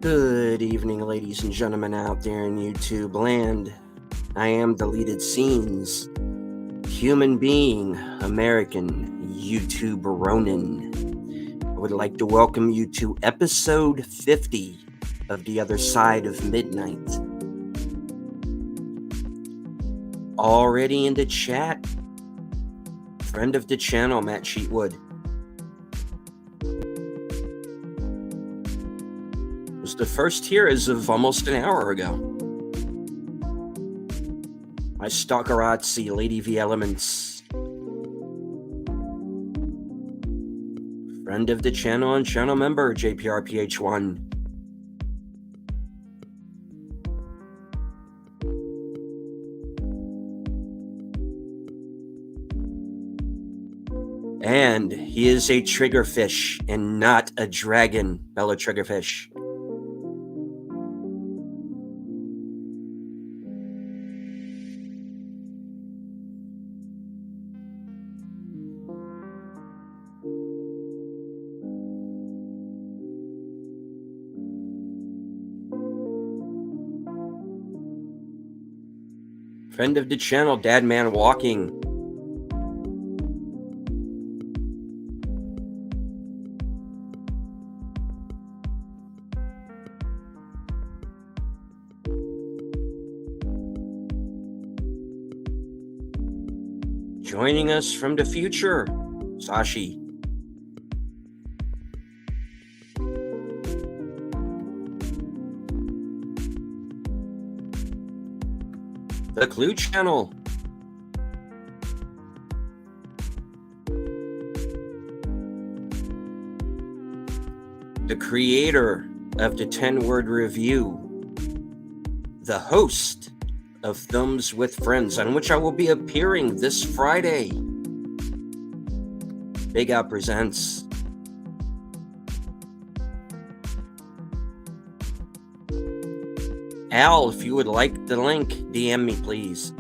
Good evening, ladies and gentlemen out there in YouTube land. I am Deleted Scenes, human being, American, YouTube Ronin. I would like to welcome you to episode 50 of The Other Side of Midnight. Already in the chat, friend of the channel, Matt Cheatwood. Was the first here as of almost an hour ago. My stalkerazzi, Lady V Elements. Friend of the channel and channel member, JPRPH1. And he is a triggerfish and not a dragon, Bella Triggerfish. Friend of the channel, Dadman Walking. Joining us from the future, Sashi. The Clue Channel. The creator of the 10-word review. The host of Thumbs with Friends, on which I will be appearing this Friday. Big Out presents. Al, if you would like the link, DM me, please.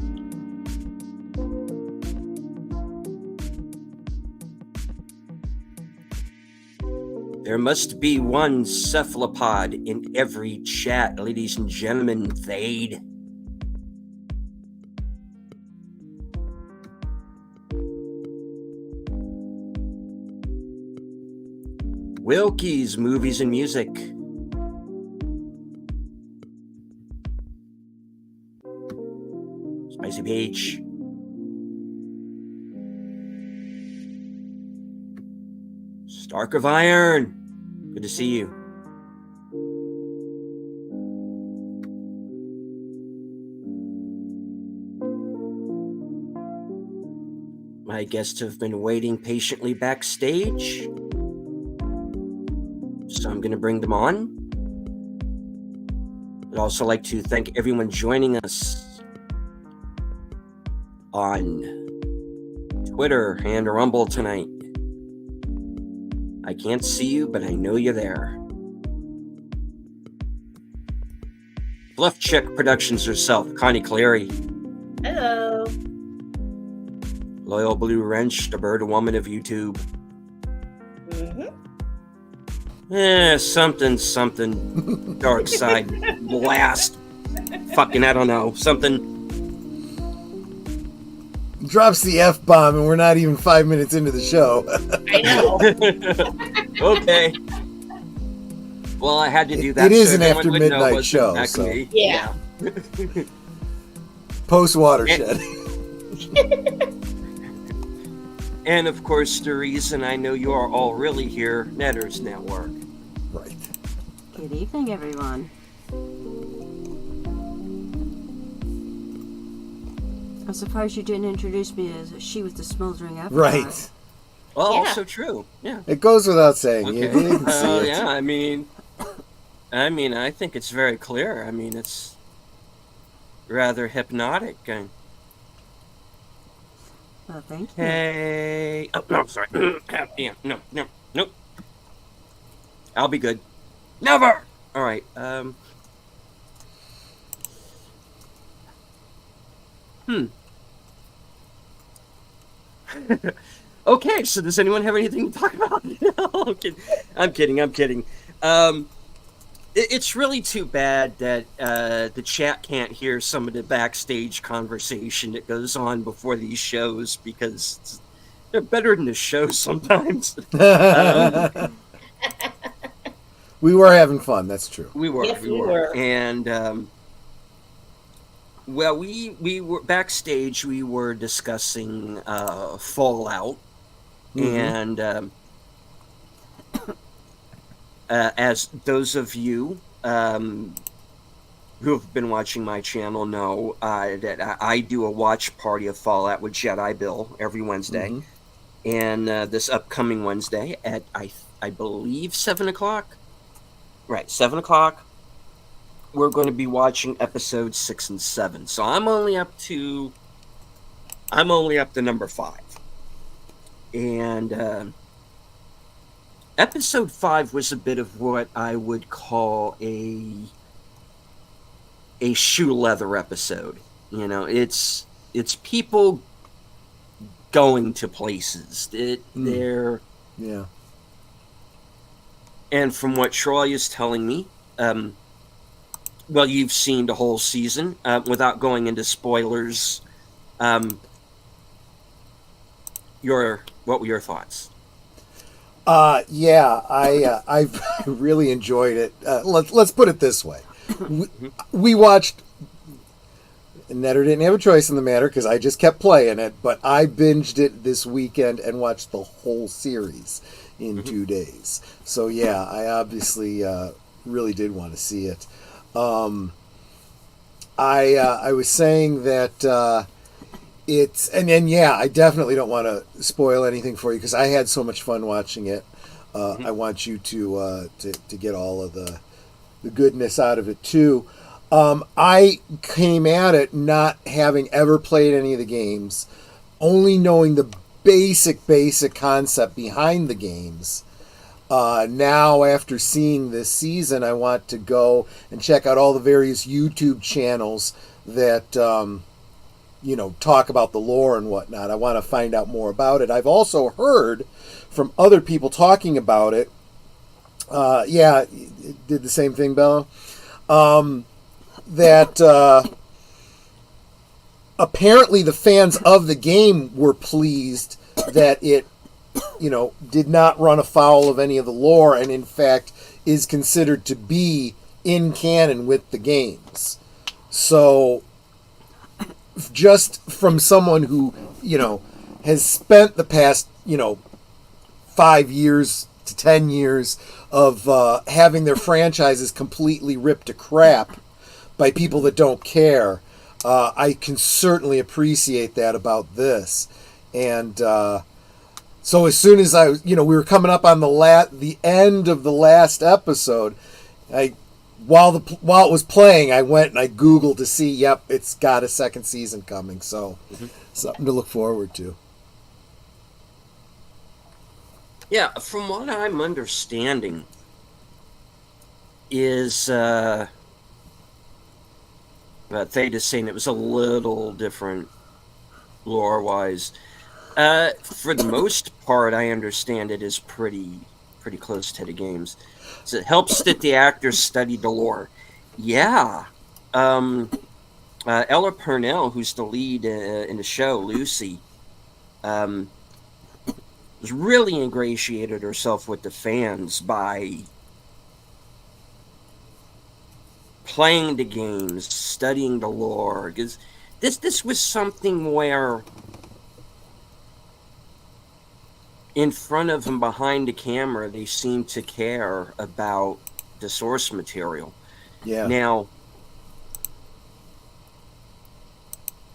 There must be one cephalopod in every chat, ladies and gentlemen. Thade. Wilkie's Movies and Music. Spicy Peach. Stark of Iron. Good to see you. My guests have been waiting patiently backstage, so I'm going to bring them on. I'd also like to thank everyone joining us on Twitter and Rumble tonight. I can't see you, but I know you're there. Bluff Chick Productions herself, Connie Cleary. Hello. Loyal Blue Wrench, the bird woman of YouTube. Something dark side blast. Fucking, I don't know. Something. Drops the F-bomb and we're not even 5 minutes into the show. I know. Okay. Well, I had to do that. It is an after midnight show. Exactly. So. Yeah. Post Watershed. And of course, the reason I know you are all really here, Netters Network. Right. Good evening, everyone. I'm surprised you didn't introduce me as she with the smoldering apple. Right. Well, Yeah. also true. Yeah. It goes without saying. Okay. You didn't see it. Yeah. I mean, I think it's very clear. I mean, it's rather hypnotic. Well, thank you. Hey. Oh, no, sorry. Yeah, no. Nope. I'll be good. Never. All right. Okay, so does anyone have anything to talk about? No, I'm kidding. It's really too bad that the chat can't hear some of the backstage conversation that goes on before these shows, because they're better than the show sometimes. We were having fun. That's true. We were, Yes, we we were, were. and well, we were backstage. We were discussing Fallout, and as those of you who have been watching my channel know, that I do a watch party of Fallout with Jedi Bill every Wednesday, and this upcoming Wednesday at I believe 7:00. Right, 7:00. We're going to be watching episodes 6 and 7. So I'm only up to number 5, and episode 5 was a bit of what I would call a shoe leather episode. You know, it's people going to places. They're Yeah. And from what Troy is telling me, well, you've seen the whole season. Without going into spoilers, what were your thoughts? Yeah, I've really enjoyed it. Let's put it this way: we watched. Netter didn't have a choice in the matter because I just kept playing it, but I binged it this weekend and watched the whole series in 2 days. So yeah, I obviously really did want to see it. I was saying that it's and yeah, I definitely don't want to spoil anything for you because I had so much fun watching it. I want you to get all of the goodness out of it too. I came at it not having ever played any of the games, only knowing the basic concept behind the games. Now, after seeing this season, I want to go and check out all the various YouTube channels that, talk about the lore and whatnot. I want to find out more about it. I've also heard from other people talking about it. Yeah, it did the same thing, Bella. That apparently the fans of the game were pleased that it, did not run afoul of any of the lore and in fact is considered to be in canon with the games. So just from someone who, has spent the past, 5 years to 10 years of having their franchises completely ripped to crap by people that don't care, I can certainly appreciate that about this. And so as soon as we were coming up on the end of the last episode, while it was playing, I went and I Googled to see, yep, it's got a second season coming. So something to look forward to. Yeah, from what I'm understanding is Theta's saying it was a little different lore-wise. For the most part, I understand it is pretty close to the games. So it helps that the actors studied the lore. Yeah. Ella Purnell, who's the lead in the show, Lucy, was really ingratiated herself with the fans by playing the games, studying the lore. Because this was something where in front of and behind the camera, they seem to care about the source material. Yeah.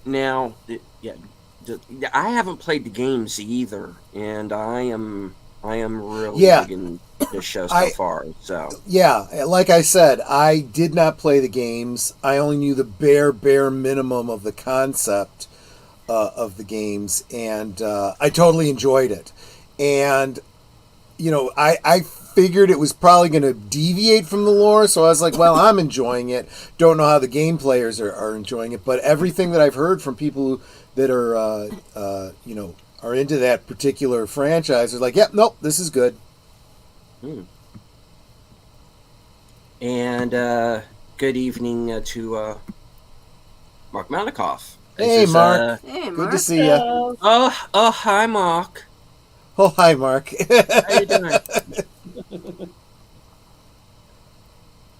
Now, I haven't played the games either, and I am really digging the show so far. So yeah, like I said, I did not play the games. I only knew the bare minimum of the concept of the games, and I totally enjoyed it. And, I figured it was probably going to deviate from the lore, so I was like, well, I'm enjoying it. Don't know how the game players are enjoying it, but everything that I've heard from people that are, are into that particular franchise are like, yep, nope, this is good. And And good evening to Mark Malikoff. Hey, This is, Mark. Hey, Good Mark. to see you. Hello. Oh, hi, Mark. Oh, hi, Mark. How you doing?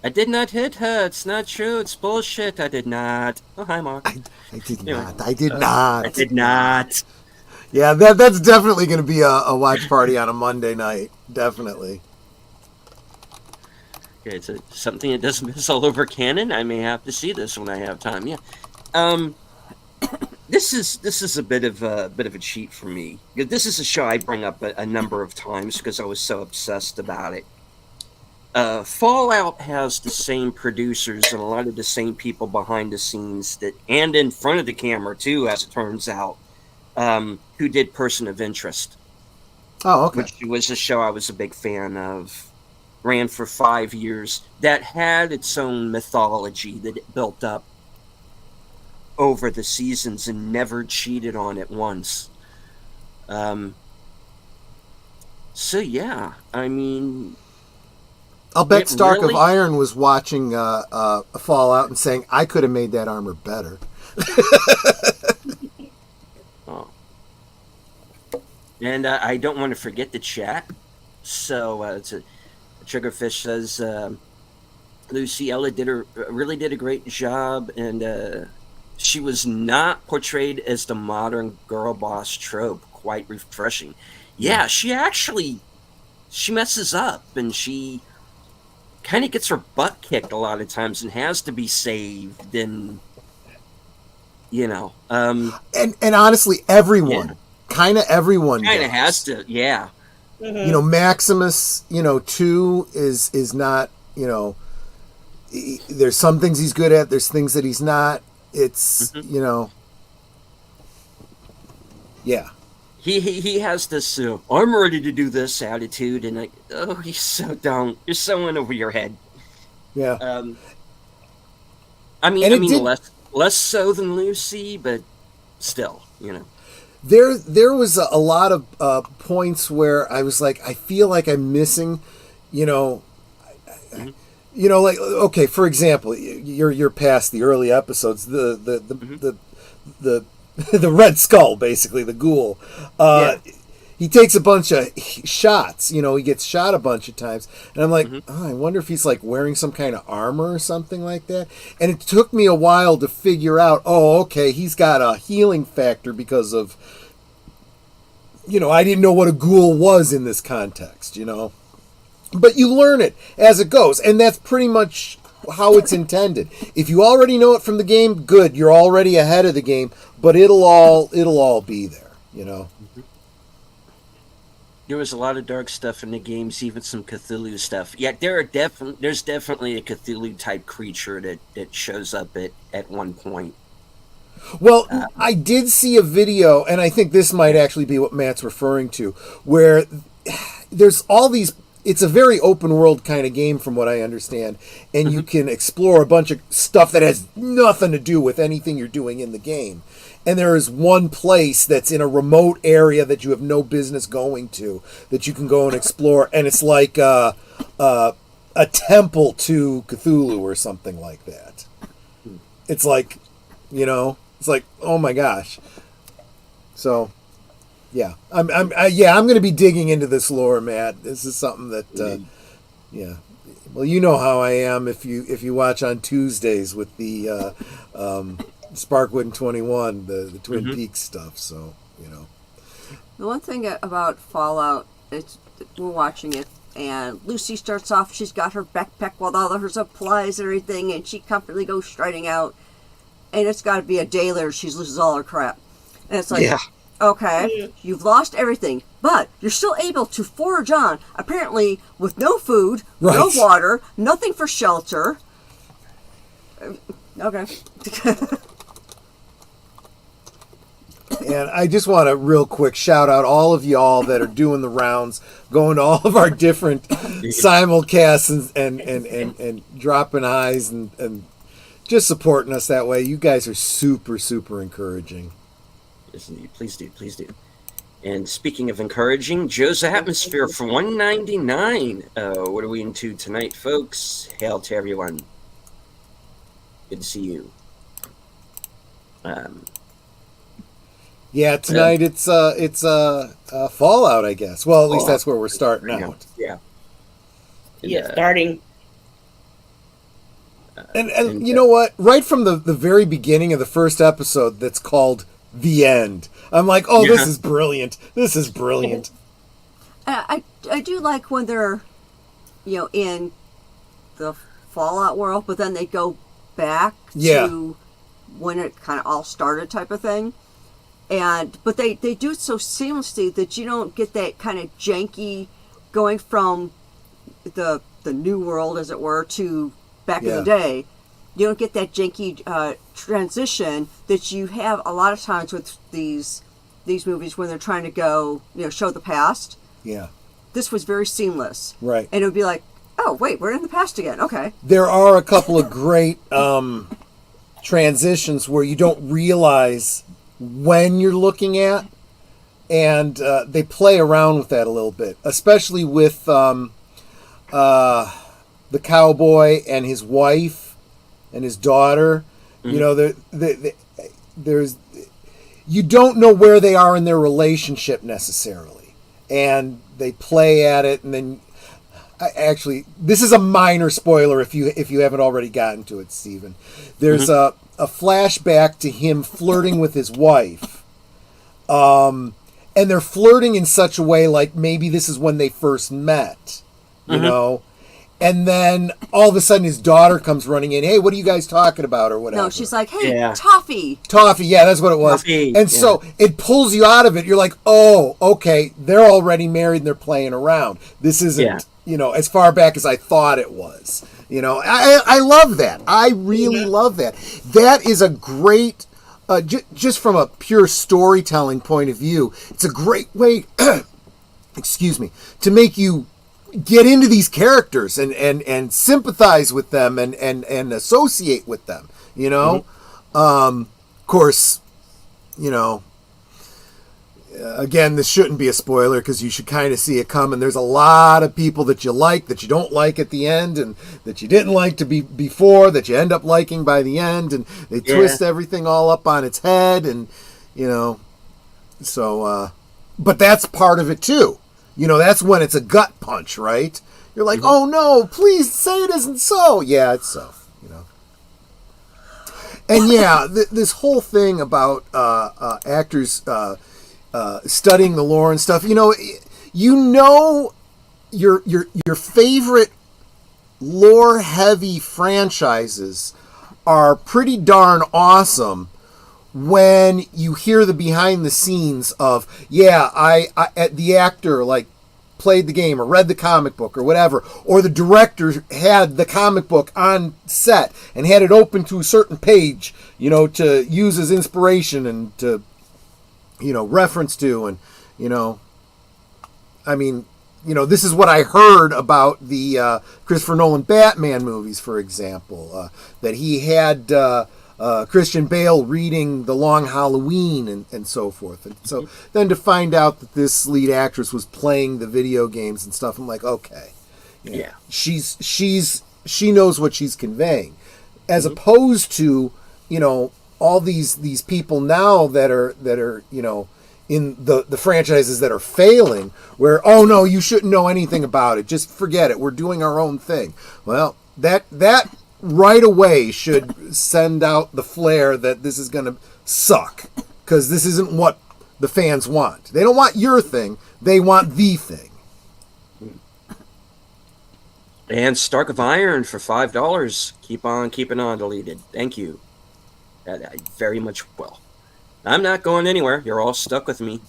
I did not hit her. It's not true. It's bullshit. I did not. Oh, hi, Mark. I did Anyway. not. I did not. I did not. Yeah, that's definitely going to be a watch party on a Monday night. Definitely. Okay, it's something that doesn't miss all over canon. I may have to see this when I have time. Yeah. This is a bit of a cheat for me. This is a show I bring up a number of times because I was so obsessed about it. Fallout has the same producers and a lot of the same people behind the scenes and in front of the camera too, as it turns out, who did Person of Interest, Oh, okay. which was a show I was a big fan of. Ran for 5 years. That had its own mythology that it built up over the seasons and never cheated on it once. So yeah, I mean, I'll bet it Stark really- of Iron was watching Fallout and saying, I could have made that armor better. oh. And I don't want to forget the chat. So Triggerfish says Lucy Ella really did a great job, and she was not portrayed as the modern girl boss trope. Quite refreshing. Yeah, she messes up, and she kind of gets her butt kicked a lot of times and has to be saved, and And honestly, everyone, Yeah. kind of everyone kind does. of has to. Yeah. You know, Maximus, too, is not, there's some things he's good at, there's things that he's not. It's, yeah. He has this I'm ready to do this attitude, and like, oh, you so don't. You're so in over your head. Yeah. I mean, And it did- less so than Lucy, but still, There was a lot of points where I was like, I feel like I'm missing, like, okay, for example, you're past the early episodes, the Red Skull, basically the ghoul. He takes a bunch of shots. He gets shot a bunch of times, and I'm like, oh, I wonder if he's like wearing some kind of armor or something like that. And it took me a while to figure out. Oh, okay, he's got a healing factor because of, I didn't know what a ghoul was in this context. But you learn it as it goes, and that's pretty much how it's intended. If you already know it from the game, good, you're already ahead of the game. But it'll all be there. There was a lot of dark stuff in the games, even some Cthulhu stuff. Yeah, there's definitely a Cthulhu type creature that shows up at one point. Well, I did see a video, and I think this might actually be what Matt's referring to, where there's all these. It's a very open world kind of game, from what I understand, and you can explore a bunch of stuff that has nothing to do with anything you're doing in the game. And there is one place that's in a remote area that you have no business going to, that you can go and explore, and it's like a temple to Cthulhu or something like that. It's like, it's like, oh my gosh. So, yeah, I'm going to be digging into this lore, Matt. This is something that, yeah. Well, you know how I am if you watch on Tuesdays with the Sparkwood and 21, the Twin Peaks stuff. So, The one thing about Fallout, we're watching it, and Lucy starts off, she's got her backpack with all of her supplies and everything, and she comfortably goes striding out, and it's got to be a day later she loses all her crap. And it's like, Yeah. okay, you've lost everything, but you're still able to forage on, apparently with no food, no Right. water, nothing for shelter. Okay. And I just want to real quick shout out all of y'all that are doing the rounds, going to all of our different simulcasts and dropping highs and just supporting us that way. You guys are super, super encouraging. Yes, indeed. Please do. And speaking of encouraging, Joe's Atmosphere for $1.99. What are we into tonight, folks? Hail to everyone. Good to see you. Yeah, tonight it's Fallout, I guess. Well, at least that's where we're starting out. Yeah. Yeah, starting. And you know what? Right from the very beginning of the first episode, that's called The End. I'm like, oh, this is brilliant. This is brilliant. I do like when they're, in the Fallout world, but then they go back to when it kind of all started type of thing. But they do it so seamlessly that you don't get that kind of janky going from the new world, as it were, to back in the day. You don't get that janky transition that you have a lot of times with these movies when they're trying to go, show the past. Yeah. This was very seamless. Right. And it would be like, oh, wait, we're in the past again. Okay. There are a couple of great transitions where you don't realize when you're looking at, and they play around with that a little bit, especially with the cowboy and his wife and his daughter. Mm-hmm. There's you don't know where they are in their relationship necessarily, and they play at it, and then actually, this is a minor spoiler if you haven't already gotten to it, Stephen. There's a flashback to him flirting with his wife. And they're flirting in such a way like maybe this is when they first met, you know? And then all of a sudden his daughter comes running in. Hey, what are you guys talking about or whatever? No, she's like, hey, Toffee. Toffee, yeah, that's what it was. Toffee, and so it pulls you out of it. You're like, oh, okay, they're already married and they're playing around. This isn't, as far back as I thought it was. I love that. I really love that. That is a great, just from a pure storytelling point of view, it's a great way, excuse me, to make you get into these characters and sympathize with them and associate with them, of course, again, this shouldn't be a spoiler because you should kind of see it coming. There's a lot of people that you like, that you don't like at the end, and that you didn't like to be before, that you end up liking by the end, and they twist everything all up on its head, and so but that's part of it too. That's when it's a gut punch, right? You're like, oh no, please say it isn't so. Yeah, it's so. And this whole thing about actors studying the lore and stuff. Your favorite lore-heavy franchises are pretty darn awesome when you hear the behind the scenes of, the actor played the game or read the comic book or whatever, or the director had the comic book on set and had it open to a certain page, to use as inspiration and to, reference to, and, this is what I heard about the Christopher Nolan Batman movies, for example, that he had Christian Bale reading The Long Halloween and so forth. And so then to find out that this lead actress was playing the video games and stuff, I'm like, okay, she knows what she's conveying, as opposed to, all these people now that are in the franchises that are failing, where, oh no, you shouldn't know anything about it, just forget it, we're doing our own thing. Well, that right away should send out the flare that this is going to suck, because this isn't what the fans want. They don't want your thing, they want the thing. And Stark of Iron for $5. Keep on keeping on, Deleted. Thank you. I very much will. I'm not going anywhere. You're all stuck with me.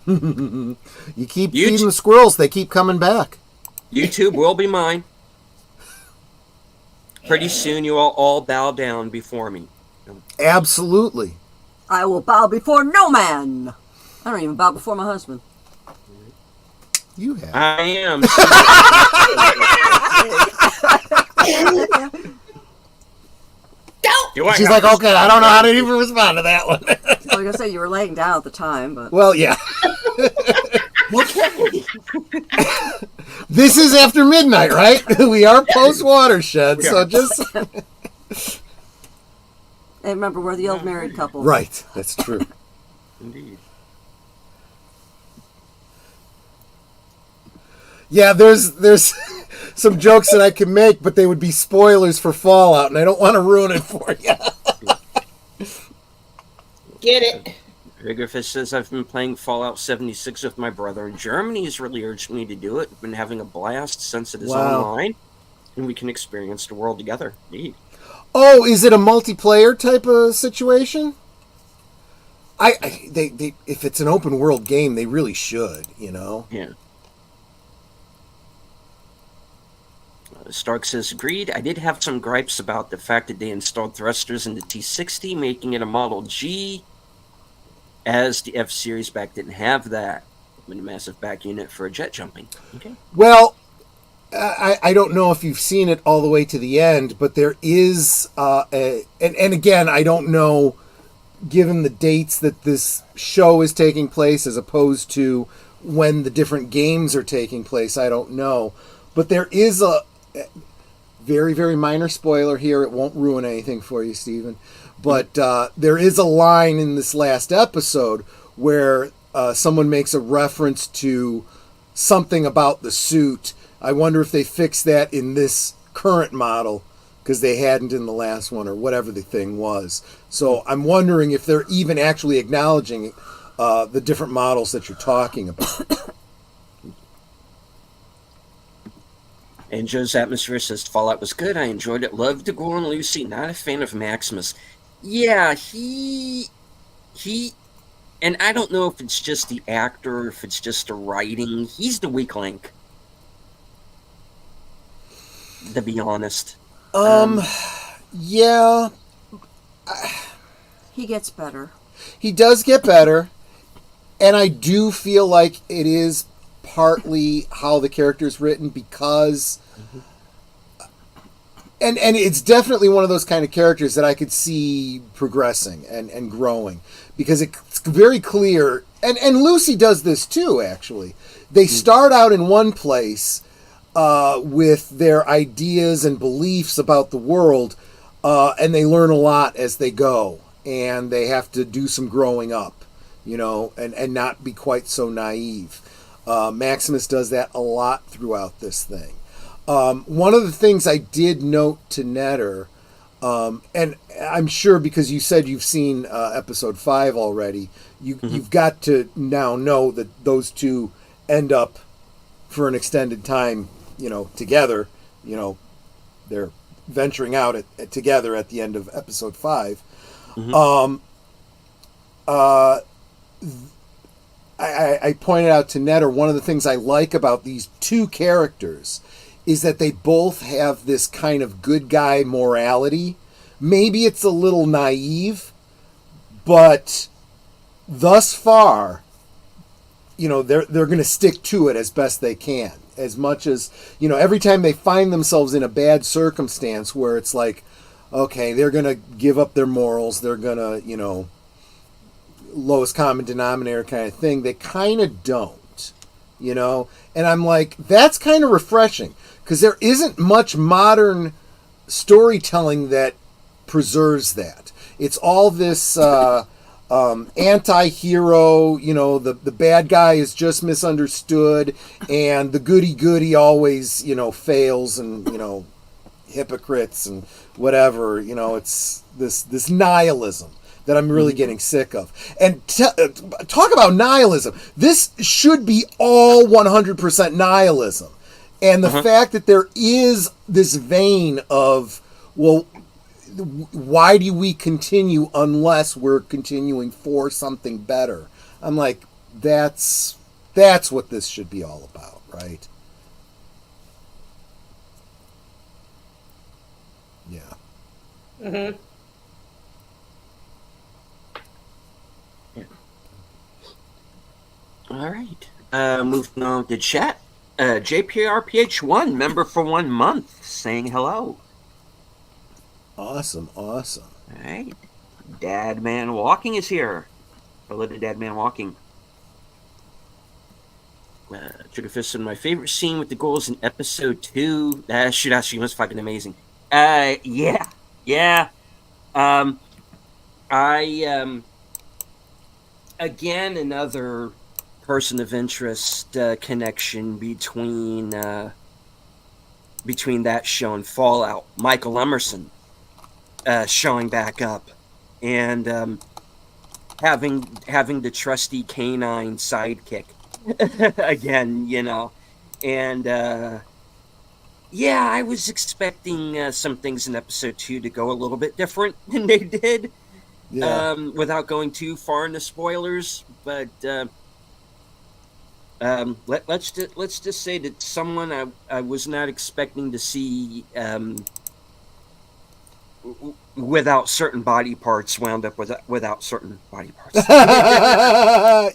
You keep feeding the squirrels, they keep coming back. YouTube will be mine. Pretty soon you all bow down before me. Absolutely. I will bow before no man. I don't even bow before my husband. You have. I am. She's like, okay, I don't know how to even respond to that one. I was going to say you were laying down at the time, but... Well, yeah. Okay. This is after midnight, right? We are post watershed, so just And remember, we're the old married couple. right. That's true. Indeed. Yeah, there's some jokes that I can make, but they would be spoilers for Fallout, and I don't want to ruin it for you. Get it? Riggerfish says, I've been playing Fallout 76 with my brother in Germany. He's really urged me to do it. Been having a blast since it is Wow. online, and we can experience the world together. Indeed. Oh, is it a multiplayer type of situation? They if it's an open world game, they really should, you know. Yeah. Stark says, agreed. I did have some gripes about the fact that they installed thrusters in the T60, making it a Model G, as the F-Series back didn't have that. With a massive back unit for a jet jumping. Okay. Well, I don't know if you've seen it all the way to the end, but there is, and again, I don't know, given the dates that this show is taking place as opposed to when the different games are taking place, I don't know. But there is a very, very minor spoiler here. It won't ruin anything for you, Stephen. But there is a line in this last episode where someone makes a reference to something about the suit. I wonder if they fixed that in this current model because they hadn't in the last one or whatever the thing was. So I'm wondering if they're even actually acknowledging the different models that you're talking about. And Joe's Atmosphere says, Fallout was good. I enjoyed it. Loved Gordon Lucy. Not a fan of Maximus. Yeah, he... And I don't know if it's just the actor or if it's just the writing. He's the weak link. To be honest. Yeah. He gets better. He does get better. And I do feel like it is partly how the character is written because... And it's definitely one of those kind of characters that I could see progressing and growing. Because it's very clear... And Lucy does this too, actually. They start out in one place with their ideas and beliefs about the world, and they learn a lot as they go. And they have to do some growing up, you know, and not be quite so naive. Maximus does that a lot throughout this thing. One of the things I did note to Netter, and I'm sure because you said you've seen episode 5 already, you've got to now know that those two end up for an extended time, you know, together. You know, they're venturing out together at the end of episode 5. I pointed out to Netter, one of the things I like about these two characters is that they both have this kind of good guy morality. Maybe it's a little naive, but thus far, you know, they're going to stick to it as best they can. As much as, you know, every time they find themselves in a bad circumstance where it's like, okay, they're going to give up their morals, they're going to, you know, lowest common denominator kind of thing, they kind of don't, you know? And I'm like, that's kind of refreshing, because there isn't much modern storytelling that preserves that. It's all this anti-hero, you know, the bad guy is just misunderstood, and the goody-goody always, you know, fails, and, you know, hypocrites and whatever, you know, it's this nihilism that I'm really getting sick of. And talk about nihilism. This should be all 100% nihilism. And the fact that there is this vein of, well, why do we continue unless we're continuing for something better? I'm like, that's what this should be all about, right? Yeah. Mm-hmm. All right. Moving on to chat. JPRPH1, member for 1 month, saying hello. Awesome. All right. Dad Man Walking is here. Hello to Dad Man Walking. Triggerfist said, my favorite scene with the goals in episode 2. Shoot, that scene was fucking amazing. Yeah. Again, another person of interest connection between that show and Fallout. Michael Emerson showing back up, and having the trusty canine sidekick again, and yeah, I was expecting some things in episode 2 to go a little bit different than they did. Yeah. Without going too far into spoilers, but let's just say that someone I was not expecting to see without certain body parts wound up without certain body parts.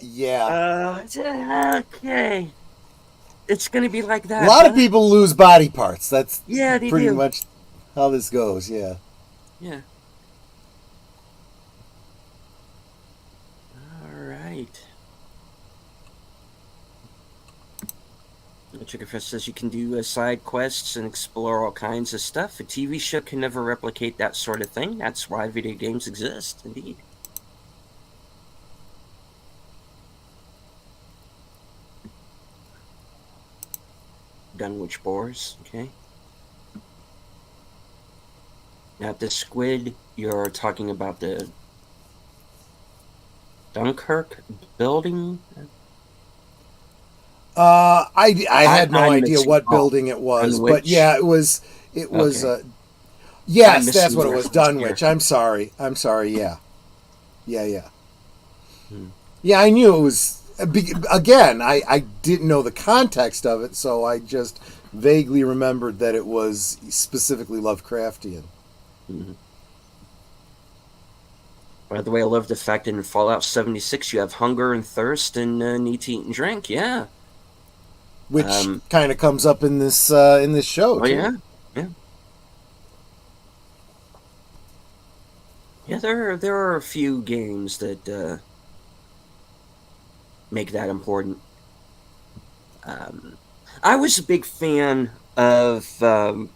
Yeah. Okay. It's gonna be like that. A lot of people lose body parts. That's Yeah, they pretty do. much how this goes. Yeah. Yeah. All right. Triggerfest says you can do side quests and explore all kinds of stuff. A TV show can never replicate that sort of thing. That's why video games exist, indeed. Dunwich Boars, okay. Now, the squid, you're talking about the Dunkirk building? I had no I'm idea mixing what up. building it was, Dunwich? but yeah, it was. Okay. Yes, I'm that's what it missing was. reference Dunwich. here. I'm sorry. Yeah. Hmm. Yeah, I knew it was. Again, I didn't know the context of it, so I just vaguely remembered that it was specifically Lovecraftian. Mhm. By the way, I love the fact that in Fallout 76 you have hunger and thirst and need to eat and drink. Yeah. Which kind of comes up in this show. Oh, too. yeah. Yeah, there are a few games that make that important. I was a big fan of a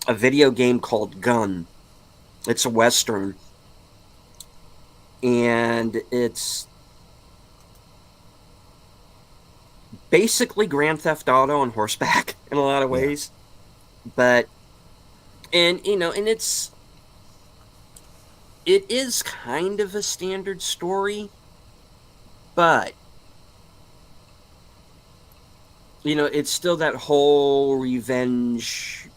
video game called Gun. It's a Western. And it's basically Grand Theft Auto on horseback in a lot of ways. But, and it is kind of a standard story, but it's still that whole revenge.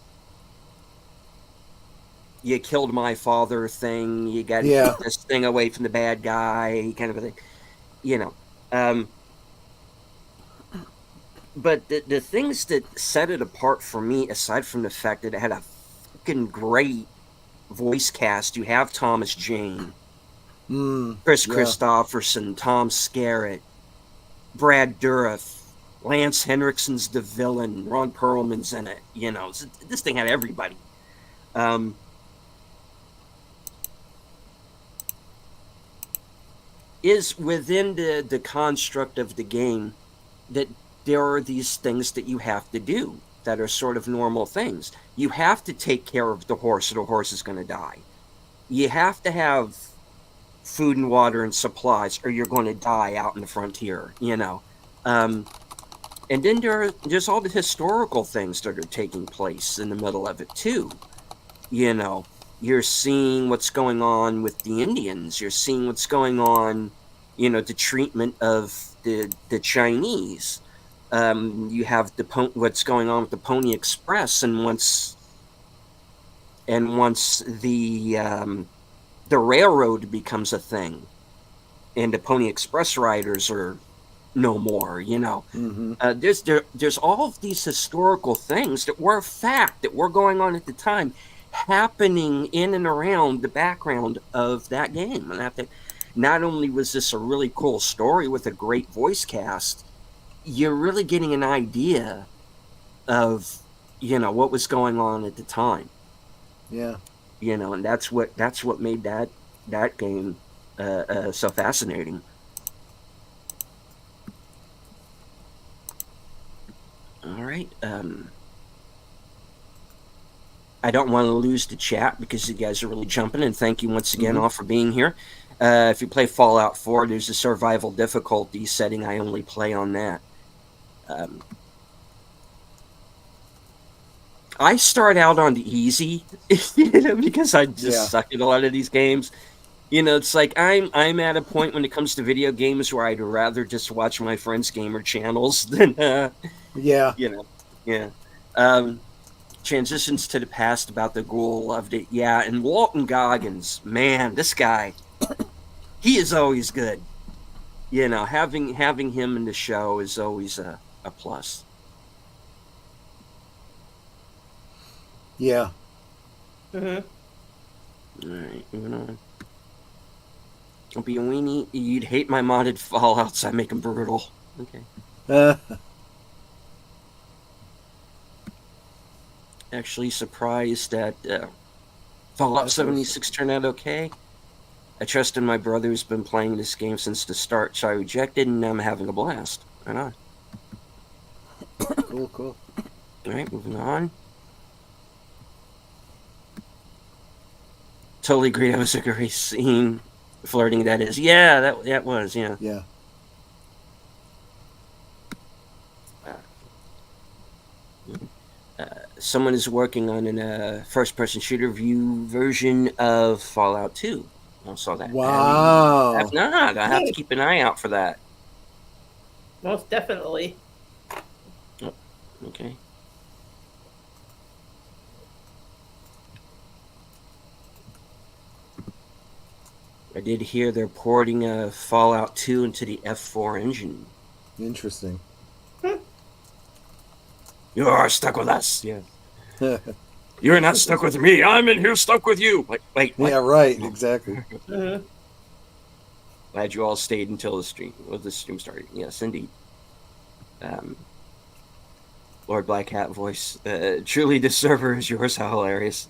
You killed my father thing. You got to keep this thing away from the bad guy, kind of a thing. But the things that set it apart for me, aside from the fact that it had a fucking great voice cast, you have Thomas Jane, Chris Christopherson, Tom Skerritt, Brad Dourif, Lance Henriksen's the villain, Ron Perlman's in it. This thing had everybody. Is within the construct of the game that there are these things that you have to do that are sort of normal things. You have to take care of the horse or the horse is going to die. You have to have food and water and supplies or you're going to die out in the frontier, And then there's all the historical things that are taking place in the middle of it too. You're seeing what's going on with the Indians. You're seeing what's going on, the treatment of the Chinese. You have what's going on with the Pony Express, and once the railroad becomes a thing, and the Pony Express riders are no more. There's all of these historical things that were a fact that were going on at the time, happening in and around the background of that game. And I think not only was this a really cool story with a great voice cast, you're really getting an idea of what was going on at the time. Yeah. And that's what made that game so fascinating. I don't want to lose the chat because you guys are really jumping, and thank you once again all for being here. If you play Fallout 4, there's a survival difficulty setting. I only play on that. I start out on the easy, because I just suck at a lot of these games. It's like I'm at a point when it comes to video games where I'd rather just watch my friends' gamer channels than Transitions to the Past about the ghoul, loved it. Yeah, and Walton Goggins, man, this guy, he is always good. Having him in the show is always a plus. Yeah. Mm-hmm. All right, moving on. Don't be a weenie. You'd hate my modded Fallouts. I make them brutal. Okay. Actually surprised that Fallout 76 turned out okay. I trust in my brother who's been playing this game since the start, so I rejected, and I'm having a blast. Right on. Cool. All right, moving on. Totally agree. That was a great scene. Flirting, that is. Yeah, that was, yeah. Yeah. Someone is working on a first-person shooter view version of Fallout 2. I saw that. Wow. I have to keep an eye out for that. Most definitely. Oh, okay. I did hear they're porting Fallout 2 into the F4 engine. Interesting. You are stuck with us. Yeah. You're not stuck with me. I'm in here stuck with you. Wait. Yeah, right. Exactly. Glad you all stayed until the stream started. Yes, indeed. Lord Black Hat voice. Truly, this server is yours. How hilarious.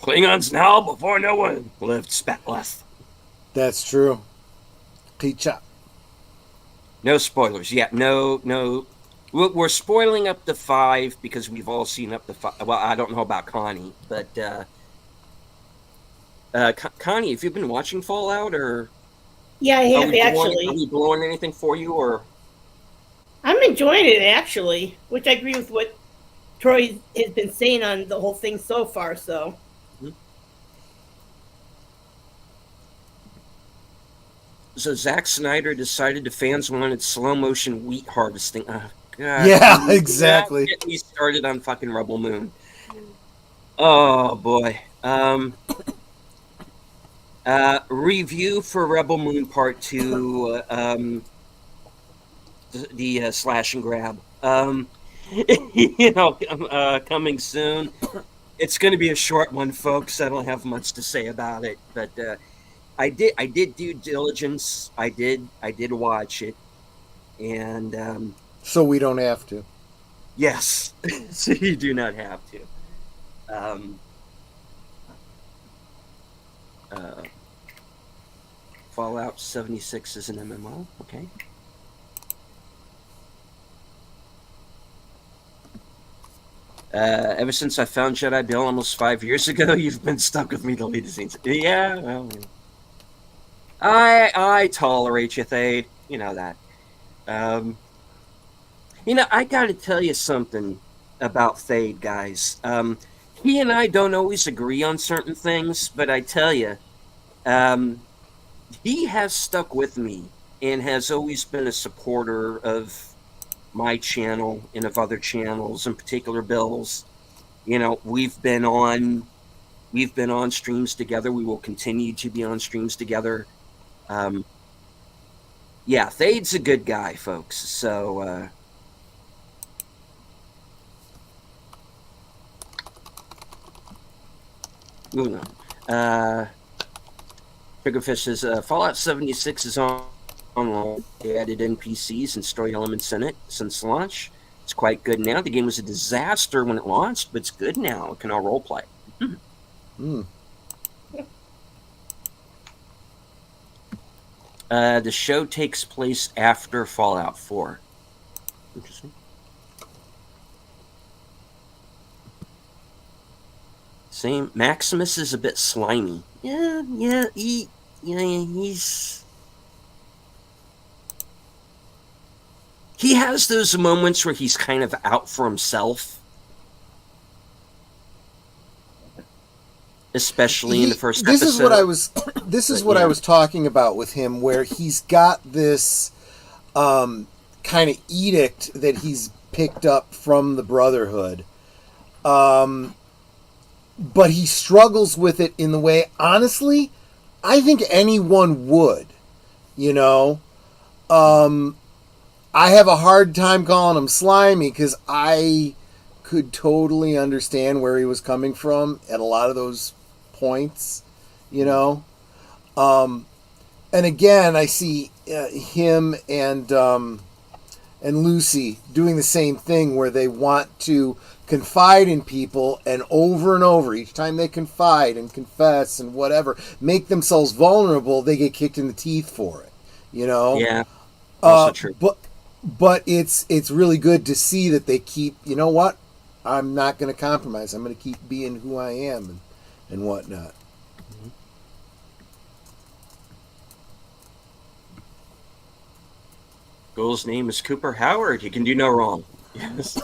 Klingons now before no one lived Spatleth. That's true. Pecha. No spoilers. Yeah, no. We're spoiling up to 5 because we've all seen up to 5. Well, I don't know about Connie, but Connie, have you been watching Fallout, or? Yeah, I have actually. Are we blowing anything for you, or? I'm enjoying it actually, which I agree with what Troy has been saying on the whole thing so far. So. So Zack Snyder decided the fans wanted slow motion wheat harvesting. Oh, God. Yeah, exactly. Get me started on fucking Rebel Moon. Oh boy. Review for Rebel Moon Part 2. The slash and grab. Coming soon. It's going to be a short one, folks. I don't have much to say about it, but. I did due diligence. I did watch it, and so we don't have to. Yes, so you do not have to. Fallout 76 is an MMO. Okay. Ever since I found Jedi Bill almost 5 years ago, you've been stuck with me, deleted scenes. Yeah, well. I tolerate you, Thade. You know that. I got to tell you something about Thade, guys. He and I don't always agree on certain things, but I tell you, he has stuck with me and has always been a supporter of my channel and of other channels, in particular Bill's. We've been on streams together. We will continue to be on streams together. Thade's a good guy, folks. So, moving on. Triggerfish says Fallout 76 is online. They added NPCs and story elements in it since launch. It's quite good now. The game was a disaster when it launched, but it's good now. It can all roleplay. The show takes place after Fallout 4. Interesting. Same. Maximus is a bit slimy. He's. He has those moments where he's kind of out for himself. Especially in the first this episode. This is what I was talking about with him, where he's got this kind of edict that he's picked up from the Brotherhood. But he struggles with it in the way, honestly, I think anyone would. You know? I have a hard time calling him slimy because I could totally understand where he was coming from at a lot of those points, you know. And again, I see him and Lucy doing the same thing, where they want to confide in people, and over each time they confide and confess and whatever, make themselves vulnerable, they get kicked in the teeth for it, you know. Yeah, also true. But it's really good to see that they keep, you know what, I'm not going to compromise. I'm going to keep being who I am and whatnot. Mm-hmm. Goal's name is Cooper Howard. He can do no wrong. Yes.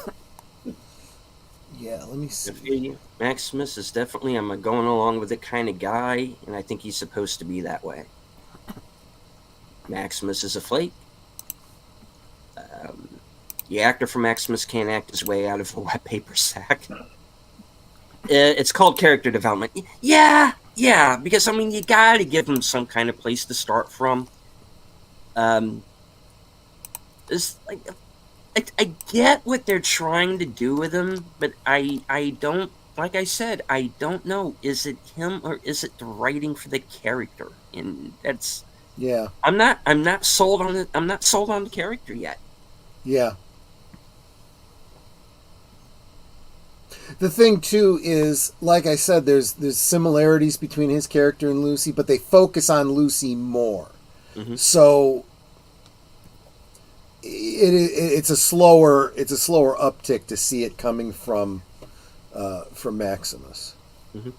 Yeah, let me see. Maximus is definitely, I'm a going along with it kind of guy, and I think he's supposed to be that way. Maximus is a flake. The actor for Maximus can't act his way out of a wet paper sack. It's called character development. Yeah, because, I mean, you gotta give him some kind of place to start from. It's like, I get what they're trying to do with him, but I don't, like I said, I don't know. Is it him or is it the writing for the character? And that's, yeah. I'm not sold on it. I'm not sold on the character yet. Yeah. The thing too is, like I said, there's similarities between his character and Lucy, but they focus on Lucy more. Mm-hmm. So it's a slower uptick to see it coming from Maximus. Mm-hmm.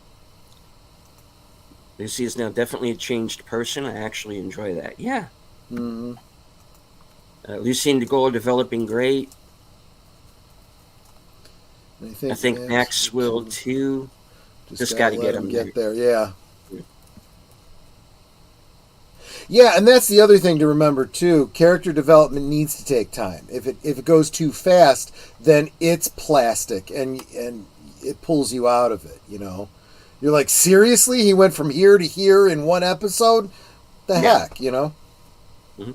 Lucy is now definitely a changed person. I actually enjoy that. Yeah. Mm-hmm. Lucy and Goal are developing great. I think Max will too. Just got to get him there. Yeah. Yeah, and that's the other thing to remember too. Character development needs to take time. If it goes too fast, then it's plastic and it pulls you out of it. You know, you're like, seriously, he went from here to here in one episode. The heck, you know. Mm-hmm.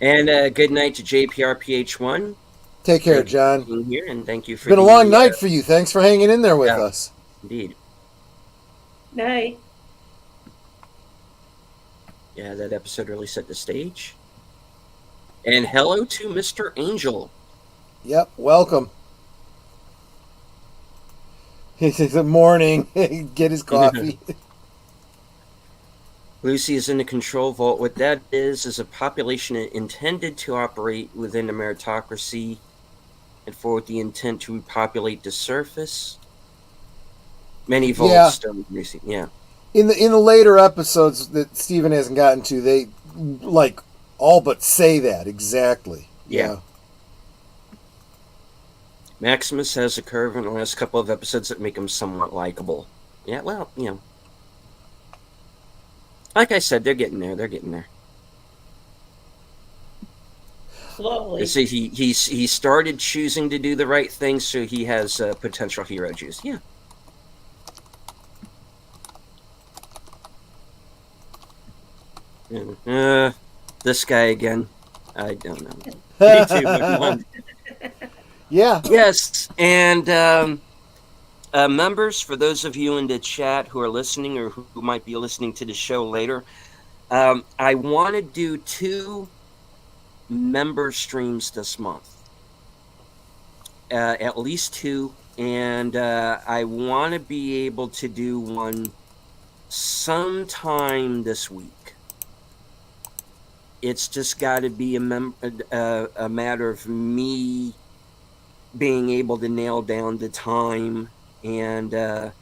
And good night to JPRPH1. Take care, John. Being here, and thank you for. It's been a long night for you. Thanks for hanging in there with us. Indeed. Night. Yeah, that episode really set the stage. And hello to Mr. Angel. Yep, welcome. He says, good morning. Get his coffee. Lucy is in the control vault. What that is a population intended to operate within the meritocracy and with the intent to repopulate the surface. Many vaults don't Lucy. Yeah. In the later episodes that Steven hasn't gotten to, they like all but say that exactly. Yeah. Maximus has a curve in the last couple of episodes that make him somewhat likable. Yeah, well, you know. Like I said, they're getting there. Slowly. See, he started choosing to do the right thing, so he has potential hero juice. Yeah. This guy again. I don't know. Me too. Yeah. Yes, and members, for those of you in the chat who are listening or who might be listening to the show later, I want to do 2 member streams this month. At least 2, and I want to be able to do one sometime this week. It's just got to be a matter of me being able to nail down the time and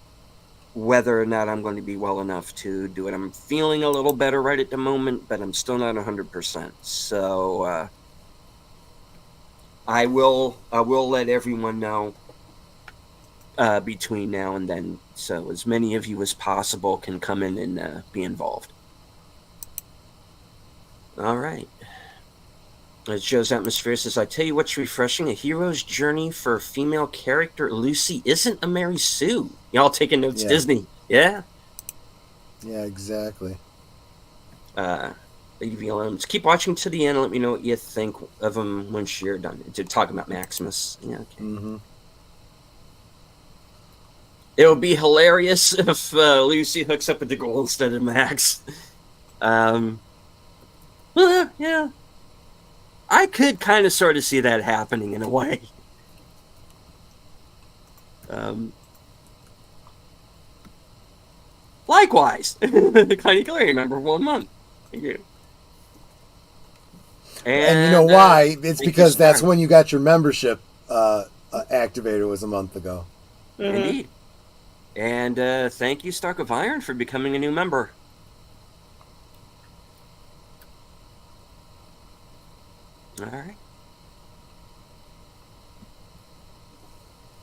whether or not I'm going to be well enough to do it. I'm feeling a little better right at the moment, but I'm still not 100%. So I will let everyone know between now and then, so as many of you as possible can come in and be involved. All right. As Joe's Atmosphere says, I tell you what's refreshing, a hero's journey for a female character. Lucy isn't a Mary Sue. Y'all taking notes, Yeah. Disney? Yeah? Yeah, exactly. Leave you alone. Just keep watching to the end and let me know what you think of them once you're done. To talk about Maximus. Yeah, okay. Mm-hmm. It would be hilarious if Lucy hooks up with the goal instead of Max. Well, yeah. I could kind of sort of see that happening in a way. Likewise. Kind of clear, number 1 month. Thank you. And you know why? It's thank because you, that's sir. when you got your membership activated, was a month ago. Mhm. Indeed. And thank you, Stark of Iron, for becoming a new member. All right.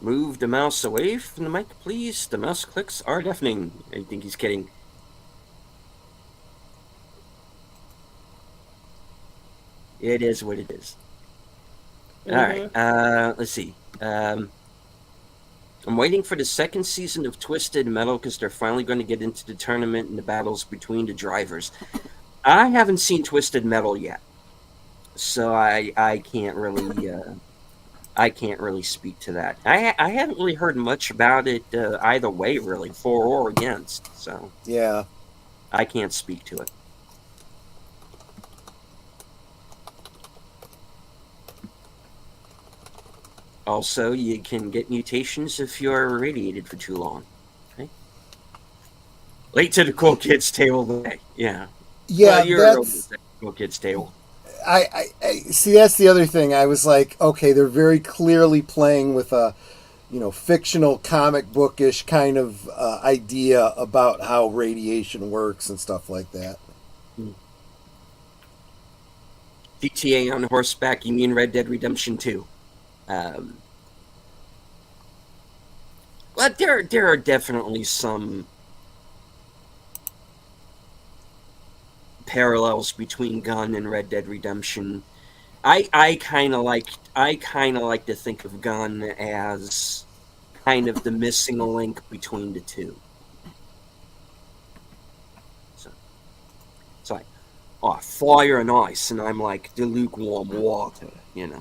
Move the mouse away from the mic, please. The mouse clicks are deafening. I think he's kidding. It is what it is. All right. Let's see. I'm waiting for the second season of Twisted Metal because they're finally going to get into the tournament and the battles between the drivers. I haven't seen Twisted Metal yet, so I can't really speak to that. I haven't really heard much about it either way, really, for or against. So Yeah. I can't speak to it. Also, you can get mutations if you are irradiated for too long. Okay? Late to the cool kids table today. Yeah. Yeah, Well, you're that's... over the cool kids table. I see. That's the other thing. I was like, okay, they're very clearly playing with a, fictional comic bookish kind of idea about how radiation works and stuff like that. GTA on horseback, you mean Red Dead Redemption 2. But there are definitely some parallels between Gun and Red Dead Redemption. I kind of like to think of Gun as kind of the missing link between the two. So it's like, oh, fire and ice, and I'm like the lukewarm water, Right.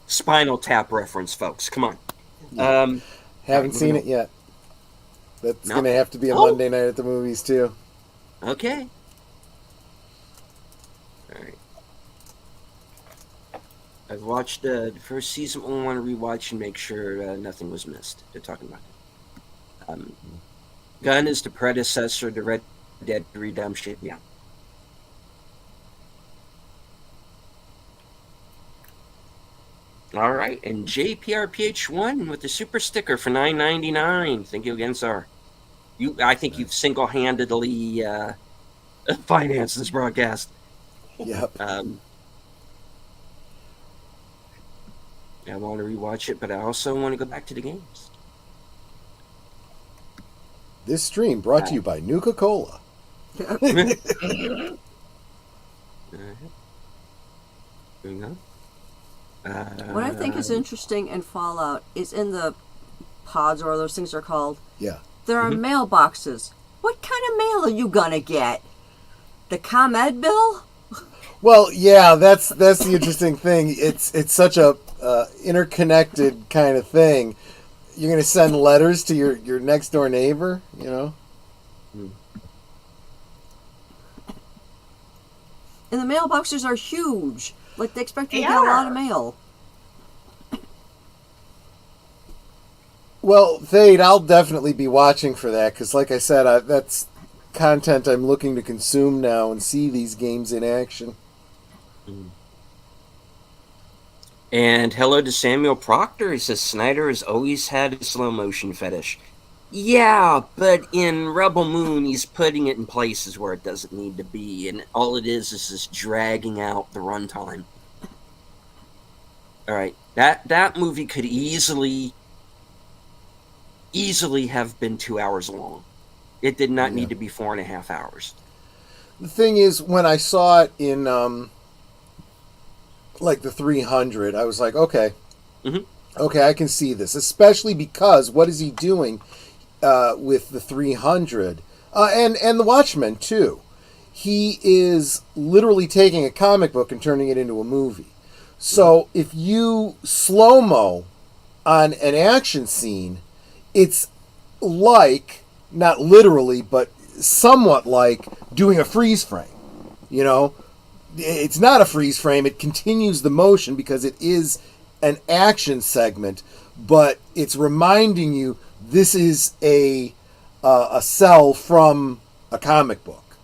Spinal Tap reference, folks. Come on. Haven't seen moving it yet. That's No. going to have to be a Oh. Monday night at the movies, too. Okay. All right. I've watched the first season. I want to rewatch and make sure nothing was missed. They're talking about it. Gun is the predecessor to Red Dead Redemption. Yeah. All right, and JPRPH1 with the super sticker for $9.99. Thank you again, sir. I think you've single-handedly financed this broadcast. Yep. I want to rewatch it, but I also want to go back to the games. This stream brought to you by Nuka-Cola. Moving on. What I think is interesting in Fallout is in the pods, or those things are called, Yeah. there are mailboxes. What kind of mail are you gonna get? The ComEd bill? Well, yeah, that's the interesting thing. It's such a interconnected kind of thing. You're going to send letters to your next door neighbor, And the mailboxes are huge. Like, they expect you to They get a lot are. of mail. Well, Thade, I'll definitely be watching for that because, like I said, that's content I'm looking to consume now and see these games in action. And hello to Samuel Proctor. He says Snyder has always had a slow motion fetish. Yeah, but in Rebel Moon, he's putting it in places where it doesn't need to be, and all it is just dragging out the runtime. All right, that movie could easily have been 2 hours long. It did not need to be 4.5 hours. The thing is, when I saw it in like the 300, I was like, okay, okay, I can see this, especially because what is he doing with the 300 and the Watchmen too? He is literally taking a comic book and turning it into a movie. So if you slow-mo on an action scene, it's like, not literally, but somewhat like doing a freeze frame. You know, it's not a freeze frame. It continues the motion because it is an action segment, but it's reminding you this is a cell from a comic book.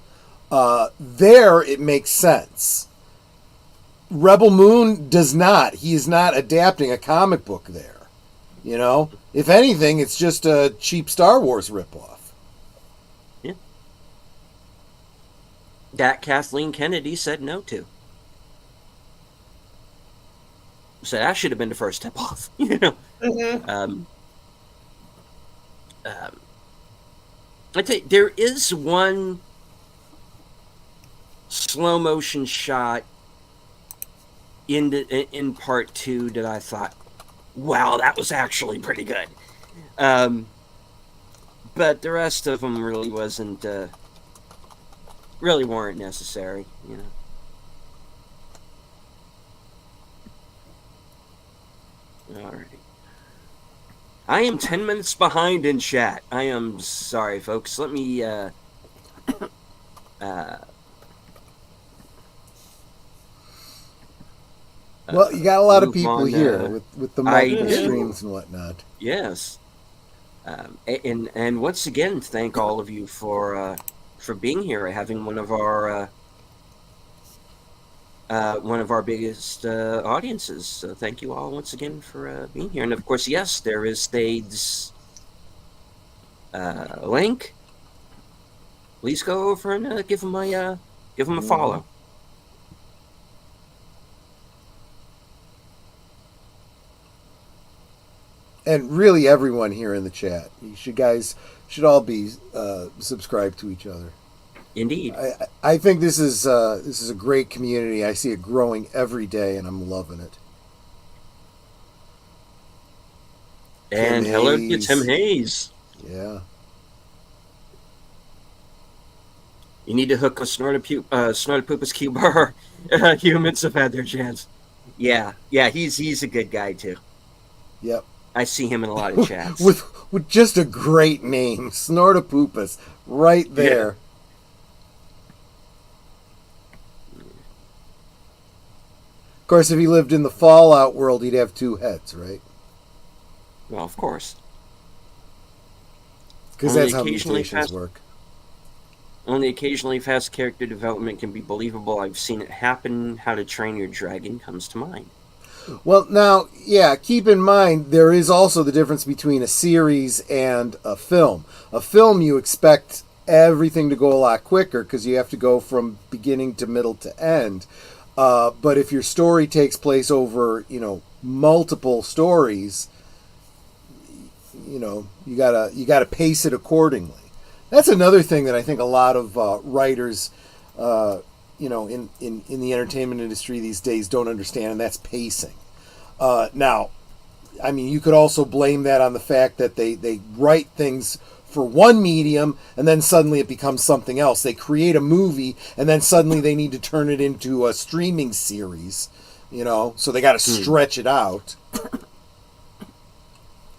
There, it makes sense. Rebel Moon does not. He is not adapting a comic book there. You know? If anything, it's just a cheap Star Wars ripoff. Yeah. That Kathleen Kennedy said no to. So that should have been the first step off. You know? I tell you, there is one slow motion shot in part 2 that I thought, wow, that was actually pretty good. But the rest of them really weren't necessary, you know. All right. I am 10 minutes behind in chat. I am sorry, folks. Let me well, you got a lot of people here with the multiple streams and whatnot. Yes. And once again, thank all of you for being here, having one of our biggest audiences. So thank you all once again for being here. And of course, yes, there is Stade's link. Please go over and give him a follow. And really, everyone here in the chat, you guys should all be subscribed to each other. Indeed. I think this is a great community. I see it growing every day, and I'm loving it. And hello to Tim Hayes. Yeah. You need to hook a Snortopoopas Q-Bar. Humans have had their chance. Yeah, he's a good guy too. Yep. I see him in a lot of chats. with just a great name, Snortopoopas, right there. Yeah. Of course, if he lived in the Fallout world, he'd have 2 heads, right? Well, of course. Because that's how mutations work. Only occasionally fast character development can be believable. I've seen it happen. How to Train Your Dragon comes to mind. Well, now, yeah, keep in mind, there is also the difference between a series and a film. A film, you expect everything to go a lot quicker because you have to go from beginning to middle to end. But if your story takes place over, multiple stories, you gotta pace it accordingly. That's another thing that I think a lot of writers, in the entertainment industry these days don't understand, and that's pacing. Now, I mean, you could also blame that on the fact that they write things for one medium and then suddenly it becomes something else. They create a movie and then suddenly they need to turn it into a streaming series, so they got to stretch it out.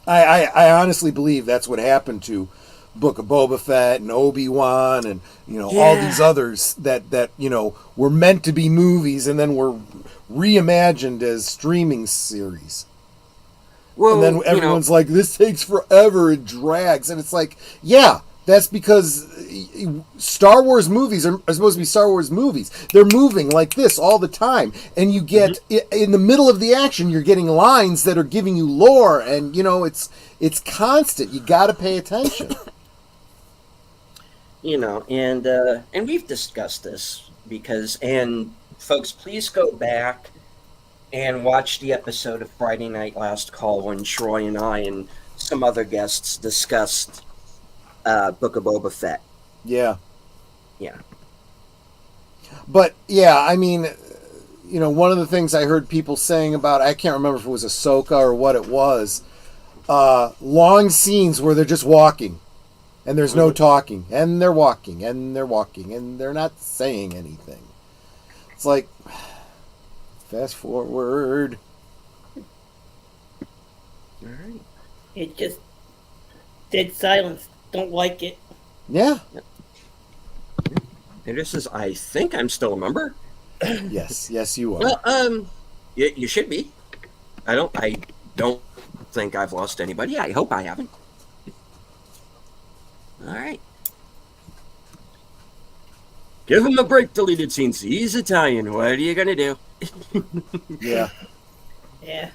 I honestly believe that's what happened to Book of Boba Fett and Obi-Wan and all these others that were meant to be movies and then were reimagined as streaming series. Well, and then everyone's like, this takes forever, it drags, and it's like, yeah, That's because Star Wars movies are supposed to be Star Wars movies. They're moving like this all the time. And you get, in the middle of the action, you're getting lines that are giving you lore. And, it's constant. You got to pay attention. And we've discussed this and folks, please go back and watch the episode of Friday Night Last Call when Troy and I and some other guests discussed Book of Boba Fett. Yeah. Yeah. But, yeah, I mean, one of the things I heard people saying about, I can't remember if it was Ahsoka or what it was, long scenes where they're just walking. And there's no talking. And they're walking. And they're walking. And they're not saying anything. It's like, fast forward. All right. It just dead silence. Don't like it. Yeah. And this is, I think I'm still a member. Yes, you are. Well, you should be. I don't think I've lost anybody. I hope I haven't. All right. Give him a break, Deleted Scenes. He's Italian. What are you gonna do? Yeah. Yeah.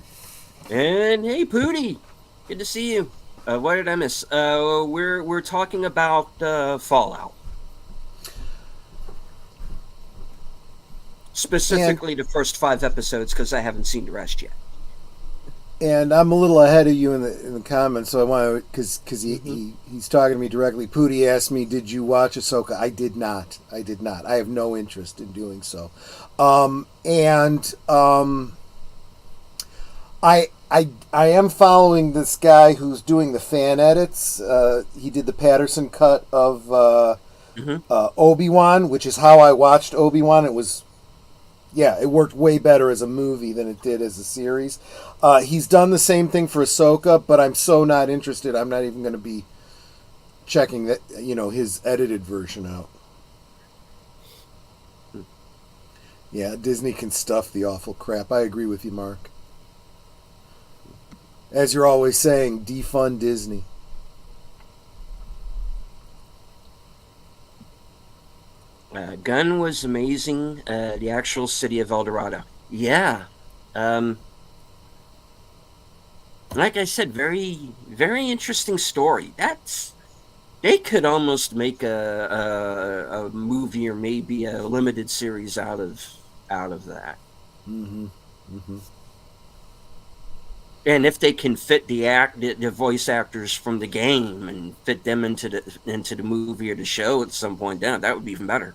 And hey, Pootie, good to see you. What did I miss? We're talking about Fallout, specifically the first 5 episodes because I haven't seen the rest yet. And I'm a little ahead of you in the comments, so I want to, because he's talking to me directly. Pootie asked me, "Did you watch Ahsoka?" I did not. I have no interest in doing so. I am following this guy who's doing the fan edits. He did the Patterson cut of Obi-Wan, which is how I watched Obi-Wan. It worked way better as a movie than it did as a series. He's done the same thing for Ahsoka, but I'm so not interested. I'm not even going to be checking that, his edited version out. Yeah, Disney can stuff the awful crap. I agree with you, Mark. As you're always saying, defund Disney. Gun was amazing. The actual city of El Dorado. Yeah. Like I said, very, very interesting story. They could almost make a movie or maybe a limited series out of that. Mm-hmm. Mm-hmm. And if they can fit the voice actors from the game and fit them into the movie or the show at some point down, that would be even better.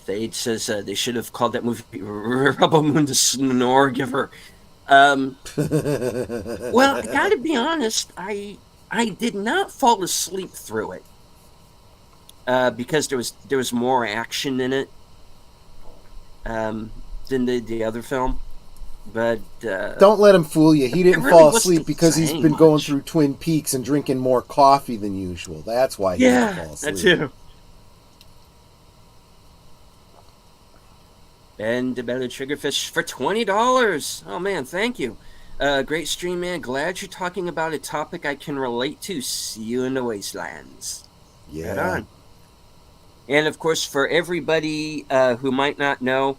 Fade says they should have called that movie Rebel Moon the Snore Giver. Well, I gotta be honest, I did not fall asleep through it because there was more action in it than the other film. But don't let him fool you. He didn't really fall asleep because he's been much. going through Twin Peaks and drinking more coffee than usual. That's why he didn't fall asleep. That too. And about a triggerfish for $20. Oh man, thank you. Great stream, man. Glad you're talking about a topic I can relate to. See you in the wastelands. Yeah. Right on. And of course, for everybody who might not know,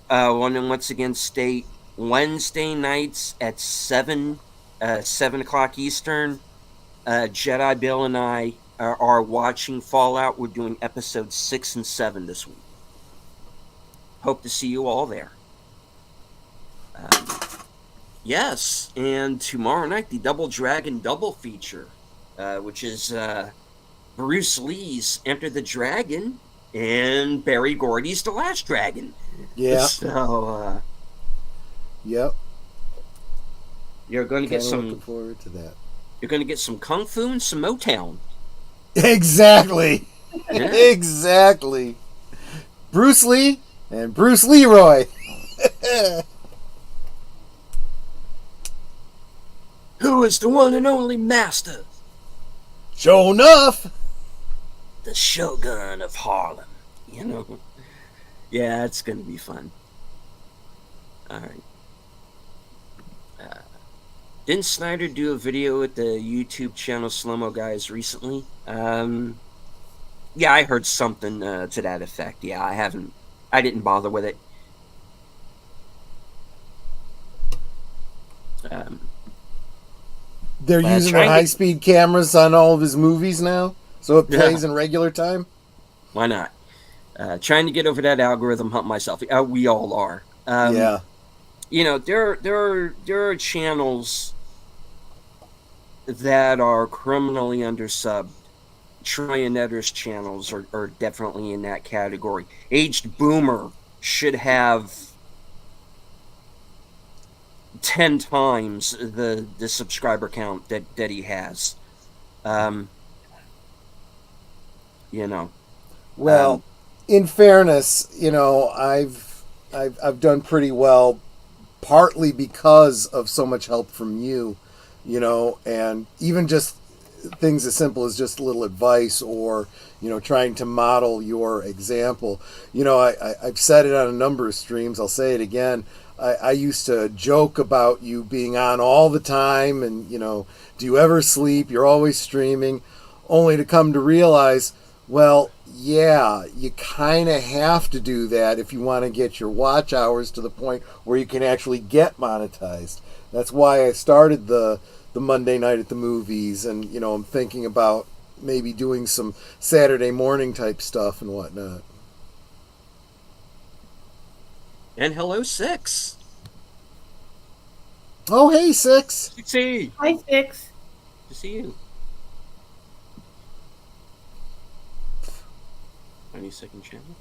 want to once again state Wednesday nights at 7 o'clock Eastern. Jedi Bill and I are watching Fallout. We're doing episodes 6 and 7 this week. Hope to see you all there. Yes, and tomorrow night, the Double Dragon double feature, which is Bruce Lee's Enter the Dragon and Barry Gordy's The Last Dragon. Yeah. So, yep. You're going to get some. Looking forward to that. You're going to get some Kung Fu and some Motown. Exactly. Yeah. Exactly. Bruce Lee and Bruce Leroy. Who is the one and only master? Sure enough. the Shogun of Harlem. You know, yeah, it's gonna be fun. All right. Didn't Snyder do a video with the YouTube channel Slow Mo Guys recently? Yeah, I heard something to that effect. Yeah, I didn't bother with it. They're using the high-speed cameras on all of his movies now, so it plays in regular time. Why not? Trying to get over that algorithm hump myself. We all are. Yeah. You know, there are channels that are criminally undersubbed. Troy and Edgar's channels are definitely in that category. Aged Boomer should have 10 times the subscriber count that he has. You know. Well, in fairness, you know, I've done pretty well, partly because of so much help from you, you know, and even just things as simple as just a little advice or, you know, trying to model your example. You know, I've said it on a number of streams. I'll say it again. I used to joke about you being on all the time and, you know, do you ever sleep? You're always streaming, only to come to realize, well, yeah, you kind of have to do that if you want to get your watch hours to the point where you can actually get monetized. That's why I started the Monday night at the movies, and, you know, I'm thinking about maybe doing some Saturday morning type stuff and whatnot. And hello, Six. Oh, hey, Six. Good to see you. Hi, Six. Good to see you. 22nd channel.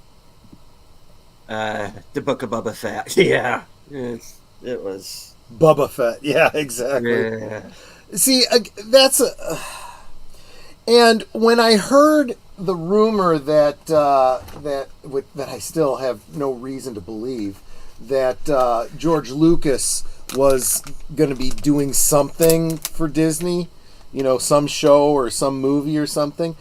The Book of Boba Fett. Yeah. It was... Boba Fett. Yeah, exactly. Yeah. See, that's a... And when I heard the rumor that that I still have no reason to believe, that George Lucas was going to be doing something for Disney, you know, some show or some movie or something,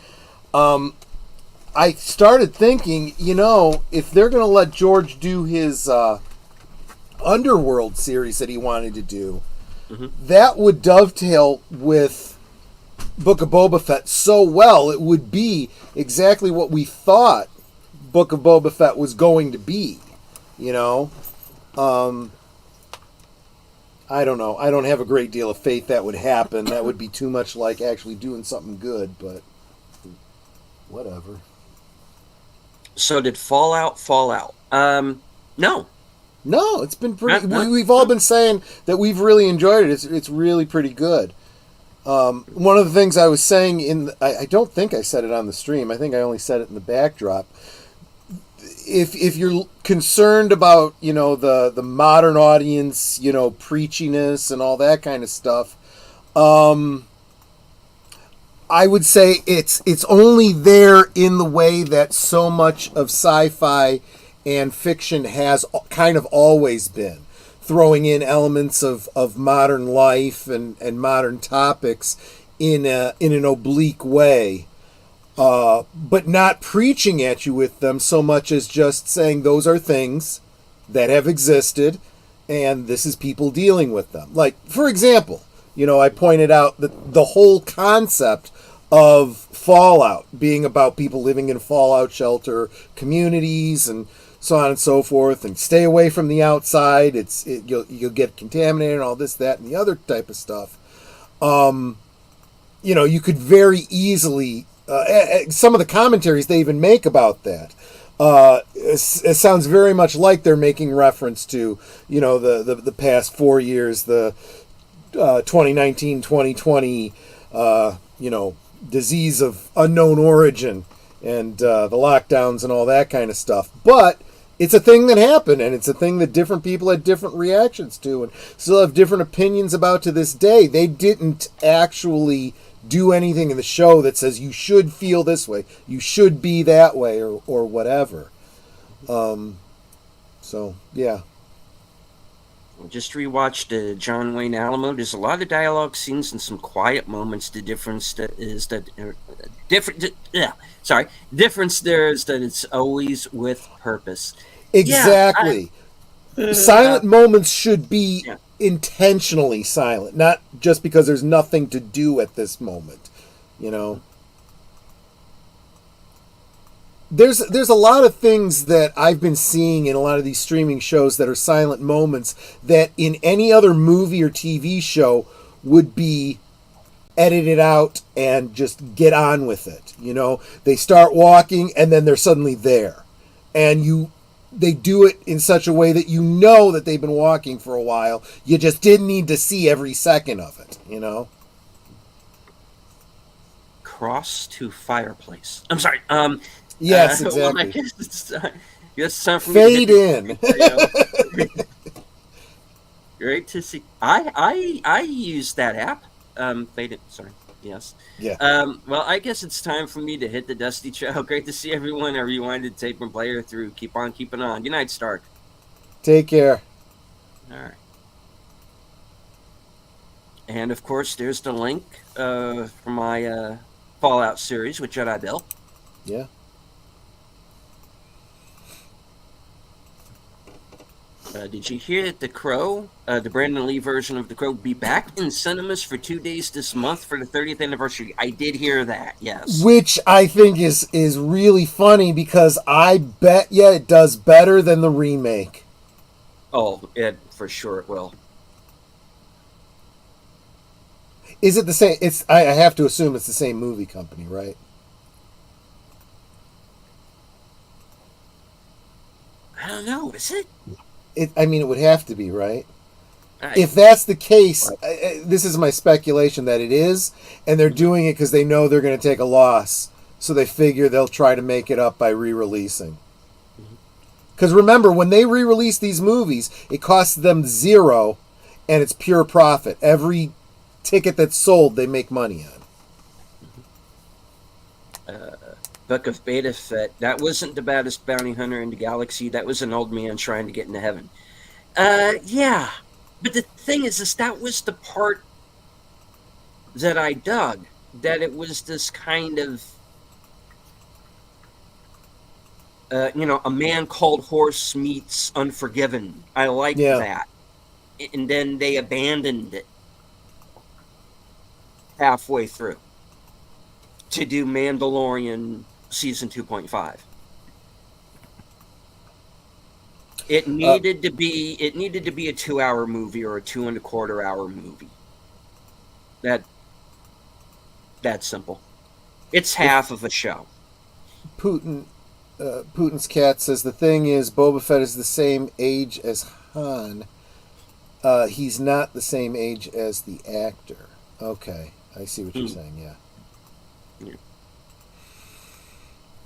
I started thinking, you know, if they're going to let George do his Underworld series that he wanted to do, that would dovetail with Book of Boba Fett so well. It would be exactly what we thought Book of Boba Fett was going to be, you know. I don't know. I don't have a great deal of faith that would happen. That would be too much like actually doing something good, but whatever. So did Fallout fall out? No. No, it's been pretty... We've all been saying that we've really enjoyed it. It's really pretty good. One of the things I was saying I don't think I said it on the stream. I think I only said it in the backdrop. If you're concerned about, you know, the modern audience, you know, preachiness and all that kind of stuff, I would say it's only there in the way that so much of sci-fi and fiction has kind of always been, throwing in elements of modern life and modern topics in an oblique way, but not preaching at you with them so much as just saying those are things that have existed and this is people dealing with them. Like, for example, you know, I pointed out that the whole concept of Fallout being about people living in fallout shelter communities and so on and so forth, and stay away from the outside. You'll get contaminated and all this, that, and the other type of stuff. You know, you could very easily some of the commentaries they even make about that. It sounds very much like they're making reference to, you know, the past 4 years, the 2019, 2020, you know, disease of unknown origin, and the lockdowns and all that kind of stuff. But it's a thing that happened, and it's a thing that different people had different reactions to and still have different opinions about to this day. They didn't actually do anything in the show that says you should feel this way, you should be that way, or whatever. So, yeah. Just rewatched John Wayne Alamo. There's a lot of dialogue scenes and some quiet moments. The difference that is that difference there is that it's always with purpose. Exactly. Silent moments should be intentionally silent, not just because there's nothing to do at this moment. You know. There's a lot of things that I've been seeing in a lot of these streaming shows that are silent moments that in any other movie or TV show would be edited out and just get on with it. You know, they start walking and then they're suddenly there. And they do it in such a way that you know that they've been walking for a while. You just didn't need to see every second of it, you know? Cross to fireplace. I'm sorry. Yes, Well, I exactly. guess it's time for Fade me to in. Great to see. I use that app. Fade in. Sorry. Yes. Yeah. Well, I guess it's time for me to hit the dusty trail. Great to see everyone. I rewinded tape and player through. Keep on keeping on. Good night, Stark. Take care. All right. And of course, there's the link for my Fallout series with Jedi Bill. Yeah. Did you hear that The Crow, the Brandon Lee version of The Crow, be back in cinemas for 2 days this month for the 30th anniversary? I did hear that, yes. Which I think is really funny because I bet you it does better than the remake. Oh, for sure it will. Is it the same? I have to assume it's the same movie company, right? I don't know, is it? I mean, it would have to be, right? If that's the case, this is my speculation that it is, and they're doing it because they know they're going to take a loss, so they figure they'll try to make it up by re-releasing. Because remember, when they re-release these movies, it costs them $0, and it's pure profit. Every ticket that's sold, they make money on. Book of Beta Fett. That wasn't the baddest bounty hunter in the galaxy. That was an old man trying to get into heaven. Yeah. But the thing is that was the part that I dug. That it was this kind of, a Man Called Horse meets Unforgiven. I like that. And then they abandoned it halfway through to do Mandalorian season 2.5. It needed to be a 2-hour movie or a 2.25-hour movie. That's simple. It's half of a show. Putin's cat says the thing is Boba Fett is the same age as Han. He's not the same age as the actor. Okay, I see what you're saying. Yeah.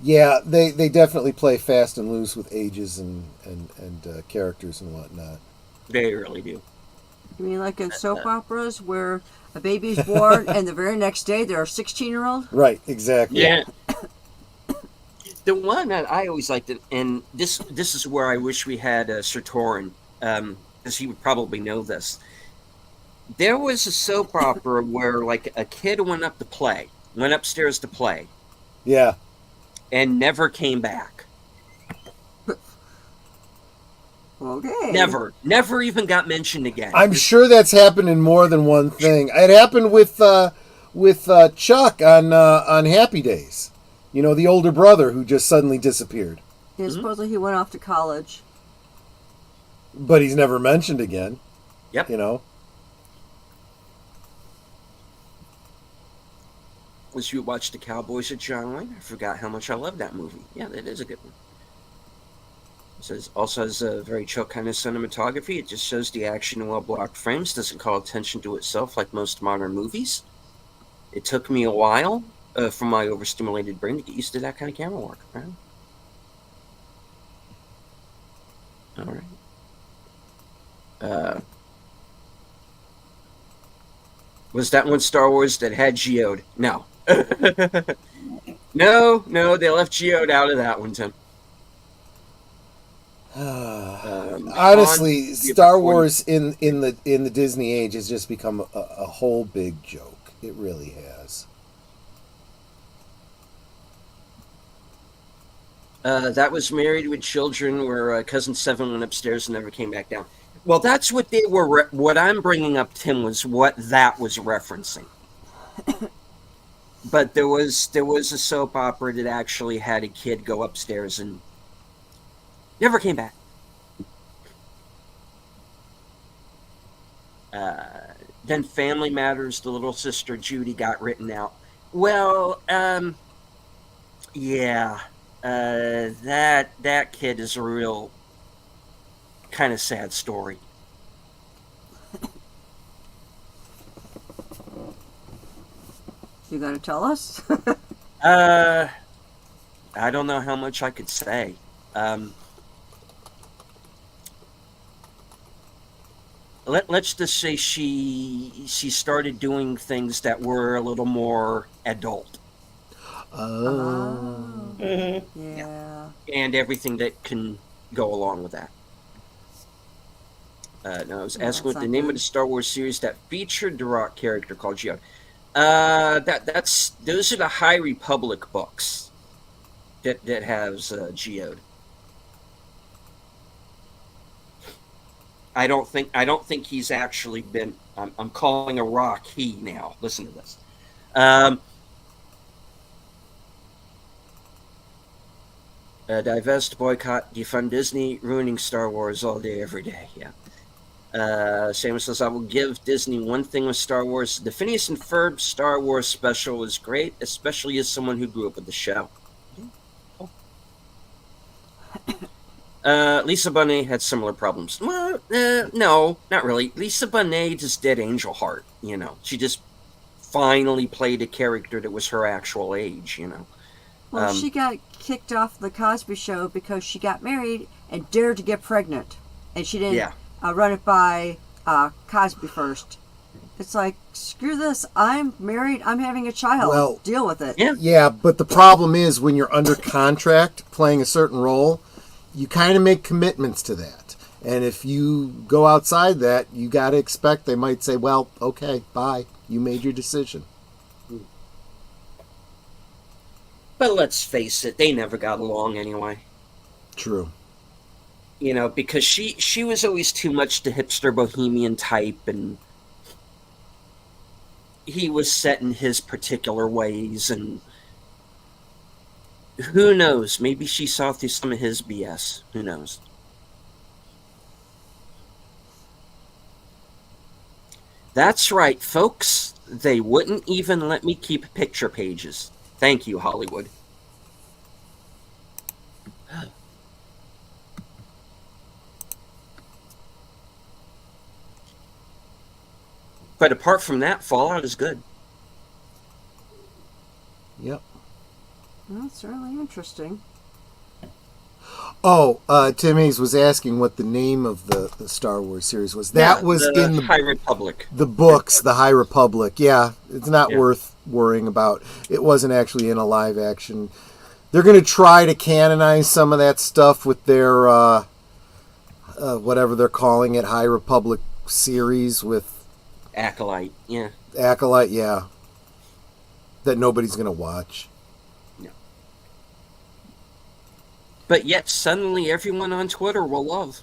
Yeah, they definitely play fast and loose with ages and characters and whatnot. They really do. You mean like in soap operas where a baby's born and the very next day they're a 16-year-old? Right, exactly. Yeah. The one that I always liked, and this is where I wish we had Sir Torin, because he would probably know this. There was a soap opera where like a kid went upstairs to play. Yeah. And never came back. Okay. Never even got mentioned again. I'm sure that's happened in more than one thing. It happened with Chuck on Happy Days. You know, the older brother who just suddenly disappeared. Yeah, supposedly he went off to college. But he's never mentioned again. Yep. You know. Was you watch The Cowboys of John Wayne? I forgot how much I love that movie. Yeah, that is a good one. It also has a very chill kind of cinematography. It just shows the action in well-blocked frames. Doesn't call attention to itself like most modern movies. It took me a while for my overstimulated brain to get used to that kind of camera work. Right? All right. Was that one Star Wars that had Geode? No. No, they left Geode out of that one, Tim. Honestly, Han- Star Wars in the Disney age has just become a whole big joke. It really has. That was Married with Children, where Cousin Seven went upstairs and never came back down. Well, that's what they were. What I'm bringing up, Tim, was what that was referencing. But there was a soap opera that actually had a kid go upstairs and never came back. Then Family Matters, the little sister Judy got written out. Well, yeah, that kid is a real kind of sad story. You gonna tell us? I don't know how much I could say. Let's just say she started doing things that were a little more adult. Oh. Yeah. And everything that can go along with that. No, I was asking what the name of the Star Wars series that featured the Rock character called Geode. Those are the High Republic books that has Geode. I don't think he's actually been. I'm calling a rock he now. Listen to this. Divest, boycott, defund Disney, ruining Star Wars all day, every day. Yeah. Samuel says, I will give Disney one thing with Star Wars. The Phineas and Ferb Star Wars special was great, especially as someone who grew up with the show. Lisa Bonet had similar problems. Well, no, not really. Lisa Bonet just did Angel Heart, you know. She just finally played a character that was her actual age, you know. Well, she got kicked off the Cosby Show because she got married and dared to get pregnant. And she didn't run it by Cosby first. It's like, screw this. I'm married. I'm having a child. Well, deal with it. Yeah, but the problem is when you're under contract playing a certain role, you kind of make commitments to that. And if you go outside that, you got to expect they might say, well, okay, bye. You made your decision. But let's face it, they never got along anyway. True. You know, because she was always too much the hipster bohemian type, and he was set in his particular ways, and who knows? Maybe she saw through some of his BS. Who knows? That's right, folks. They wouldn't even let me keep picture pages. Thank you, Hollywood. But apart from that, Fallout is good. Yep. That's really interesting. Oh, Tim Hayes was asking what the name of the Star Wars series was. That was in the High Republic. The books, the High Republic. Yeah, it's not worth worrying about. It wasn't actually in a live action. They're going to try to canonize some of that stuff with their whatever they're calling it, High Republic series with Acolyte. Yeah. Acolyte. Yeah. That nobody's going to watch. But yet, suddenly, everyone on Twitter will love.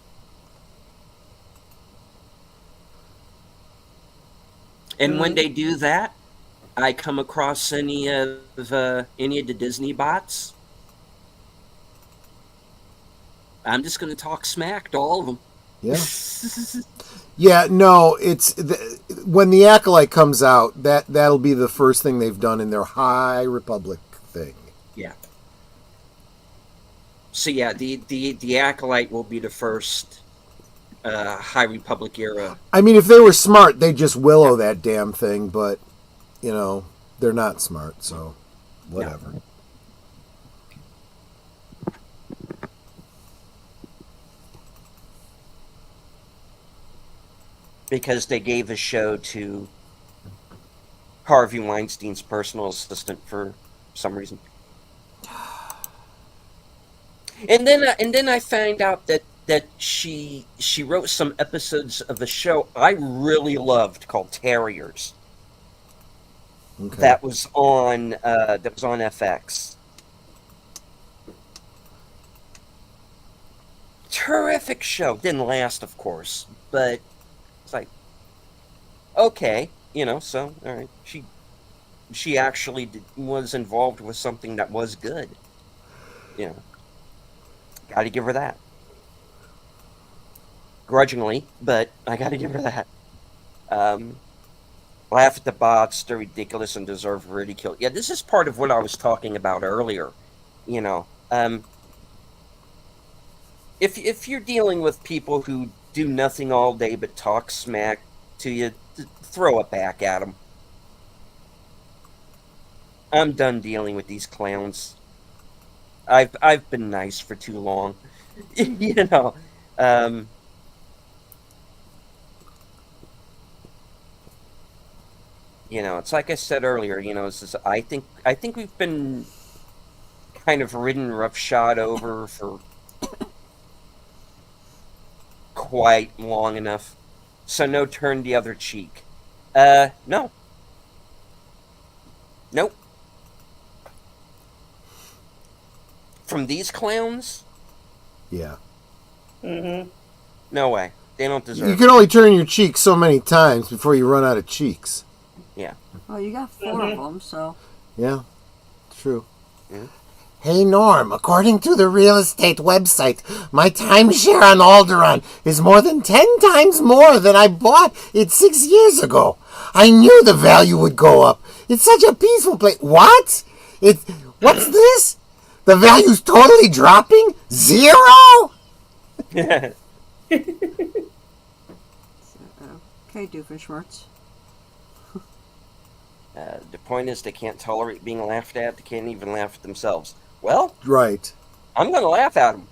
And when they do that, I come across any of the Disney bots. I'm just going to talk smack to all of them. Yeah. Yeah. No, it's when the Acolyte comes out. That'll be the first thing they've done in their High Republic thing. Yeah. So yeah, the Acolyte will be the first High Republic era. I mean, if they were smart, they'd just willow that damn thing, but, you know, they're not smart, so whatever. Yeah. Because they gave a show to Harvey Weinstein's personal assistant for some reason. And then I find out that that she wrote some episodes of a show I really loved called Terriers. Okay. That was on FX. Terrific show. Didn't last, of course, but it's like, okay, so all right. She actually was involved with something that was good. Got to give her that. Grudgingly, but I got to give her that. Laugh at the bots, they're ridiculous and deserve ridicule. Yeah, this is part of what I was talking about earlier. If you're dealing with people who do nothing all day but talk smack to you, throw it back at them. I'm done dealing with these clowns. I've been nice for too long. It's like I said earlier, I think we've been kind of ridden roughshod over for quite long enough. So no turn the other cheek. No. Nope. From these clowns? Yeah. Mm-hmm. No way. They don't deserve You can only turn your cheek so many times before you run out of cheeks. Yeah. Well, you got 4 of them, so. Yeah, true. Yeah. Hey Norm, according to the real estate website, my timeshare on Alderaan is more than 10 times more than I bought it 6 years ago. I knew the value would go up. It's such a peaceful place. What? What's this? The value's totally dropping? 0? Okay, Doofenshmirtz. The point is they can't tolerate being laughed at. They can't even laugh at themselves. Well, Right. I'm going to laugh at them.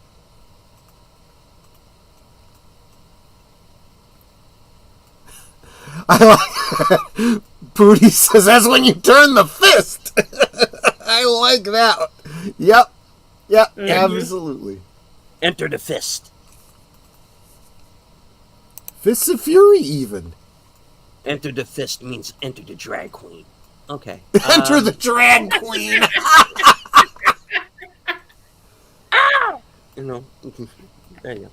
I like Pooty says that's when you turn the fist. I like that. Yep. Yep, absolutely. Enter the fist. Fists of Fury, even. Enter the fist means enter the drag queen. Okay. Enter the drag queen. There you go.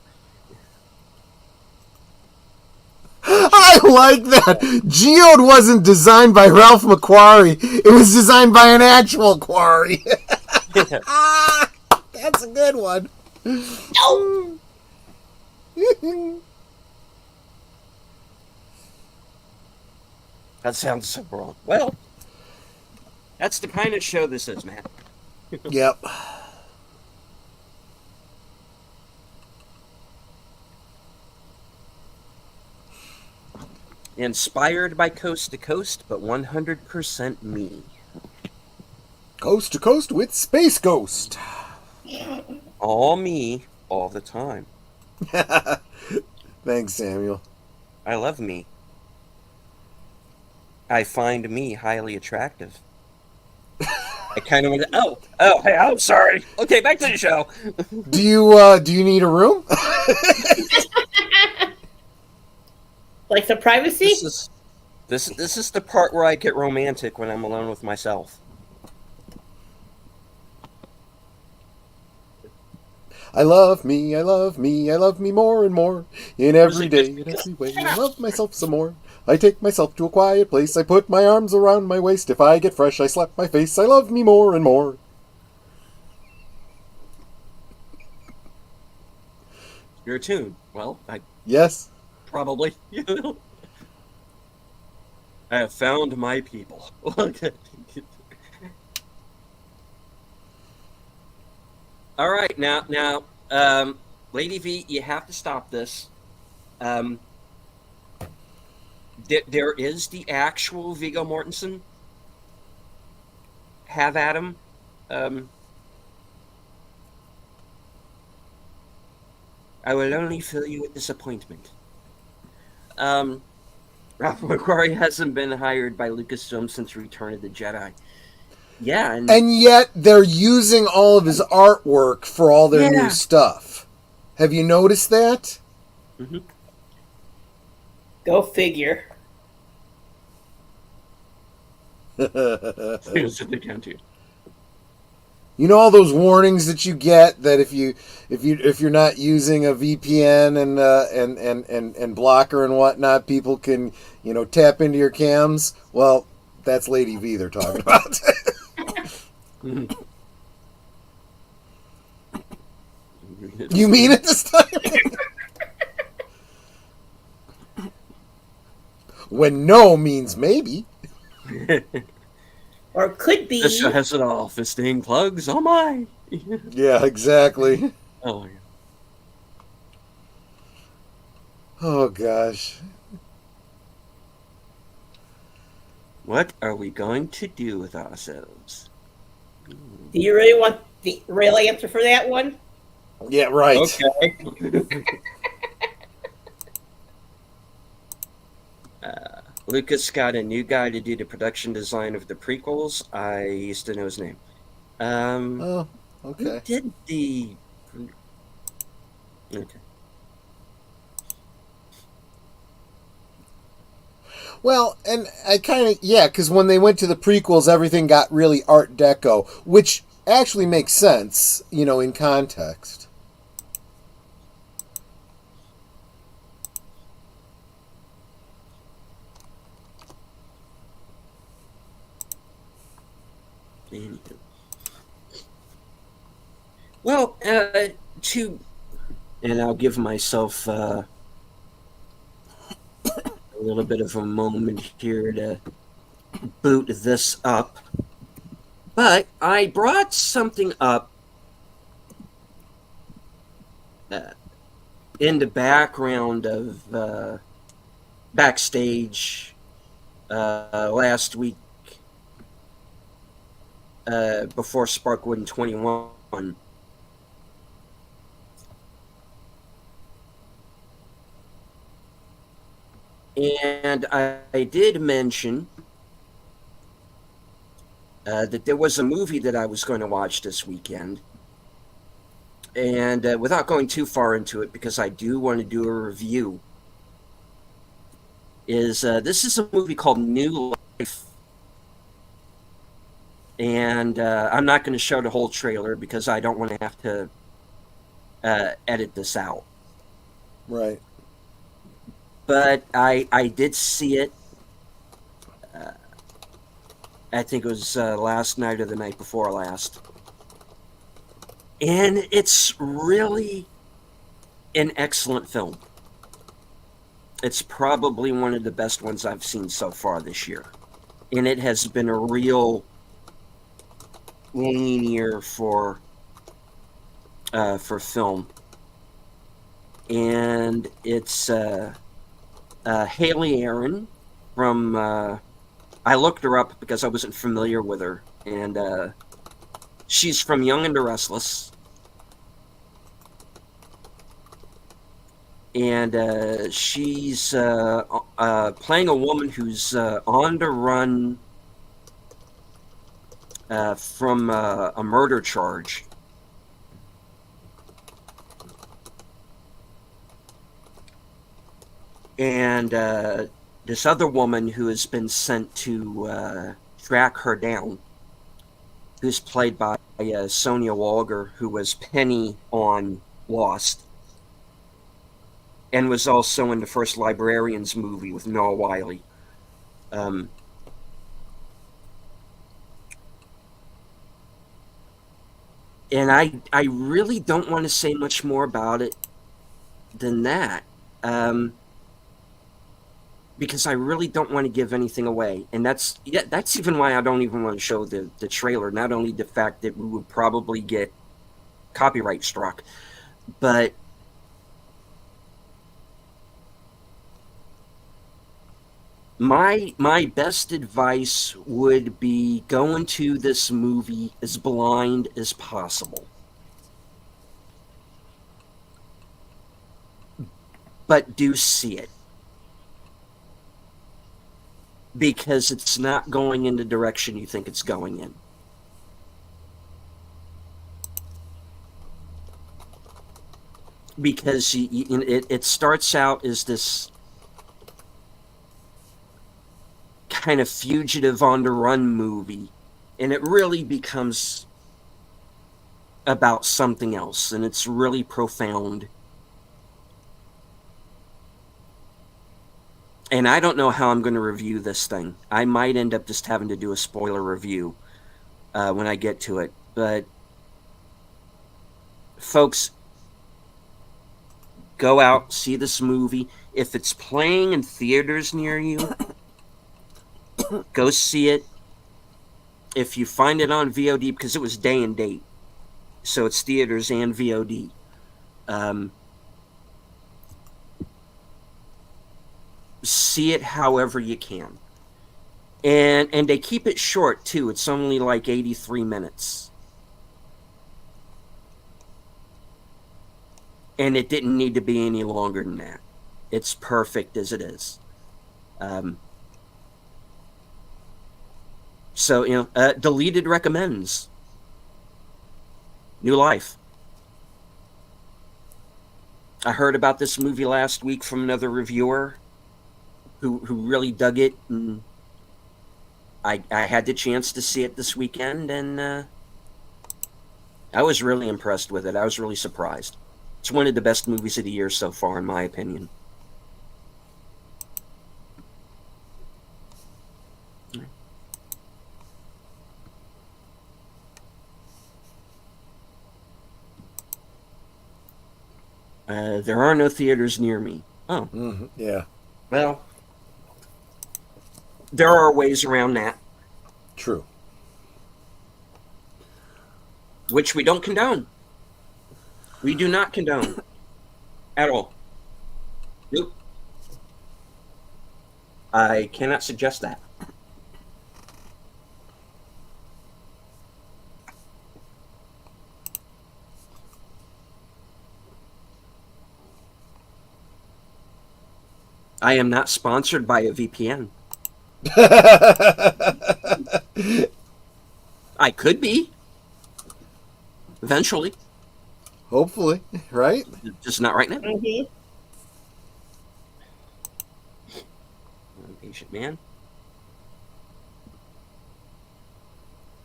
I like that. Geode wasn't designed by Ralph McQuarrie. It was designed by an actual quarry. That's a good one. No. That sounds so wrong. Well, that's the kind of show this is, man. Yep. Inspired by Coast to Coast, but 100% me. Coast to Coast with Space Ghost. All me, all the time. Thanks, Samuel. I love me. I find me highly attractive. I kind of want to. Oh, hey, I'm sorry. Okay, back to the show. Do you need a room? Like the privacy? This is the part where I get romantic when I'm alone with myself. I love me, I love me, I love me more and more. In every day, in every way, I love myself some more. I take myself to a quiet place, I put my arms around my waist. If I get fresh, I slap my face, I love me more and more. Your tune. Well, Yes. probably. I have found my people. Okay. All right, now, Lady V, you have to stop this. There is the actual Viggo Mortensen. Have at him. I will only fill you with disappointment. Ralph McQuarrie hasn't been hired by Lucasfilm since Return of the Jedi. Yeah, And yet they're using all of his artwork for all their new stuff. Have you noticed that? Mm-hmm. Go figure. Here's the county. You know all those warnings that you get that if you're not using a VPN and blocker and whatnot, people can tap into your cams. Well, that's Lady V they're talking about. You mean it this time? When no means maybe. Or could be. This show has it all. Fisting plugs. Oh my. Yeah, exactly. Oh my. Oh gosh. What are we going to do with ourselves? Do you really want the real answer for that one? Yeah, right. Okay. Lucas got a new guy to do the production design of the prequels. I used to know his name. Oh, Who okay. did the... Okay. Well, and I kind of, because when they went to the prequels, everything got really Art Deco, which actually makes sense, in context. Anywho. Well, and I'll give myself a little bit of a moment here to boot this up. But I brought something up in the background of backstage last week before Sparkwood 21. And I did mention that there was a movie that I was going to watch this weekend. And without going too far into it, because I do want to do a review, this is a movie called New Life. And I'm not going to show the whole trailer because I don't want to have to edit this out. Right. But I did see it. I think it was last night or the night before last. And it's really an excellent film. It's probably one of the best ones I've seen so far this year. And it has been a real lean year for film. And it's Haley Aaron from... I looked her up because I wasn't familiar with her. And she's from Young and the Restless. And she's playing a woman who's on the run from a murder charge. And this other woman who has been sent to track her down, who's played by Sonia Walger, who was Penny on Lost, and was also in the first Librarians movie with Noah Wyle. And I really don't want to say much more about it than that. Because I really don't want to give anything away. And that's even why I don't even want to show the trailer. Not only the fact that we would probably get copyright struck, but my best advice would be go into this movie as blind as possible. But do see it. Because it's not going in the direction you think it's going in. because it starts out as this kind of fugitive on the run movie, and it really becomes about something else, and it's really profound. And I don't know how I'm going to review this thing. I might end up just having to do a spoiler review when I get to it. But, folks, go out, see this movie. If it's playing in theaters near you, go see it. If you find it on VOD, because it was day and date, so it's theaters and VOD. See it however you can, and they keep it short too. It's only like 83 minutes, and it didn't need to be any longer than that. It's perfect as it is. So Deleted recommends New Life. I heard about this movie last week from another reviewer who really dug it, and I had the chance to see it this weekend, and I was really impressed with it. I was really surprised. It's one of the best movies of the year so far, in my opinion. There are no theaters near me. Oh. Mm-hmm. Yeah. Well, there are ways around that. True. Which we don't condone. We do not condone. At all. Nope. I cannot suggest that. I am not sponsored by a VPN. I could be. Eventually. Hopefully, right? Just not right now. Mm-hmm. Patient man.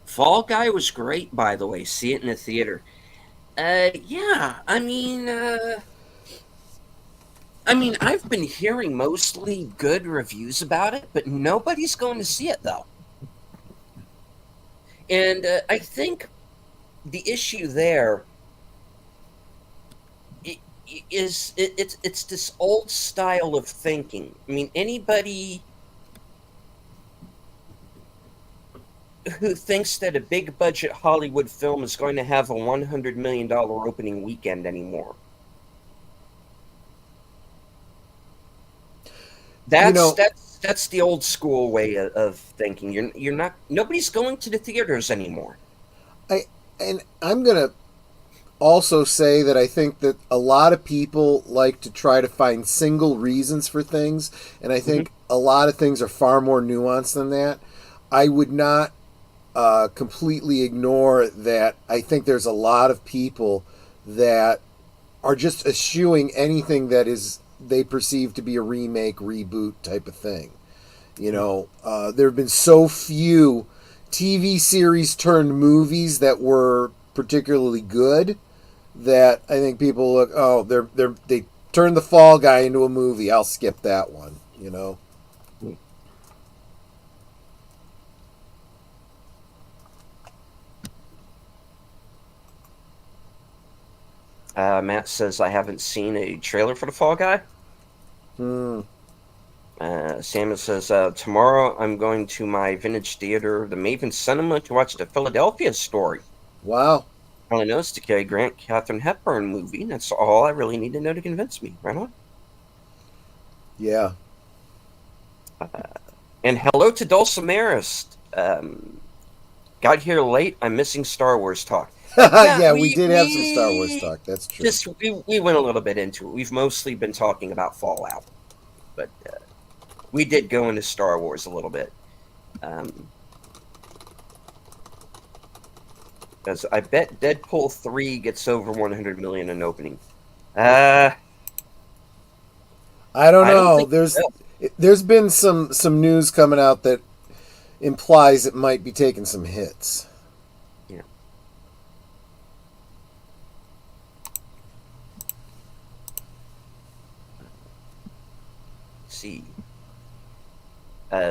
Fall Guy was great, by the way. See it in the theater. Yeah. I mean, I've been hearing mostly good reviews about it, but nobody's going to see it, though. And I think the issue there is it's this old style of thinking. I mean, anybody who thinks that a big budget Hollywood film is going to have a $100 million opening weekend anymore. That's the old school way of thinking. You're not, nobody's going to the theaters anymore. I'm gonna also say that I think that a lot of people like to try to find single reasons for things, and I think a lot of things are far more nuanced than that. I would not completely ignore that. I think there's a lot of people that are just eschewing anything that is they perceive to be a remake, reboot type of thing. There have been so few TV series turned movies that were particularly good that I think people look, they turned the Fall Guy into a movie. I'll skip that one. Matt says I haven't seen a trailer for the Fall Guy. Samuel says tomorrow I'm going to my vintage theater, the Maven Cinema, to watch the Philadelphia Story. Wow. All I know is the Cary Grant, Katharine Hepburn movie. That's all I really need to know to convince me. Right on. Yeah. And hello to Dulcimeris. Got here late. I'm missing Star Wars talk. We did have some Star Wars talk. That's true. We went a little bit into it. We've mostly been talking about Fallout, but we did go into Star Wars a little bit. Because I bet Deadpool 3 gets over 100 million in opening. Uh, I don't I don't know. think There's been some news coming out that implies it might be taking some hits. yeah. Let's see.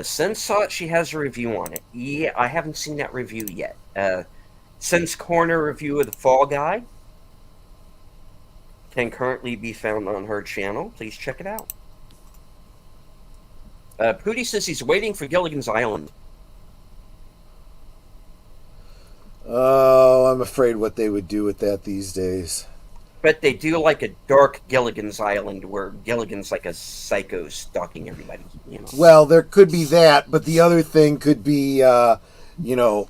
Sense saw it. She has a review on it. Yeah, I haven't seen that review yet. Sense Corner review of The Fall Guy can currently be found on her channel. Please check it out. Pooty says he's waiting for Gilligan's Island. Oh, I'm afraid what they would do with that these days. But they do like a dark Gilligan's Island where Gilligan's like a psycho stalking everybody. You know. Well, there could be that, but the other thing could be, you know,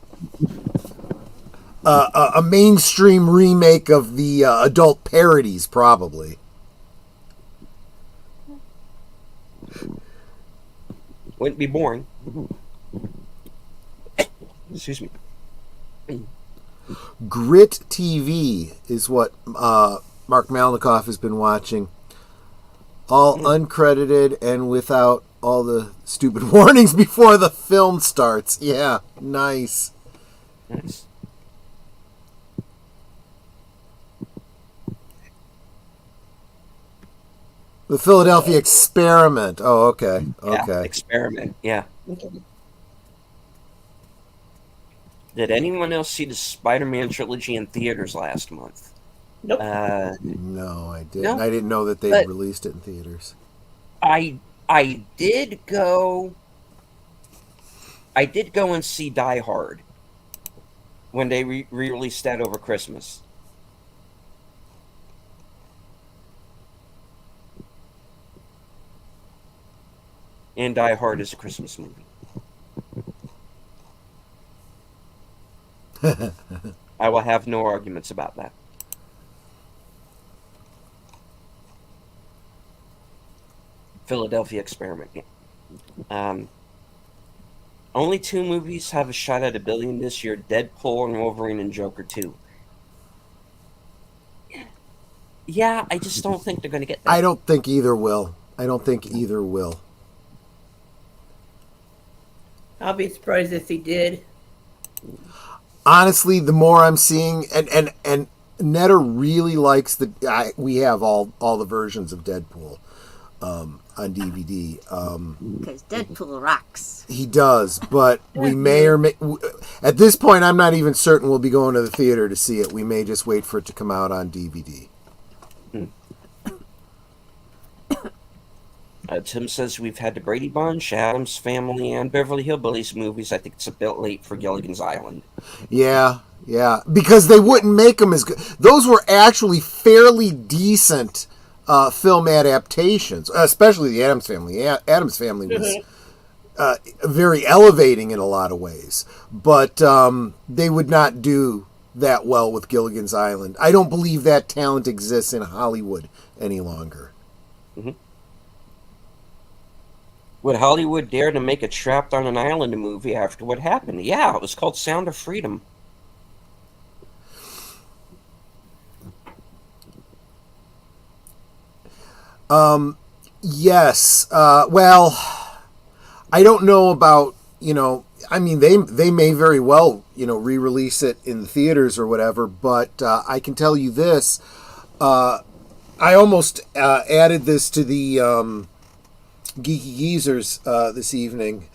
a mainstream remake of the adult parodies, probably. Wouldn't be boring. Excuse me. Grit TV is what Mark Malnikoff has been watching. All uncredited and without all the stupid warnings before the film starts. Yeah, nice. Nice. The Philadelphia Experiment. Oh, okay. Yeah, Okay. Experiment. Yeah. Did anyone else see the Spider-Man trilogy in theaters last month? Nope. No, I didn't. No, I didn't know that they but- released it in theaters. I did go. I did go and see Die Hard when they re-released that over Christmas. And Die Hard is a Christmas movie. I will have no arguments about that. Philadelphia Experiment. Yeah. Only 2 movies have a shot at $1 billion this year: Deadpool and Wolverine and Joker 2. Yeah, I just don't think they're going to get that. I don't think either will. I don't think either will. I'll be surprised if he did. Honestly, the more I'm seeing, and Netta really likes we have all the versions of Deadpool on DVD. Because Deadpool rocks. He does, but we may or may. At this point, I'm not even certain we'll be going to the theater to see it. We may just wait for it to come out on DVD. Tim says we've had the Brady Bunch, Addams Family, and Beverly Hillbillies movies. I think it's a bit late for Gilligan's Island. Yeah, because they wouldn't make them as good. Those were actually fairly decent film adaptations, especially the Addams Family. Addams Family was very elevating in a lot of ways, but they would not do that well with Gilligan's Island. I don't believe that talent exists in Hollywood any longer. Mm-hmm. Would Hollywood dare to make a Trapped on an Island movie after what happened? Yeah, it was called Sound of Freedom. Yes. Well, I don't know about, I mean, they may very well, re-release it in the theaters or whatever, but I can tell you this. I almost added this to the Geeky Geezers this evening.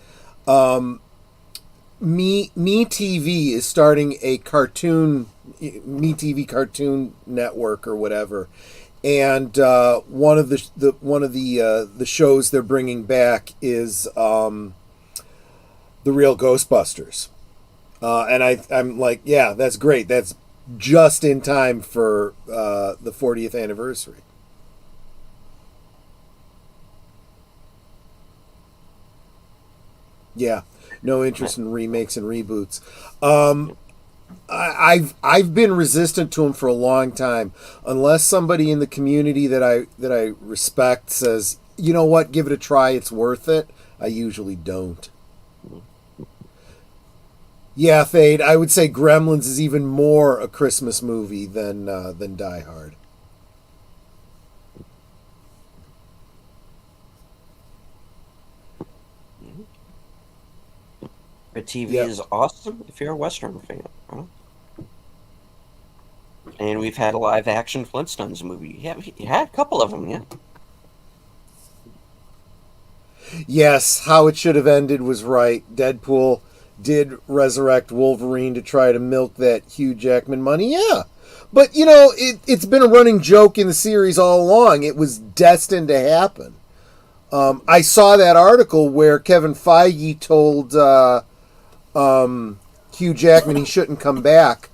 Me TV is starting a cartoon, Me TV Cartoon Network or whatever, and one of the shows they're bringing back is the Real Ghostbusters, and I'm like, yeah, that's great. That's just in time for the 40th anniversary. Yeah, no interest in remakes and reboots. I've been resistant to them for a long time, unless somebody in the community that I respect says, you know what, give it a try, it's worth it. I usually don't. Yeah, Fade, I would say Gremlins is even more a Christmas movie than Die Hard. TV Yep. is awesome if you're a Western fan. Huh? And we've had a live action Flintstones movie. Yeah, we had a couple of them, yeah. Yes, how it should have ended was right. Deadpool did resurrect Wolverine to try to milk that Hugh Jackman money. Yeah. But, it's been a running joke in the series all along. It was destined to happen. I saw that article where Kevin Feige told Hugh Jackman he shouldn't come back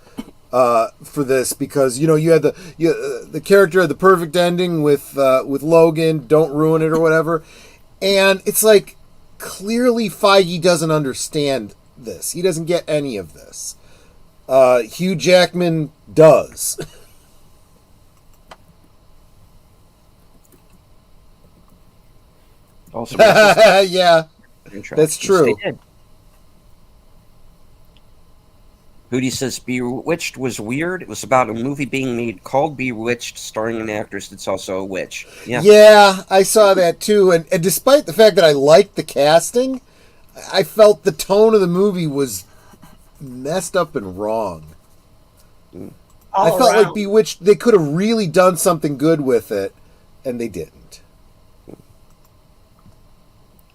for this because, you had the character had the perfect ending with Logan, don't ruin it or whatever. And it's like, clearly Feige doesn't understand this. He doesn't get any of this. Hugh Jackman does. Also, makes Yeah, intro. that's true. Yes, they did. Hootie says Bewitched was weird. It was about a movie being made called Bewitched, starring an actress that's also a witch. Yeah. Yeah, I saw that too. And despite the fact that I liked the casting, I felt the tone of the movie was messed up and wrong. I All felt around. like Bewitched, they could have really done something good with it, and they didn't.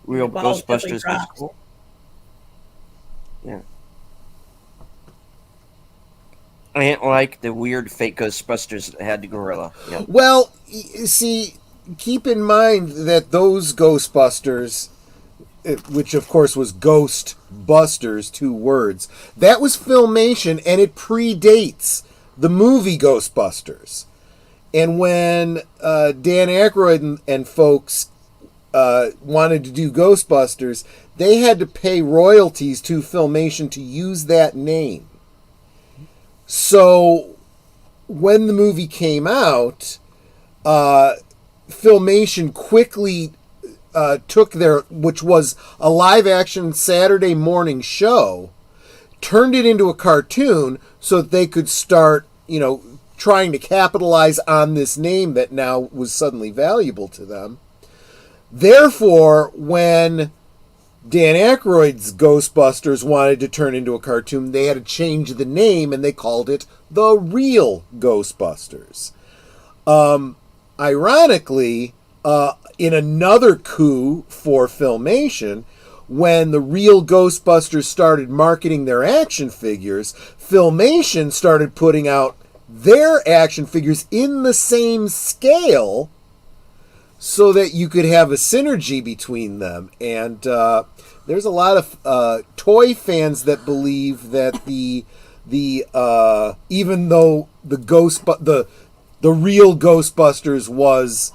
Real Balls definitely Ghostbusters was dropped. cool. Yeah. I didn't like the weird fake Ghostbusters that had the gorilla. Yeah. Well, see, keep in mind that those Ghostbusters, which of course was Ghost Busters, 2 words, that was Filmation and it predates the movie Ghostbusters. And when Dan Aykroyd and folks wanted to do Ghostbusters, they had to pay royalties to Filmation to use that name. So when the movie came out, Filmation quickly took their, which was a live action Saturday morning show, turned it into a cartoon so that they could start, trying to capitalize on this name that now was suddenly valuable to them. Therefore, when Dan Aykroyd's Ghostbusters wanted to turn into a cartoon, they had to change the name and they called it The Real Ghostbusters. Ironically, in another coup for Filmation, when the Real Ghostbusters started marketing their action figures, Filmation started putting out their action figures in the same scale so that you could have a synergy between them. And there's a lot of toy fans that believe that the even though the Real Ghostbusters was,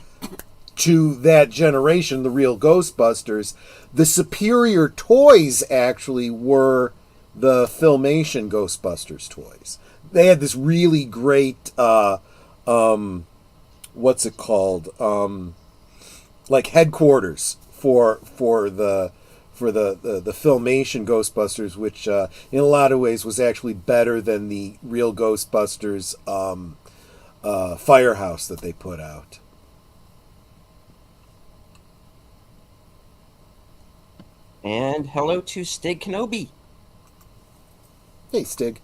to that generation, the Real Ghostbusters, the superior toys actually were the Filmation Ghostbusters toys. They had this really great what's it called, like headquarters for the Filmation Ghostbusters, which in a lot of ways was actually better than the Real Ghostbusters firehouse that they put out. And hello to Stig Kenobi. Hey, Stig.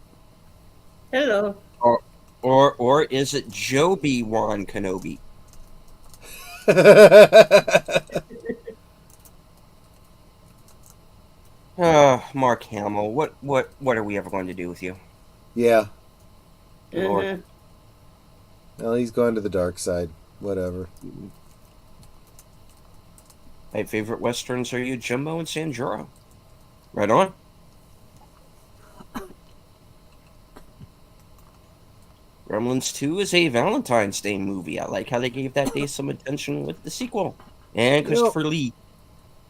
Hello. Or is it Joby Wan Kenobi? Mark Hamill, what are we ever going to do with you? Yeah. Lord. Mhm. Well, he's gone to the dark side. Whatever. My favorite westerns are Yojimbo and Sanjuro. Right on. Gremlins 2 is a Valentine's Day movie. I like how they gave that day some attention with the sequel. And Christopher Lee.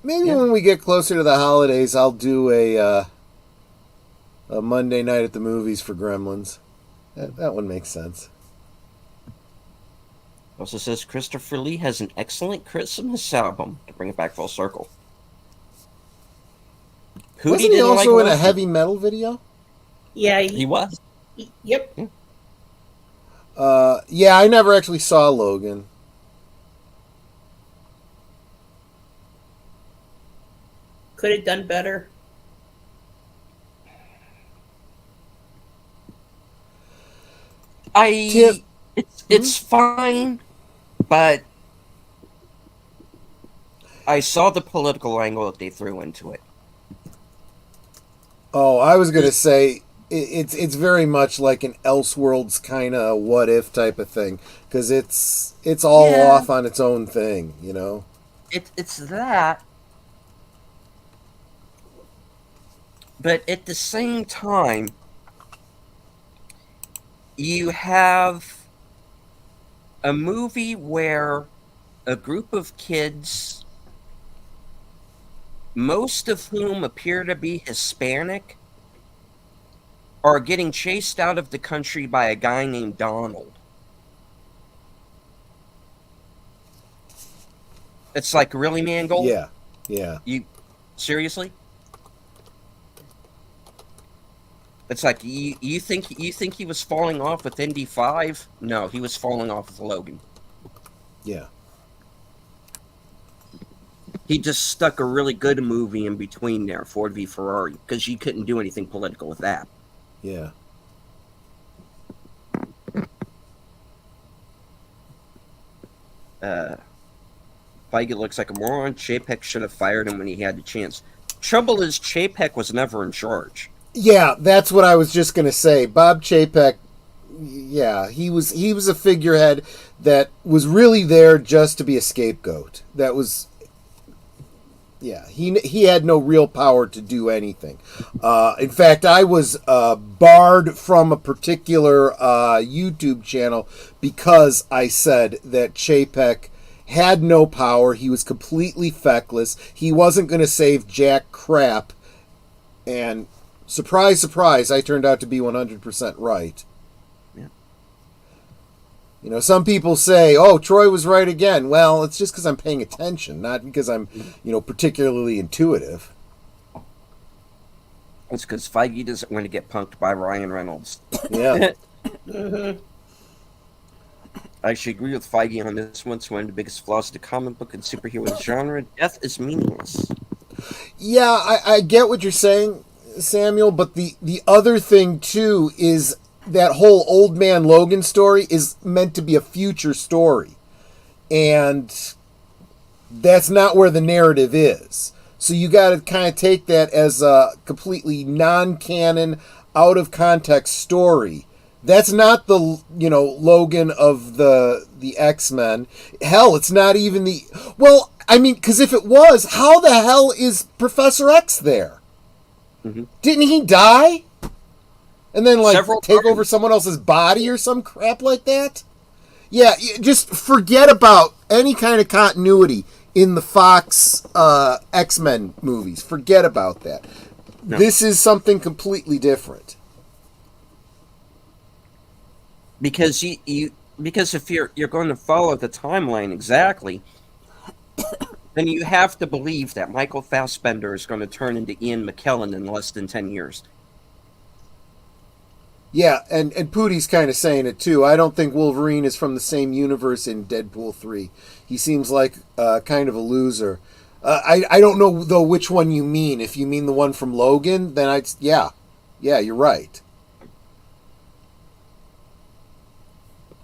Maybe Yeah. when we get closer to the holidays, I'll do a Monday night at the movies for Gremlins. That one makes sense. Also says Christopher Lee has an excellent Christmas album, to bring it back full circle. Hootie Wasn't he didn't also like in a Loki. heavy metal video? Yeah. He was. Yep. Yeah, I never actually saw Logan. Could have done better. Tim- It's fine, but I saw the political angle that they threw into it. Oh, I was gonna say it's very much like an Elseworlds kind of what if type of thing, because it's all Yeah. off on its own thing, you know. It's that, but at the same time, you have a movie where a group of kids, most of whom appear to be Hispanic, are getting chased out of the country by a guy named Donald. It's like, really, Mangold? Yeah. You seriously? It's like, you think he was falling off with Indy 5? No, he was falling off with Logan. Yeah. He just stuck a really good movie in between there, Ford v Ferrari, because you couldn't do anything political with that. Yeah. Feige looks like a moron. Chapek should have fired him when he had the chance. Trouble is, Chapek was never in charge. Yeah, that's what I was just gonna say. Bob Chapek, yeah, he was a figurehead that was really there just to be a scapegoat. That was, yeah, he had no real power to do anything. In fact, I was barred from a particular YouTube channel because I said that Chapek had no power. He was completely feckless. He wasn't going to save jack crap. And surprise, surprise, I turned out to be 100% right. Yeah. You know, some people say, oh, Troy was right again. Well, it's just because I'm paying attention, not because I'm, particularly intuitive. It's because Feige doesn't want to get punked by Ryan Reynolds. Yeah. I actually agree with Feige on this one. It's one of the biggest flaws of the comic book and superhero genre. Death is meaningless. Yeah, I get what you're saying, Samuel, but the other thing, too, is that whole Old Man Logan story is meant to be a future story. And that's not where the narrative is. So you got to kind of take that as a completely non-canon, out-of-context story. That's not the, Logan of the X-Men. Hell, it's not even the... Well, I mean, because if it was, how the hell is Professor X there? Mm-hmm. Didn't he die? And then, Several take times. over someone else's body or some crap like that? Yeah, just forget about any kind of continuity in the Fox X-Men movies. Forget about that. No. This is something completely different. Because because if you're going to follow the timeline exactly, then you have to believe that Michael Fassbender is going to turn into Ian McKellen in less than 10 years. Yeah, and Pootie's kind of saying it too. I don't think Wolverine is from the same universe in Deadpool 3. He seems like kind of a loser. I don't know, though, which one you mean. If you mean the one from Logan, then yeah, you're right.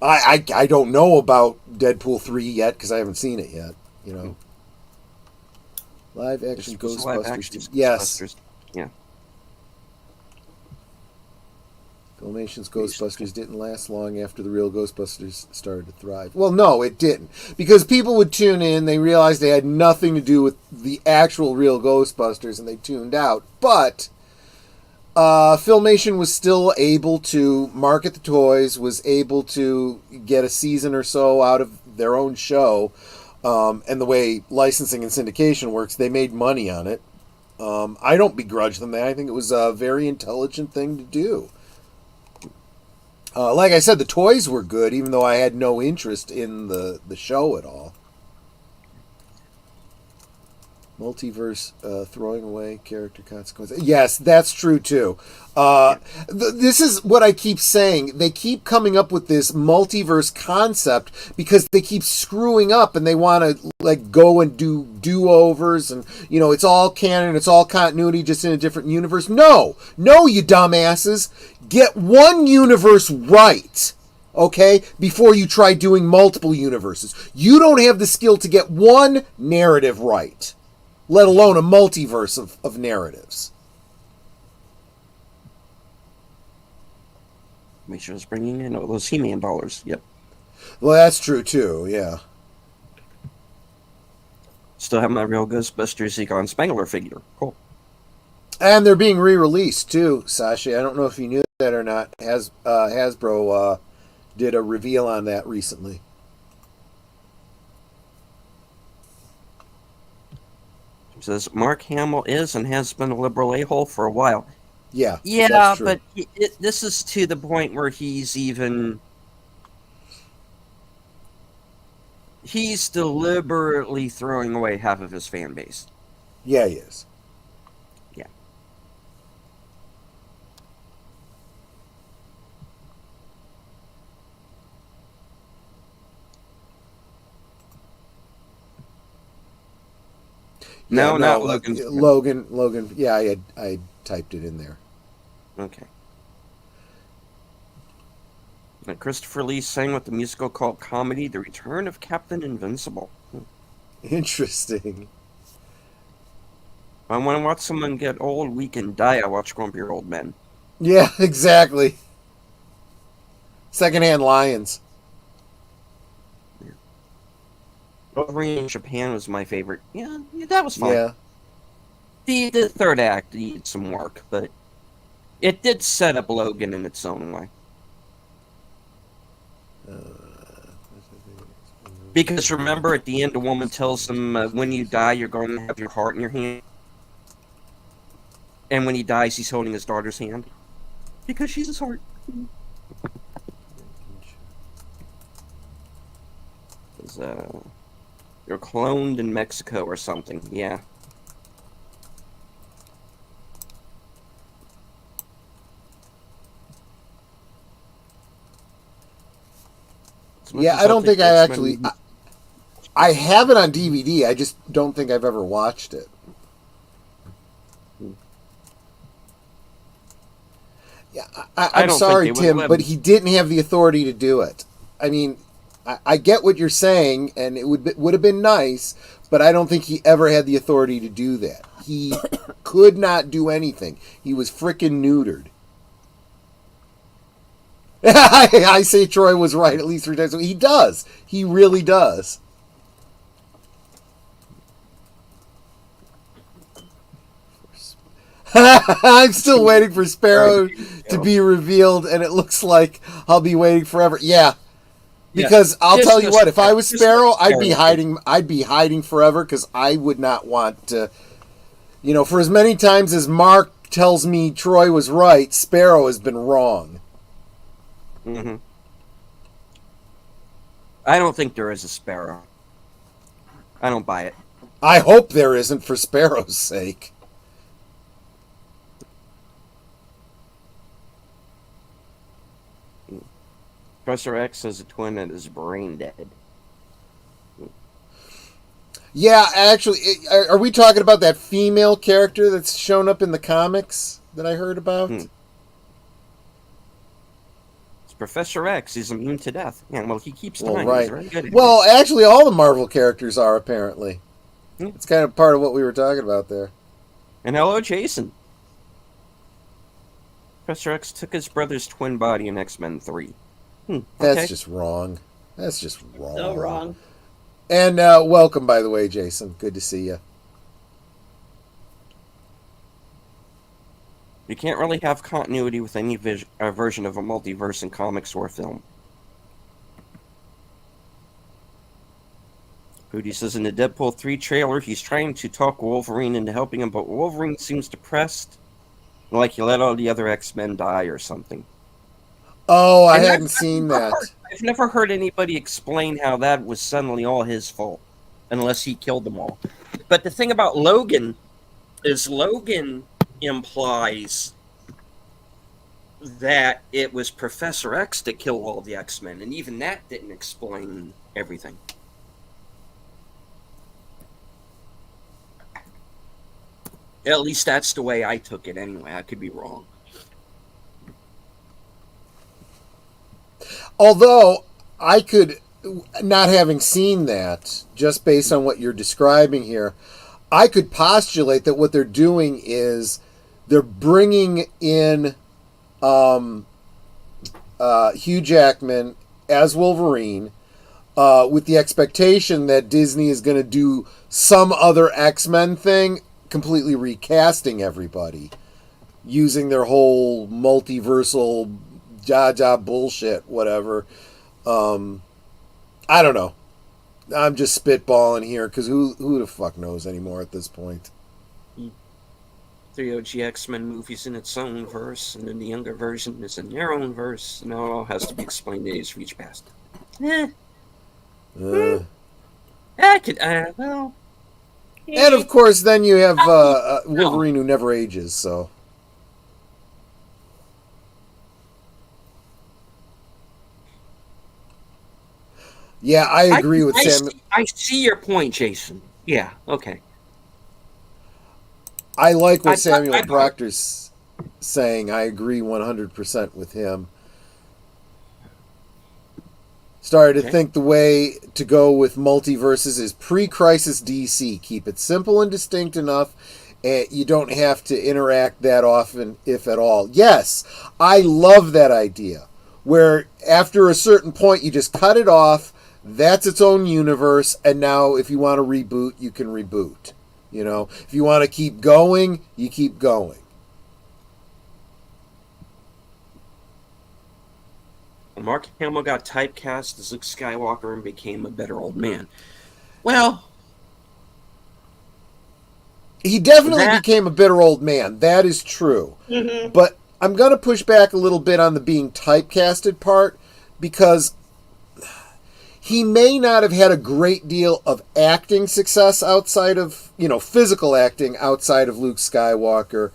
I don't know about Deadpool 3 yet because I haven't seen it yet, Live action This was Ghostbusters. live action Yes. Ghostbusters. Yeah. Filmation's Ghostbusters didn't last long after the real Ghostbusters started to thrive. Well, no, it didn't. Because people would tune in, they realized they had nothing to do with the actual real Ghostbusters, and they tuned out. But Filmation was still able to market the toys, was able to get a season or so out of their own show. And the way licensing and syndication works, they made money on it. I don't begrudge them that. I think it was a very intelligent thing to do. Like I said, the toys were good, even though I had no interest in the show at all. Multiverse throwing away character consequences. Yes, that's true too. This is what I keep saying. They keep coming up with this multiverse concept because they keep screwing up and they want to go and do do-overs and it's all canon, it's all continuity, just in a different universe. No, you dumbasses. Get one universe right okay, before you try doing multiple universes. You don't have the skill to get one narrative right, let alone a multiverse of narratives. Make sure it's bringing in all those He-Man dollars. Yep. Well, that's true too, yeah. Still have my real Ghostbusters Egon Spengler figure. Cool. And they're being re-released too, Sashi. I don't know if you knew that or not. Hasbro did a reveal on that recently. It says Mark Hamill is and has been a liberal a-hole for a while. Yeah. Yeah, that's true. but this is to the point where he's deliberately throwing away half of his fan base. Yeah, he is. Yeah. No, not Logan. Logan. Yeah, I typed it in there. Okay. Now, Christopher Lee sang with the musical called comedy The Return of Captain Invincible. Interesting. I want to watch someone get old, weak, and die. I watch Grumpier Old Men. Yeah, exactly. Secondhand Lions. Wolverine in Japan was my favorite. Yeah, that was fun. Yeah. The third act needed some work, but it did set up Logan in its own way. Because remember, at the end, the woman tells him, when you die, you're going to have your heart in your hand. And when he dies, he's holding his daughter's hand. Because she's his heart. You're cloned in Mexico or something, yeah. Yeah, I don't think I actually... I have it on DVD, I just don't think I've ever watched it. Yeah, I'm sorry, Tim, but he didn't have the authority to do it. I mean, I get what you're saying, and it would have been nice, but I don't think he ever had the authority to do that. He could not do anything. He was frickin' neutered. I say Troy was right at least 3 times. He does. He really does. I'm still waiting for Sparrow to be revealed, and it looks like I'll be waiting forever. Yeah, because I'll tell you what, if I was Sparrow, I'd be hiding. I'd be hiding forever because I would not want to. You know, for as many times as Mark tells me Troy was right, Sparrow has been wrong. Mm-hmm. I don't think there is a Sparrow. I don't buy it. I hope there isn't, for Sparrow's sake. Professor X has a twin that is brain dead. Yeah, actually, are we talking about that female character that's shown up in the comics that I heard about? It's Professor X. He's immune to death. Yeah, well, he keeps dying. Right. He's very good at Well, actually, all the Marvel characters are, apparently. Hmm. It's kind of part of what we were talking about there. And hello, Jason. Professor X took his brother's twin body in X-Men 3. That's just wrong. That's just wrong. So wrong. And welcome, by the way, Jason. Good to see you. You can't really have continuity with any version of a multiverse in comics or film. Hootie says in the Deadpool 3 trailer, he's trying to talk Wolverine into helping him, but Wolverine seems depressed, like he let all the other X-Men die or something. Oh, I hadn't seen that. I've never heard anybody explain how that was suddenly all his fault, unless he killed them all. But the thing about Logan is Logan implies that it was Professor X that killed all the X-Men, and even that didn't explain everything. At least that's the way I took it anyway. I could be wrong. Although I could, not having seen that, just based on what you're describing here, I could postulate that what they're doing is they're bringing in Hugh Jackman as Wolverine with the expectation that Disney is going to do some other X-Men thing, completely recasting everybody, using their whole multiversal Jaja bullshit, whatever. I don't know. I'm just spitballing here because who the fuck knows anymore at this point. The OG X-Men movies in its own verse, and then the younger version is in their own verse, and it all has to be explained in age reach past. I could, well. And of course, then you have Wolverine who never ages, so. Yeah, I agree with Sam. I see your point, Jason. Yeah, okay. I like what Samuel Proctor's saying. I agree 100% with him. Started to think the way to go with multiverses is pre-crisis DC. Keep it simple and distinct enough. And you don't have to interact that often, if at all. Yes, I love that idea. Where after a certain point, you just cut it off. That's its own universe. And now if you want to reboot, you can reboot. You know, if you want to keep going, you keep going. Mark Hamill got typecast as Luke Skywalker and became a better old man. Well, he definitely became a bitter old man. That is true. Mm-hmm. But I'm going to push back a little bit on the being typecasted part, because he may not have had a great deal of acting success outside of, physical acting outside of Luke Skywalker,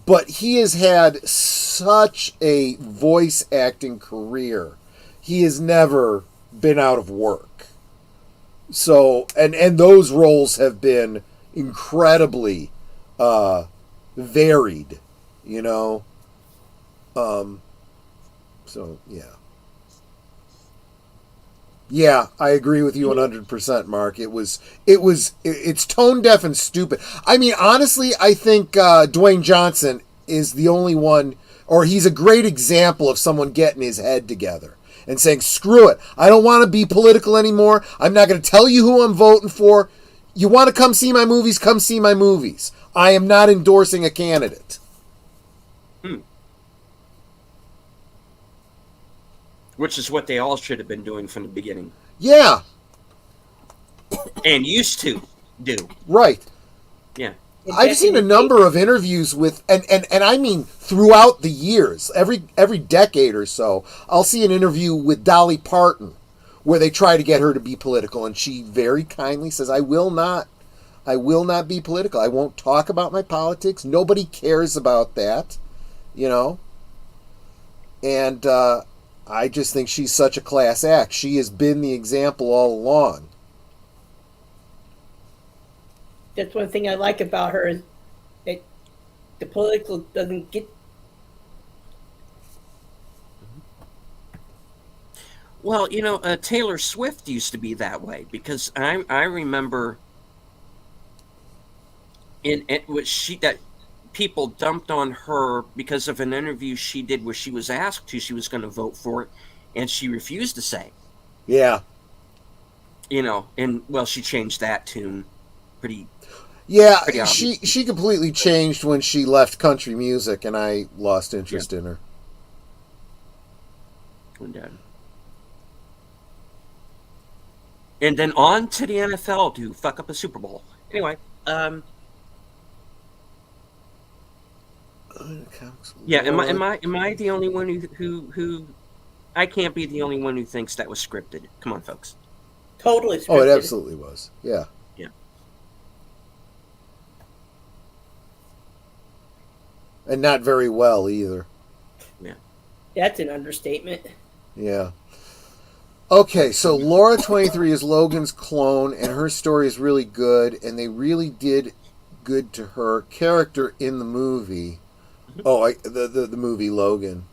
but he has had such a voice acting career. He has never been out of work. So, and those roles have been incredibly varied, So, yeah. Yeah, I agree with you 100%, Mark. It's tone deaf and stupid. I mean, honestly, I think Dwayne Johnson is the only one, or he's a great example of someone getting his head together and saying, screw it, I don't want to be political anymore. I'm not going to tell you who I'm voting for. You want to come see my movies? Come see my movies. I am not endorsing a candidate. Which is what they all should have been doing from the beginning. Yeah. And used to do. Right. Yeah. I've seen a number of interviews with, and I mean throughout the years, every decade or so, I'll see an interview with Dolly Parton where they try to get her to be political, and she very kindly says, I will not be political. I won't talk about my politics. Nobody cares about that, And I just think she's such a class act. She has been the example all along. That's one thing I like about her, is that the political doesn't get. Well, Taylor Swift used to be that way, because I remember that people dumped on her because of an interview she did where she was asked who she was going to vote for, and she refused to say. Yeah. And she changed that tune pretty. Yeah, pretty she completely changed when she left country music, and I lost interest in her. And then on to the NFL to fuck up a Super Bowl. Anyway, yeah, am I the only one who I can't be the only one who thinks that was scripted. Come on, folks. Totally scripted. Oh, it absolutely was. Yeah. Yeah. And not very well either. Yeah. That's an understatement. Yeah. Okay, so Laura 23 is Logan's clone, and her story is really good, and they really did good to her character in the movie. Oh, the movie Logan.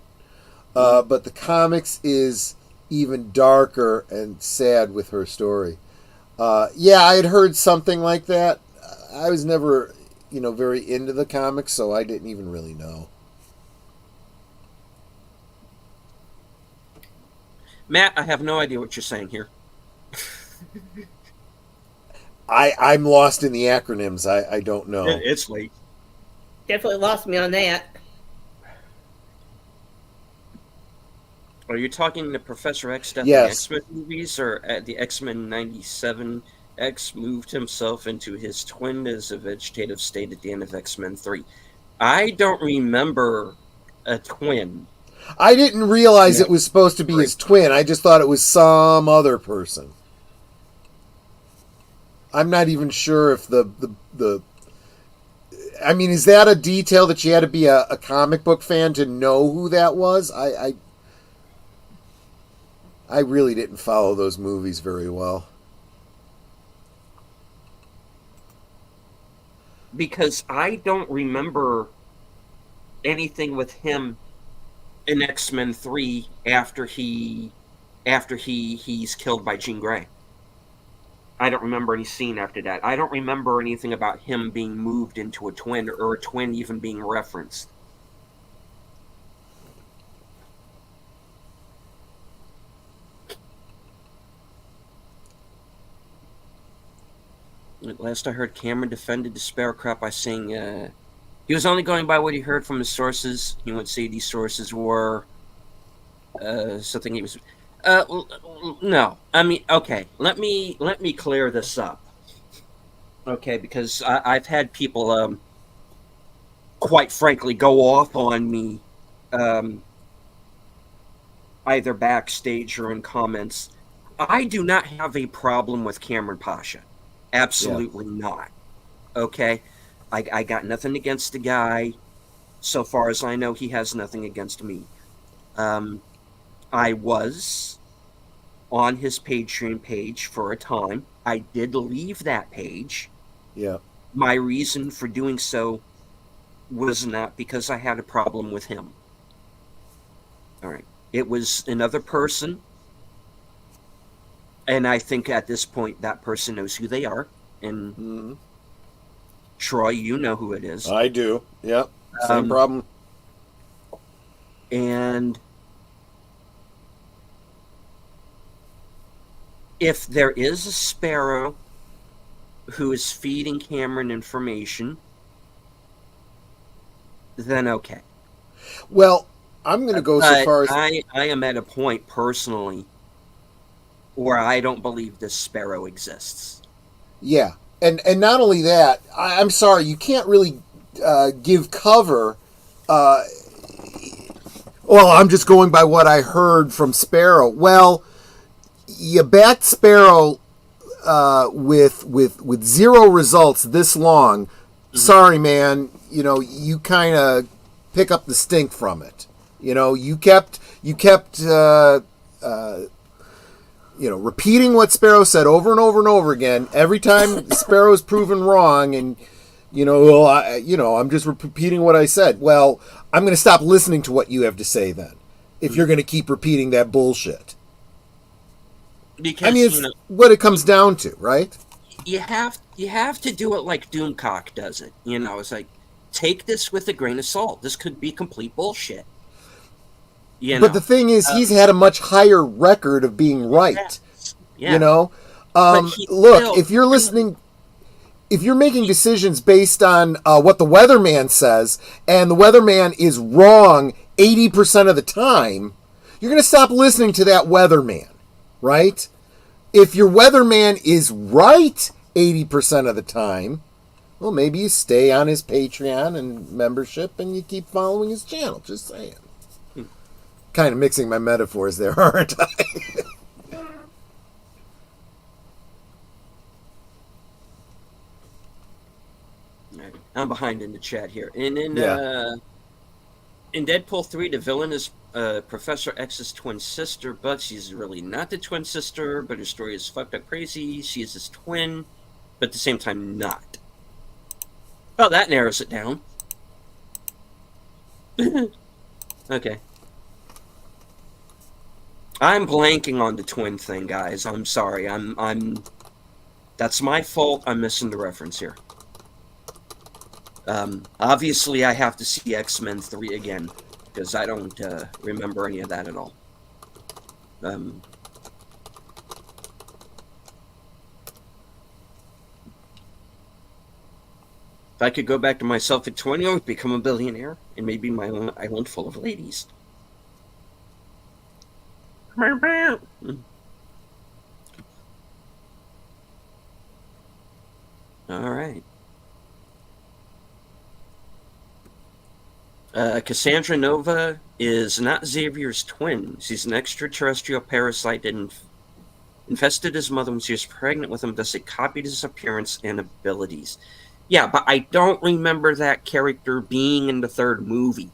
But the comics is even darker and sad with her story. Yeah, I had heard something like that. I was never, very into the comics, so I didn't even really know. Matt, I have no idea what you're saying here. I'm lost in the acronyms. I don't know. It's late. Definitely lost me on that. Are you talking the Professor X death Yes. in the X-Men movies, or at the X-Men 97? X moved himself into his twin as a vegetative state at the end of X-Men 3. I don't remember a twin. I didn't realize it was supposed to be his twin. I just thought it was some other person. I'm not even sure if the I mean, is that a detail that you had to be a comic book fan to know who that was? I really didn't follow those movies very well. Because I don't remember anything with him in X-Men 3 after he's killed by Jean Grey. I don't remember any scene after that. I don't remember anything about him being moved into a twin, or a twin even being referenced. Last I heard, Cameron defended the Sparrowcrop by saying he was only going by what he heard from his sources. He would say these sources were something he was. No, I mean, okay. Let me clear this up. Okay, because I've had people, quite frankly, go off on me, either backstage or in comments. I do not have a problem with Cameron Pasha. Absolutely not. Okay? I got nothing against the guy. So far as I know, he has nothing against me. I was on his Patreon page for a time. I did leave that page. Yeah. My reason for doing so was not because I had a problem with him. All right. It was another person. And I think at this point that person knows who they are. And Troy, you know who it is. I do. Yep. Same problem. And if there is a Sparrow who is feeding Cameron information, then okay. Well, I'm going to go so far as I am at a point personally where I don't believe this Sparrow exists. Yeah, and not only that, I'm sorry, you can't really give cover. Well, I'm just going by what I heard from Sparrow. Well, you backed Sparrow with zero results this long. Mm-hmm. Sorry, man. You kind of pick up the stink from it. You kept repeating what Sparrow said over and over and over again. Every time Sparrow's proven wrong, and I'm just repeating what I said. Well, I'm going to stop listening to what you have to say then, if you're going to keep repeating that bullshit. Because, I mean, it's what it comes down to, right? You have to do it like Doomcock does it. It's like, take this with a grain of salt. This could be complete bullshit. But the thing is, he's had a much higher record of being right. Yeah. Look, if you're listening, if you're making decisions based on what the weatherman says, and the weatherman is wrong 80% of the time, you're going to stop listening to that weatherman, right? If your weatherman is right 80% of the time, well, maybe you stay on his Patreon and membership and you keep following his channel. Just saying. Kind of mixing my metaphors there, aren't I? I'm behind in the chat here. And in Deadpool 3, the villain is Professor X's twin sister, but she's really not the twin sister, but her story is fucked up crazy. She is his twin, but at the same time not. Oh, that narrows it down. Okay. I'm blanking on the twin thing, guys. I'm sorry. I'm. That's my fault. I'm missing the reference here. Obviously, I have to see X-Men 3 again because I don't remember any of that at all. If I could go back to myself at 20, I would become a billionaire and maybe my own island full of ladies. All right. Cassandra Nova is not Xavier's twin. She's an extraterrestrial parasite that infested his mother when she was pregnant with him, thus it copied his appearance and abilities. Yeah, but I don't remember that character being in the third movie.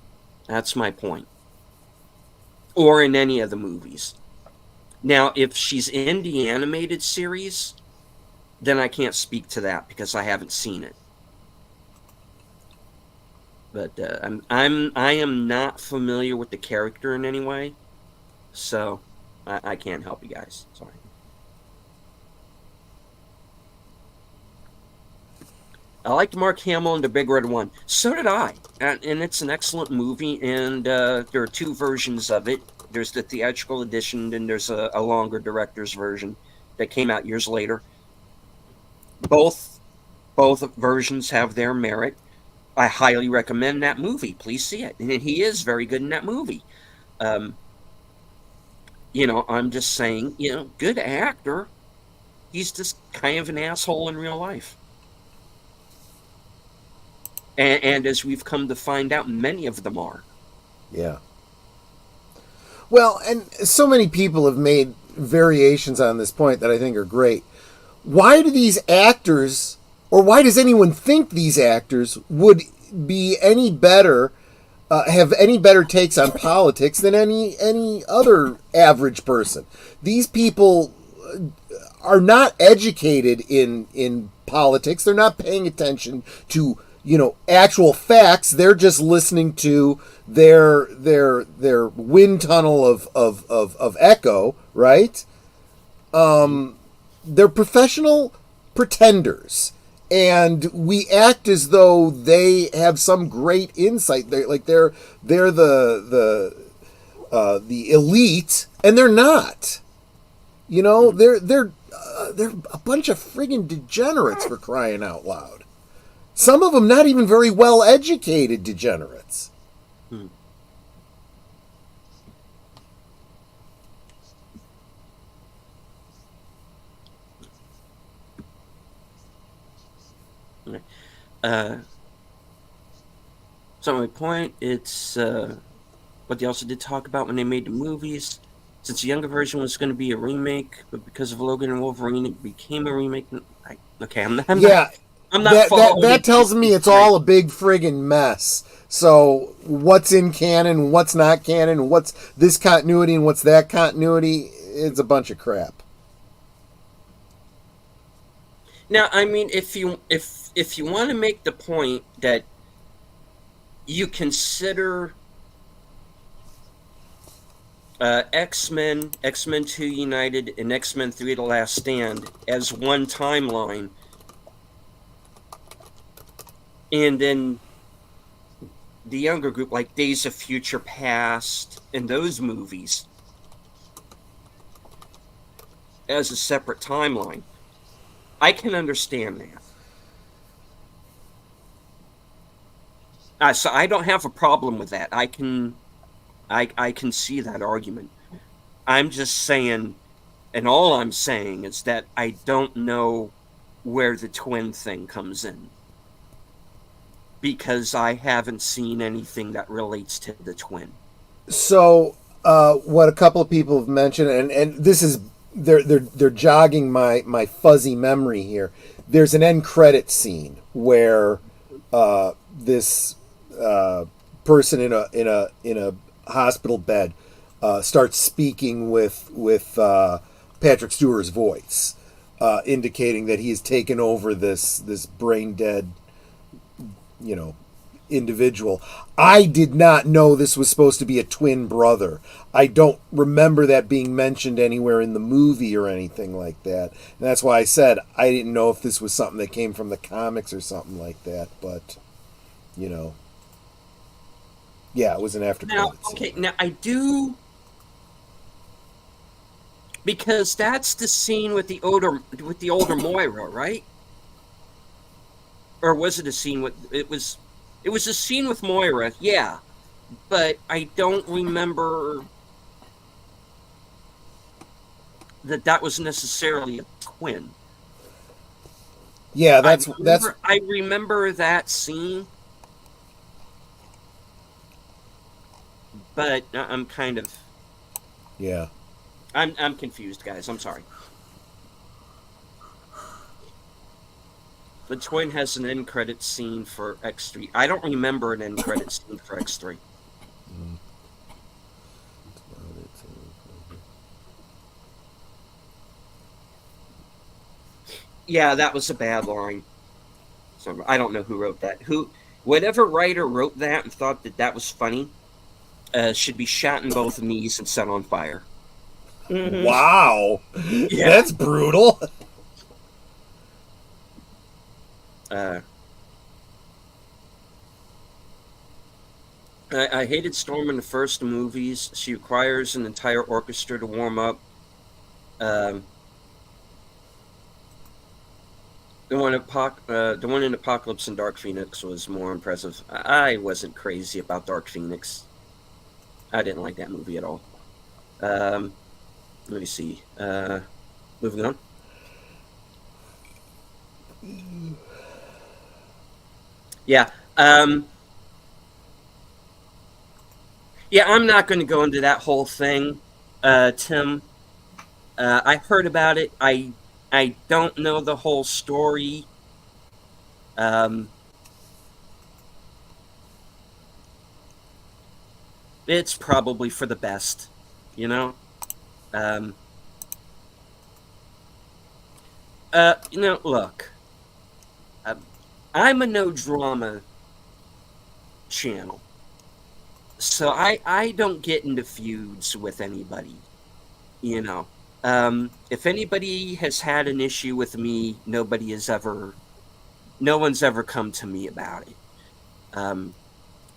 That's my point. Or in any of the movies. Now, if she's in the animated series, then I can't speak to that because I haven't seen it. But I am not familiar with the character in any way, so I can't help you guys. Sorry. I liked Mark Hamill in The Big Red One. So did I, and it's an excellent movie. And there are two versions of it. There's the theatrical edition, and there's a longer director's version that came out years later. Both versions have their merit. I highly recommend that movie. Please see it. And he is very good in that movie. I'm just saying, good actor. He's just kind of an asshole in real life. And as we've come to find out, many of them are. Yeah. Well, and so many people have made variations on this point that I think are great. Why do these actors, or why does anyone think these actors would be any better, have any better takes on politics than any other average person? These people are not educated in politics. They're not paying attention to actual facts. They're just listening to their wind tunnel of echo, right? They're professional pretenders, and we act as though they have some great insight. They're the elite, and they're not. They're a bunch of friggin' degenerates, for crying out loud. Some of them not even very well educated degenerates. So my point, it's what they also did talk about when they made the movies. Since the younger version was going to be a remake, but because of Logan and Wolverine, it became a remake. I'm not that tells me it's all a big friggin' mess. So what's in canon, what's not canon, what's this continuity and what's that continuity? It's a bunch of crap. Now, I mean, if you want to make the point that you consider X-Men 2 United, and X-Men 3 The Last Stand as one timeline, and then the younger group, like Days of Future Past and those movies, as a separate timeline, I can understand that. So I don't have a problem with that. I can see that argument. I'm just saying, and all I'm saying is that I don't know where the twin thing comes in, because I haven't seen anything that relates to the twin. So, what a couple of people have mentioned, and this is they're jogging my fuzzy memory here. There's an end credit scene where this person in a hospital bed starts speaking with Patrick Stewart's voice, indicating that he has taken over this brain dead, individual. I did not know this was supposed to be a twin brother. I don't remember that being mentioned anywhere in the movie or anything like that. And that's why I said I didn't know if this was something that came from the comics or something like that. But, you know, yeah, it was an after Now, credits. okay, now I do, because that's the scene with the older Moira, right? Or was it a scene with it was a scene with Moira, yeah, but I don't remember that was necessarily a twin. Yeah, I remember that scene, but I'm kind of yeah. I'm confused, guys. I'm sorry. The twin has an end credit scene for X3. I don't remember an end credit scene for X3. Yeah, that was a bad line. So I don't know who wrote that. Whatever writer wrote that and thought that was funny, should be shot in both knees and set on fire. Mhm. Wow, Yeah. that's brutal. I hated Storm in the first movies. She requires an entire orchestra to warm up. The one in Apocalypse and Dark Phoenix was more impressive. I wasn't crazy about Dark Phoenix. I didn't like that movie at all. Let me see. Moving on. Yeah. Yeah, I'm not going to go into that whole thing, Tim. I heard about it. I don't know the whole story. It's probably for the best, you know? Look. I'm a no drama channel. So I don't get into feuds with anybody, you know. If anybody has had an issue with me, no one's ever come to me about it.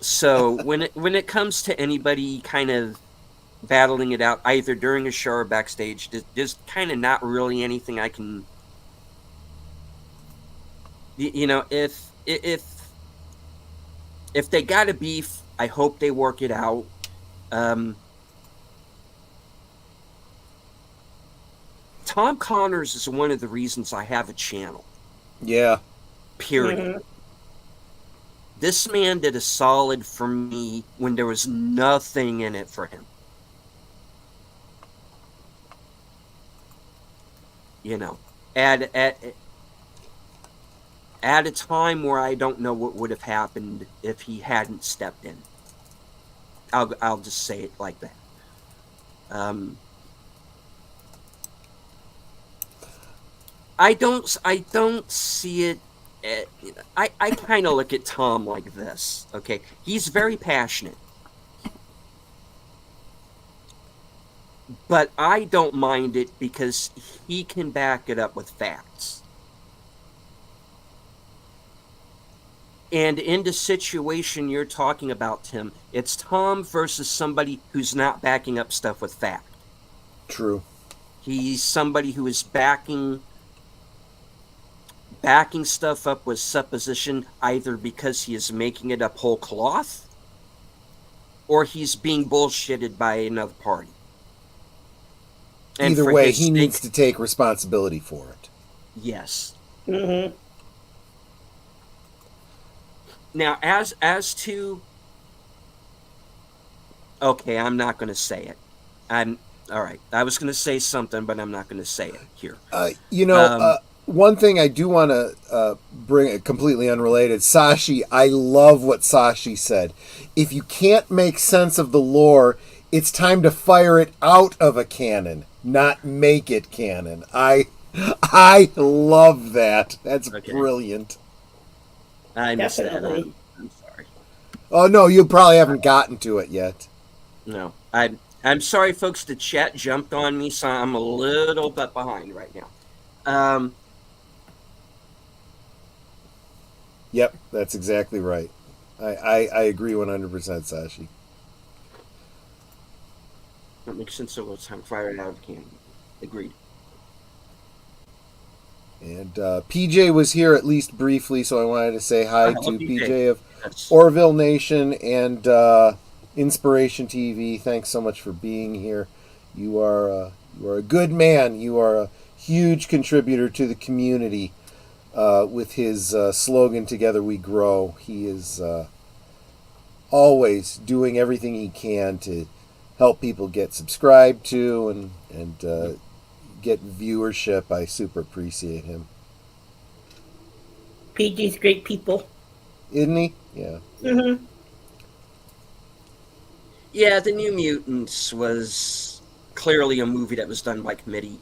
So when it comes to anybody kind of battling it out, either during a show or backstage, there's kind of not really anything I can, you know, if they got a beef, I hope they work it out. Tom Connors is one of the reasons I have a channel. Yeah. Period. Mhm. This man did a solid for me when there was nothing in it for him. You know, at a time where I don't know what would have happened if he hadn't stepped in. I'll just say it like that. I don't see it. I kind of look at Tom like this. Okay, he's very passionate, but I don't mind it because he can back it up with facts. And in the situation you're talking about, Tim, it's Tom versus somebody who's not backing up stuff with fact. True. He's somebody who is backing stuff up with supposition, either because he is making it up whole cloth, or he's being bullshitted by another party. And Either for way, his he sake- needs to take responsibility for it. Yes. Mhm. Now, as to, okay, I'm not going to say it. All right. I was going to say something, but I'm not going to say it here. One thing I do want to bring, completely unrelated, Sashi, I love what Sashi said. If you can't make sense of the lore, it's time to fire it out of a canon, not make it canon. I love that. That's Okay. brilliant. I missed that. Definitely. I'm sorry. Oh no, you probably haven't gotten to it yet. No, I'm sorry, folks. The chat jumped on me, so I'm a little bit behind right now. Yep, that's exactly right. I agree 100%, Sashi. That makes sense. So it's time fired out of cannon. Agreed. And PJ was here at least briefly, so I wanted to say hi to Hello, PJ of That's, Orville Nation and Inspiration TV. Thanks so much for being here. You are a good man. You are a huge contributor to the community with his slogan, Together We Grow. He is always doing everything he can to help people get subscribed to and get viewership. I super appreciate him. PG's great people. Isn't he? Yeah. Mm-hmm. yeah, The New Mutants was clearly a movie that was done by committee.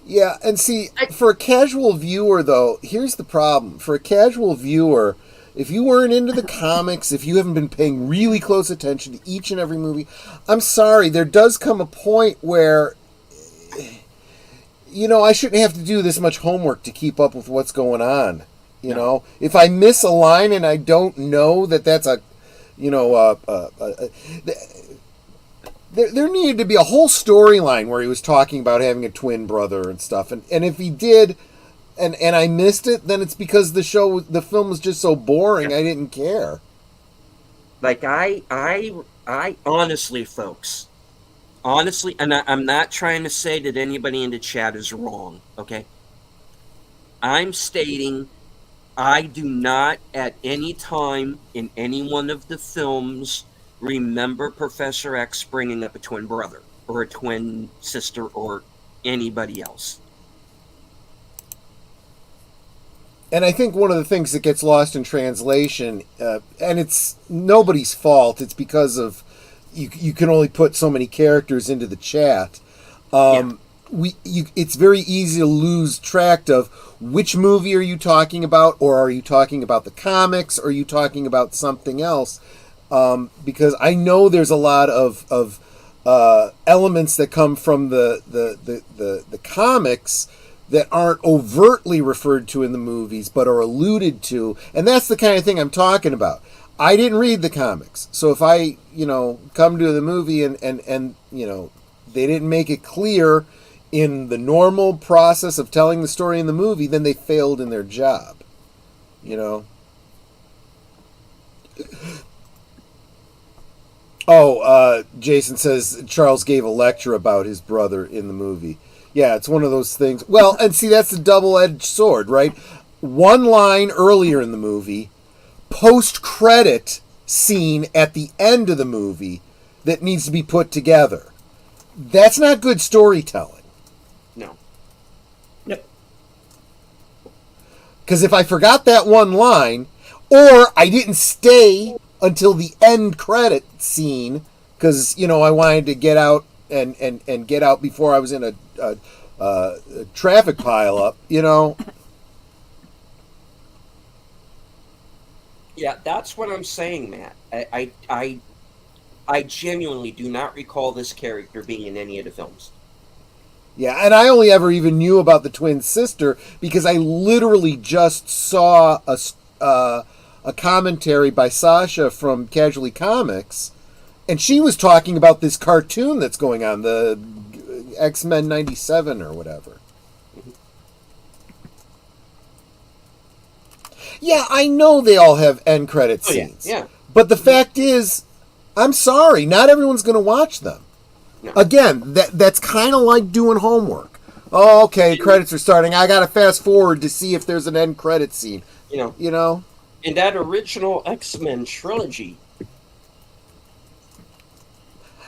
Yeah, and see, for a casual viewer, though, here's the problem. For a casual viewer, if you weren't into the comics, if you haven't been paying really close attention to each and every movie, I'm sorry, there does come a point where, I shouldn't have to do this much homework to keep up with what's going on. You know, if I miss a line and I don't know that that's there needed to be a whole storyline where he was talking about having a twin brother and stuff. And if he did, and I missed it, then it's because the film was just so boring, I didn't care. Like, I honestly, folks, and I'm not trying to say that anybody in the chat is wrong, okay? I'm stating I do not at any time in any one of the films remember Professor X bringing up a twin brother or a twin sister or anybody else. And I think one of the things that gets lost in translation, and it's nobody's fault, it's because of you can only put so many characters into the chat. It's very easy to lose track of which movie are you talking about, or are you talking about the comics, or are you talking about something else? Because I know there's a lot of elements that come from the comics that aren't overtly referred to in the movies, but are alluded to, and that's the kind of thing I'm talking about. I didn't read the comics, so if I, come to the movie and they didn't make it clear in the normal process of telling the story in the movie, then they failed in their job, Jason says Charles gave a lecture about his brother in the movie. Yeah, it's one of those things. Well, and see, that's a double-edged sword, right? One line earlier in the movie, post-credit scene at the end of the movie that needs to be put together. That's not good storytelling. No. Nope. Because if I forgot that one line, or I didn't stay until the end credit scene, because, I wanted to get out and get out before I was in a traffic pileup, Yeah, that's what I'm saying, Matt. I genuinely do not recall this character being in any of the films. Yeah, and I only ever even knew about the twin sister because I literally just saw a commentary by Sasha from Casually Comics, and she was talking about this cartoon that's going on, the X-Men 97 or whatever. Yeah, I know they all have end credit scenes. Yeah. But the fact is, I'm sorry, not everyone's going to watch them. No. Again, that's kind of like doing homework. Oh, okay, credits are starting. I got to fast forward to see if there's an end credit scene. In that original X-Men trilogy.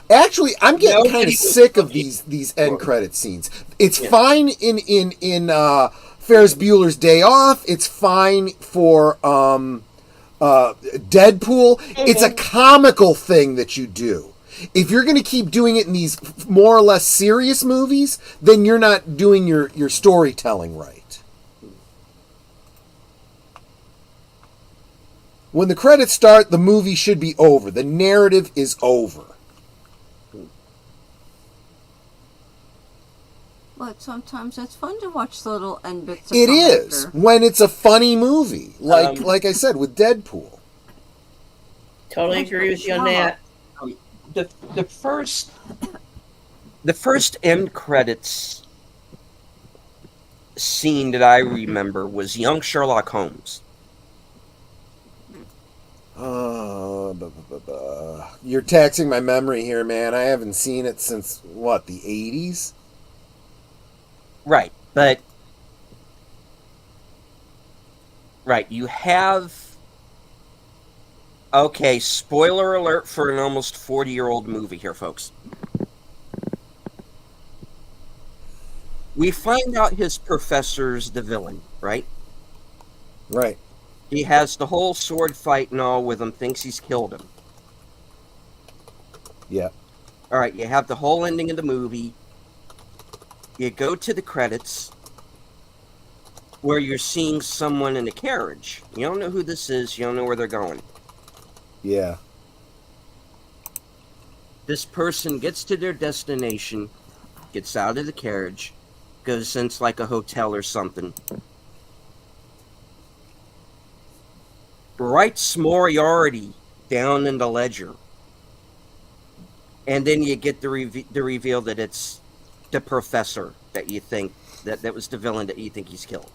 Actually, I'm getting kind of sick of these end credit scenes. It's fine in Ferris Bueller's Day Off. It's fine for Deadpool. It's a comical thing that you do. If you're going to keep doing it in these more or less serious movies, then you're not doing your storytelling right. When the credits start, the movie should be over. The narrative is over. But sometimes it's fun to watch the little end bits. It is when it's a funny movie, like I said with Deadpool. Totally agree with you on that. The first end credits scene that I remember was young Sherlock Holmes. You're taxing my memory here, man. I haven't seen it since what, the 80s? Right, but you have, okay, spoiler alert for an almost 40-year-old movie here, folks. We find out his professor's the villain, right? Right. He has the whole sword fight and all with him, thinks he's killed him. Yeah. All right, you have the whole ending of the movie. You go to the credits where you're seeing someone in a carriage. You don't know who this is. You don't know where they're going. Yeah. This person gets to their destination, gets out of the carriage, goes into like a hotel or something, writes Moriarty down in the ledger, and then you get the reveal that it's the professor that you think that was the villain that you think he's killed.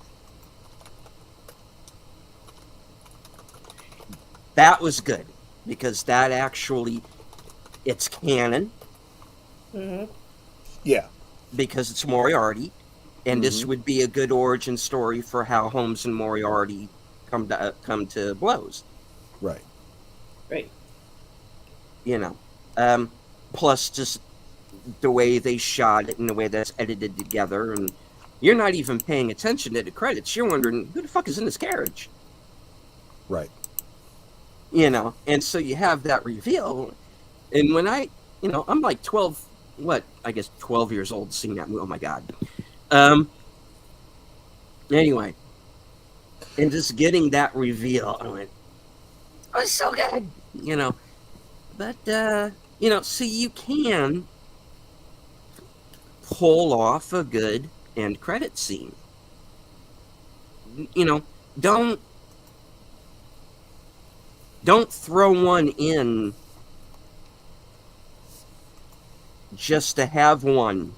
That was good because that actually, it's canon. Mm-hmm. Yeah. Because it's Moriarty, and this would be a good origin story for how Holmes and Moriarty come to blows. Right. Right. You know, plus just the way they shot it and the way that's edited together, and you're not even paying attention to the credits. You're wondering who the fuck is in this carriage. Right. You know, and so you have that reveal, and when I'm like 12. I guess 12 years old seeing that movie. Oh my god. Anyway, and just getting that reveal, I went, oh, it's so good. You know, but so you can pull off a good end credit scene. You know, don't throw one in just to have one.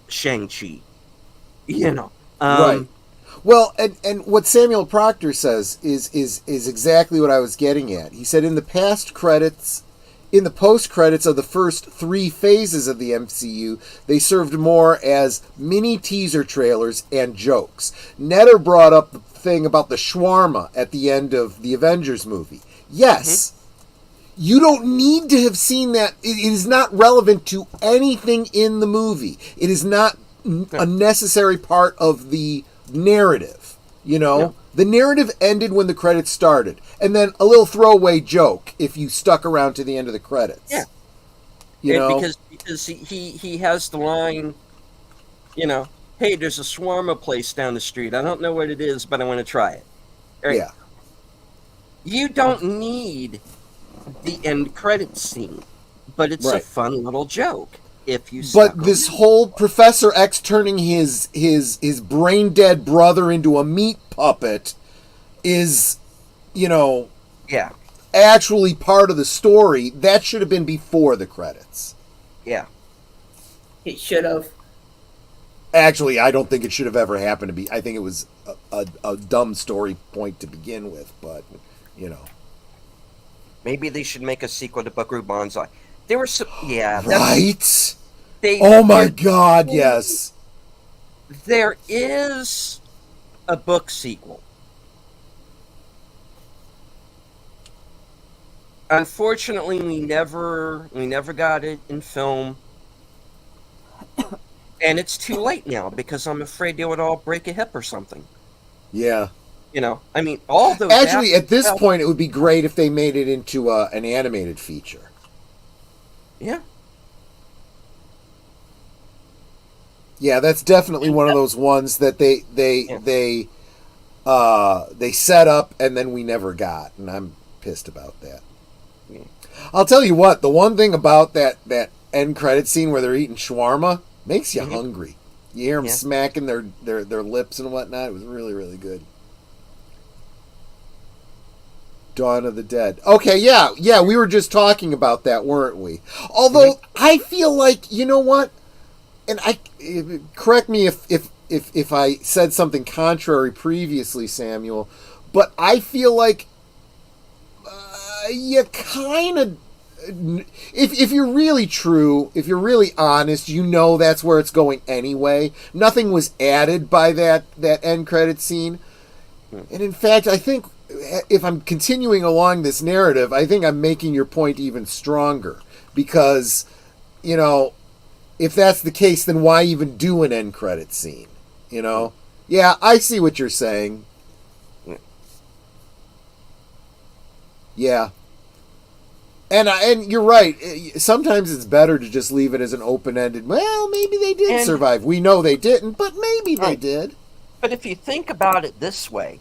Shang-Chi, you know. Right. Well, and what Samuel Proctor says is exactly what I was getting at. He said in the post credits of the first 3 phases of the MCU, they served more as mini teaser trailers and jokes. Netter brought up the thing about the shawarma at the end of the Avengers movie. Yes. You don't need to have seen that. It is not relevant to anything in the movie. It is not a necessary part of the narrative. You know? No. The narrative ended when the credits started. And then a little throwaway joke if you stuck around to the end of the credits. Yeah. You know? Because he has the line, you know, hey, there's a shawarma place down the street. I don't know what it is, but I want to try it. Right? Yeah. You don't need the end credits scene, but it's a fun little joke if you. But this whole Professor X turning his brain dead brother into a meat puppet is, you know, actually part of the story. That should have been before the credits. Yeah, it should have. Actually, I don't think it should have ever happened to be. I think it was a dumb story point to begin with, but you know. Maybe they should make a sequel to Buckaroo Banzai. There were some, right? Oh my God, yes. There is a book sequel. Unfortunately, we never got it in film, and it's too late now because I'm afraid they would all break a hip or something. Yeah. You know, I mean, all those. Actually, at this point, it would be great if they made it into an animated feature. Yeah. Yeah, that's definitely one of those ones that they they set up and then we never got, and I'm pissed about that. Yeah. I'll tell you what, the one thing about that end credit scene where they're eating shawarma makes you hungry. You hear them Yeah. smacking their lips and whatnot. It was really, really good. Dawn of the Dead. Okay, yeah, we were just talking about that, weren't we? Although I feel like, you know what? And correct me if I said something contrary previously, Samuel, but I feel like you kind of, if you're really true, if you're really honest, you know that's where it's going anyway. Nothing was added by that end credit scene. And in fact, I think if I'm continuing along this narrative, I think I'm making your point even stronger. Because, you know, if that's the case, then why even do an end credit scene? You know? Yeah, I see what you're saying. Yeah. And you're right. Sometimes it's better to just leave it as an open-ended, well, maybe they did survive. We know they didn't, but maybe they did. But if you think about it this way,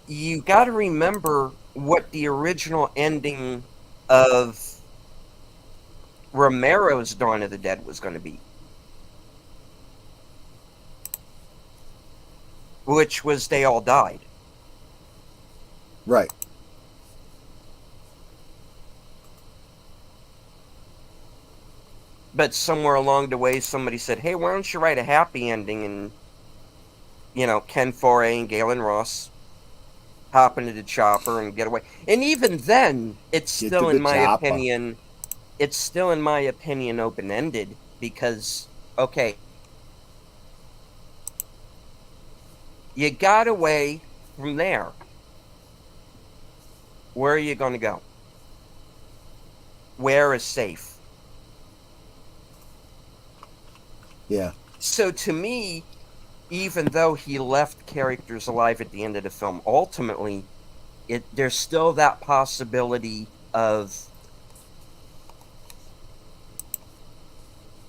you got to remember what the original ending of Romero's Dawn of the Dead was going to be. Which was they all died. Right. But somewhere along the way, somebody said, hey, why don't you write a happy ending? And, you know, Ken Foray and Galen Ross hop into the chopper and get away. And even then, it's still, in my opinion, open-ended. Because, okay, you got away from there. Where are you going to go? Where is safe? Yeah. So to me, even though he left characters alive at the end of the film, ultimately, there's still that possibility of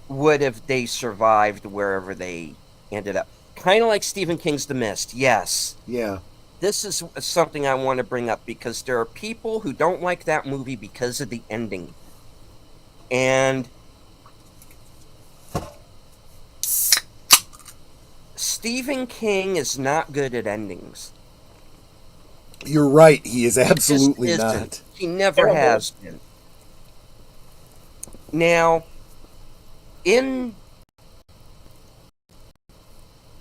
what if they survived wherever they ended up. Kind of like Stephen King's The Mist, yes. Yeah. This is something I want to bring up because there are people who don't like that movie because of the ending. And Stephen King is not good at endings. You're right. He is absolutely not. He never has been. Now, in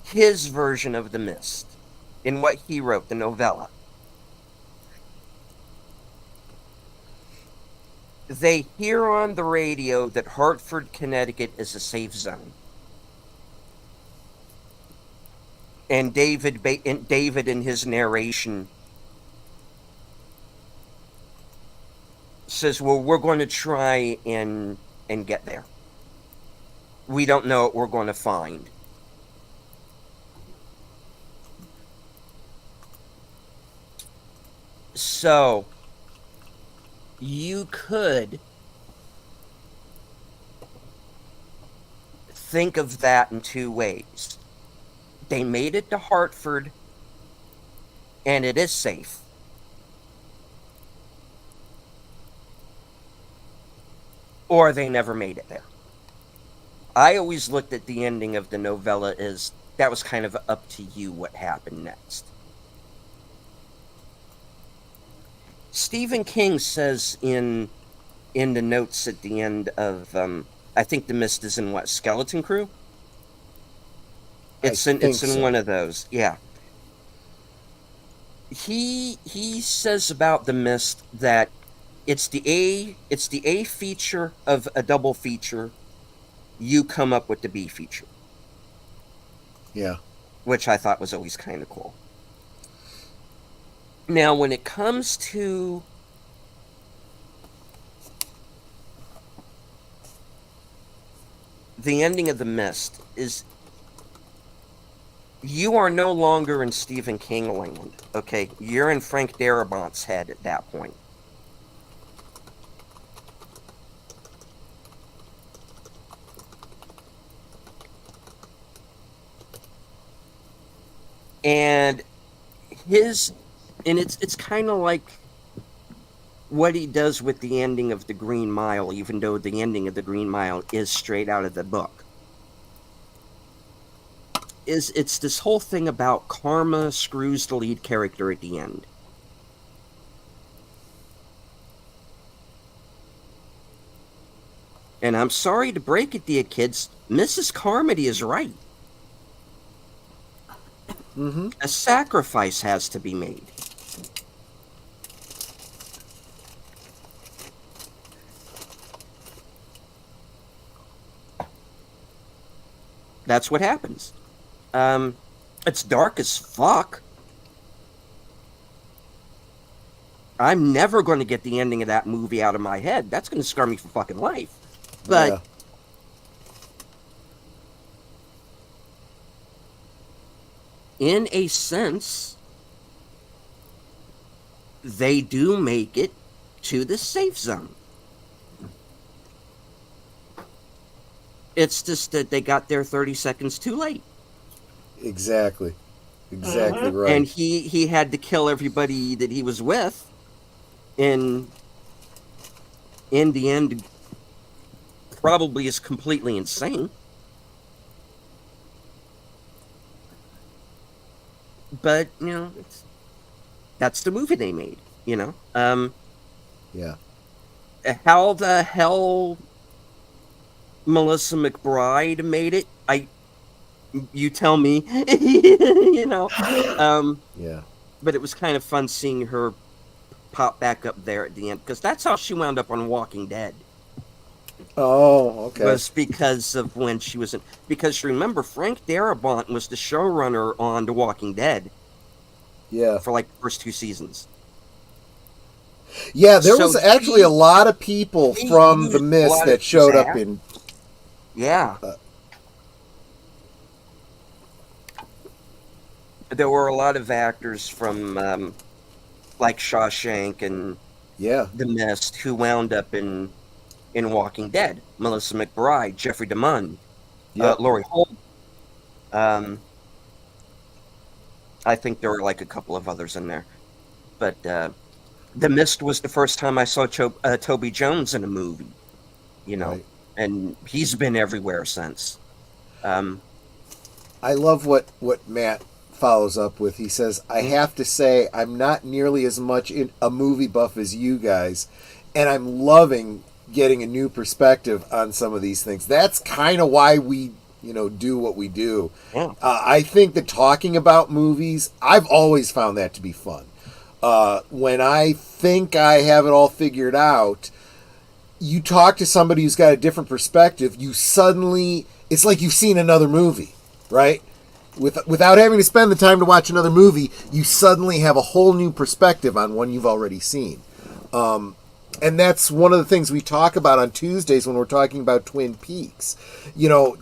his version of The Mist, in what he wrote, the novella, they hear on the radio that Hartford, Connecticut is a safe zone. And David in his narration says, well, we're going to try and get there. We don't know what we're going to find. So, you could think of that in two ways. They made it to Hartford, and it is safe. Or they never made it there. I always looked at the ending of the novella as that was kind of up to you what happened next. Stephen King says in the notes at the end of, I think The Mist is in what, Skeleton Crew? It's in one of those, yeah. He says about The Mist that it's the A feature of a double feature. You come up with the B feature. Yeah. Which I thought was always kind of cool. Now, when it comes to the ending of The Mist, is you are no longer in Stephen King land, okay? You're in Frank Darabont's head at that point. And his, and it's kind of like what he does with the ending of the Green Mile, even though the ending of the Green Mile is straight out of the book. It's this whole thing about karma screws the lead character at the end. And I'm sorry to break it to you kids, Mrs. Carmody is right. Mm-hmm. A sacrifice has to be made. That's what happens. It's dark as fuck. I'm never going to get the ending of that movie out of my head. That's going to scar me for fucking life. But Yeah. in a sense, they do make it to the safe zone. It's just that they got there 30 seconds too late. Exactly right. And he had to kill everybody that he was with. In the end, probably is completely insane. But, you know, that's the movie they made, you know? Yeah. How the hell Melissa McBride made it, you tell me. You know? Yeah. But it was kind of fun seeing her pop back up there at the end, because that's how she wound up on Walking Dead. Oh, okay. Was because of when she was in... Because remember, Frank Darabont was the showrunner on The Walking Dead. Yeah. For like the first 2 seasons. Yeah, there So was actually a lot of people from used The a Mist lot that of showed his up in... Yeah. There were a lot of actors from, like Shawshank and Yeah. The Mist who wound up in Walking Dead. Melissa McBride, Jeffrey DeMunn, Yep. Laurie Holt. I think there were like a couple of others in there. But The Mist was the first time I saw Toby Jones in a movie, you know, Right. and he's been everywhere since. I love what Matt follows up with. He says, I have to say, I'm not nearly as much in a movie buff as you guys, and I'm loving getting a new perspective on some of these things. That's kind of why we, do what we do. Yeah. I think that talking about movies, I've always found that to be fun. When I think I have it all figured out, you talk to somebody who's got a different perspective, you suddenly, it's like you've seen another movie, right? Without having to spend the time to watch another movie, you suddenly have a whole new perspective on one you've already seen. And that's one of the things we talk about on Tuesdays when we're talking about Twin Peaks.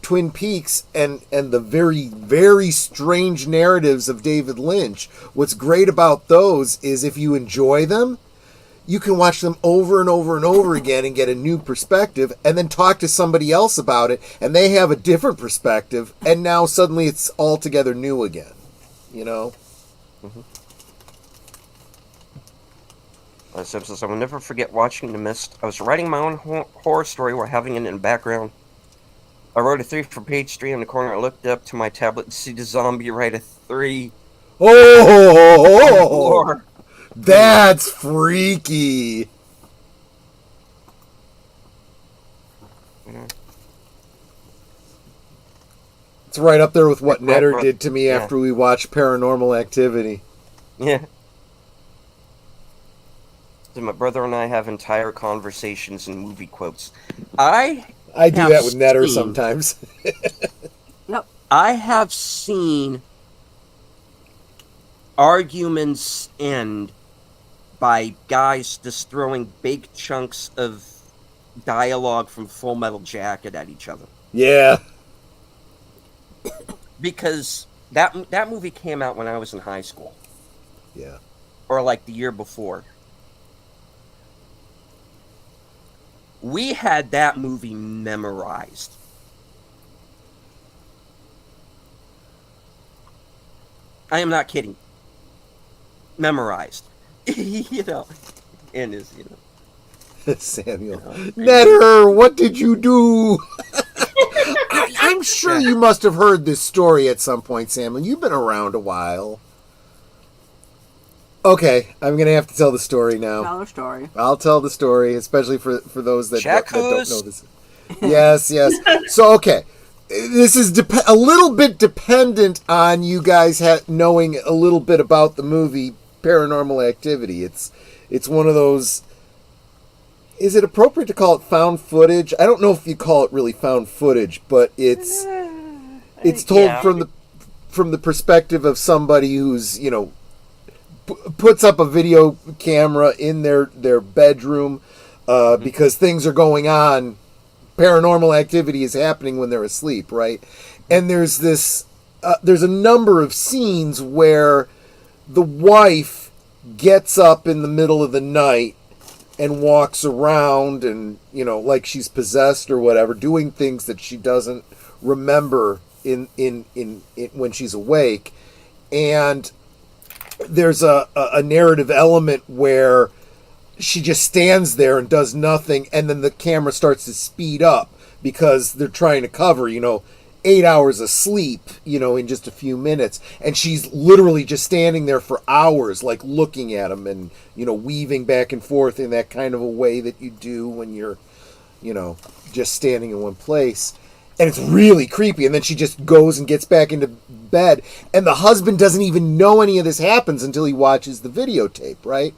Twin Peaks and the very, very strange narratives of David Lynch. What's great about those is if you enjoy them, you can watch them over and over and over again and get a new perspective, and then talk to somebody else about it, and they have a different perspective, and now suddenly it's altogether new again. Mm-hmm. I will never forget watching The Mist. I was writing my own horror story while having it in the background. I wrote a 3 for page 3 in the corner. I looked up to my tablet and see the zombie write a 3. Oh! That's freaky. It's right up there with what Netter did to me after we watched Paranormal Activity. Yeah. So my brother and I have entire conversations in movie quotes. I do that with Netter sometimes. Nope. I have seen arguments end by guys just throwing big chunks of dialogue from Full Metal Jacket at each other. Yeah. Because that movie came out when I was in high school. Yeah. Or like the year before. We had that movie memorized. I am not kidding. memorized. You know, and his, you know, Samuel. Netter, what did you do? I'm sure you must have heard this story at some point, Samuel. You've been around a while. Okay, I'm going to have to tell the story now. Tell a story. I'll tell the story, especially for those that don't know this. Yes. So, okay. This is a little bit dependent on you guys knowing a little bit about the movie Paranormal Activity. It's one of those... Is it appropriate to call it found footage? I don't know if you call it really found footage, but it's told from the perspective of somebody who's, you know, puts up a video camera in their bedroom because things are going on. Paranormal activity is happening when they're asleep, right? And there's there's a number of scenes where the wife gets up in the middle of the night and walks around and, you know, like she's possessed or whatever, doing things that she doesn't remember in when she's awake. And there's a narrative element where she just stands there and does nothing, and then the camera starts to speed up because they're trying to cover, you know, 8 hours of sleep, you know, in just a few minutes. And she's literally just standing there for hours, like looking at them and, you know, weaving back and forth in that kind of a way that you do when you're, you know, just standing in one place. And it's really creepy. And then she just goes and gets back into bed. And the husband doesn't even know any of this happens until he watches the videotape, right?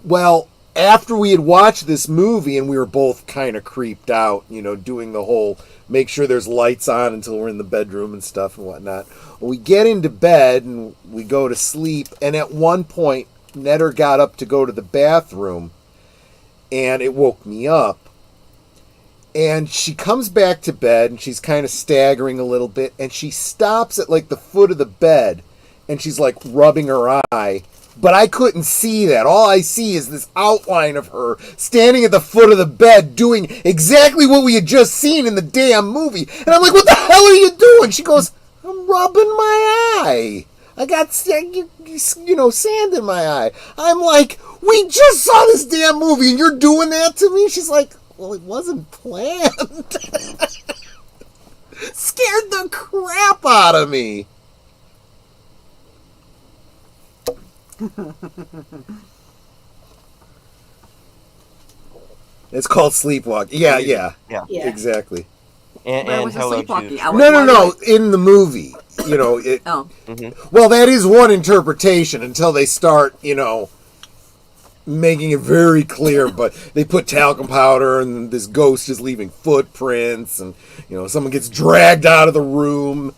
Well, after we had watched this movie and we were both kind of creeped out, you know, doing the whole make sure there's lights on until we're in the bedroom and stuff and whatnot. Well, we get into bed and we go to sleep. And at one point, Netter got up to go to the bathroom and it woke me up. And she comes back to bed and she's kind of staggering a little bit. And she stops at like the foot of the bed and she's like rubbing her eye. But I couldn't see that. All I see is this outline of her standing at the foot of the bed doing exactly what we had just seen in the damn movie. And I'm like, what the hell are you doing? She goes, I'm rubbing my eye. I got, you know, sand in my eye. I'm like, we just saw this damn movie and you're doing that to me? She's like, well, it wasn't planned. Scared the crap out of me. It's called sleepwalking. Yeah, exactly. And Where was the hello, sleepwalking? Jude. No. In the movie, you know. Oh. Well, that is one interpretation until they start, you know, making it very clear. But they put talcum powder, and this ghost is leaving footprints, and you know, someone gets dragged out of the room.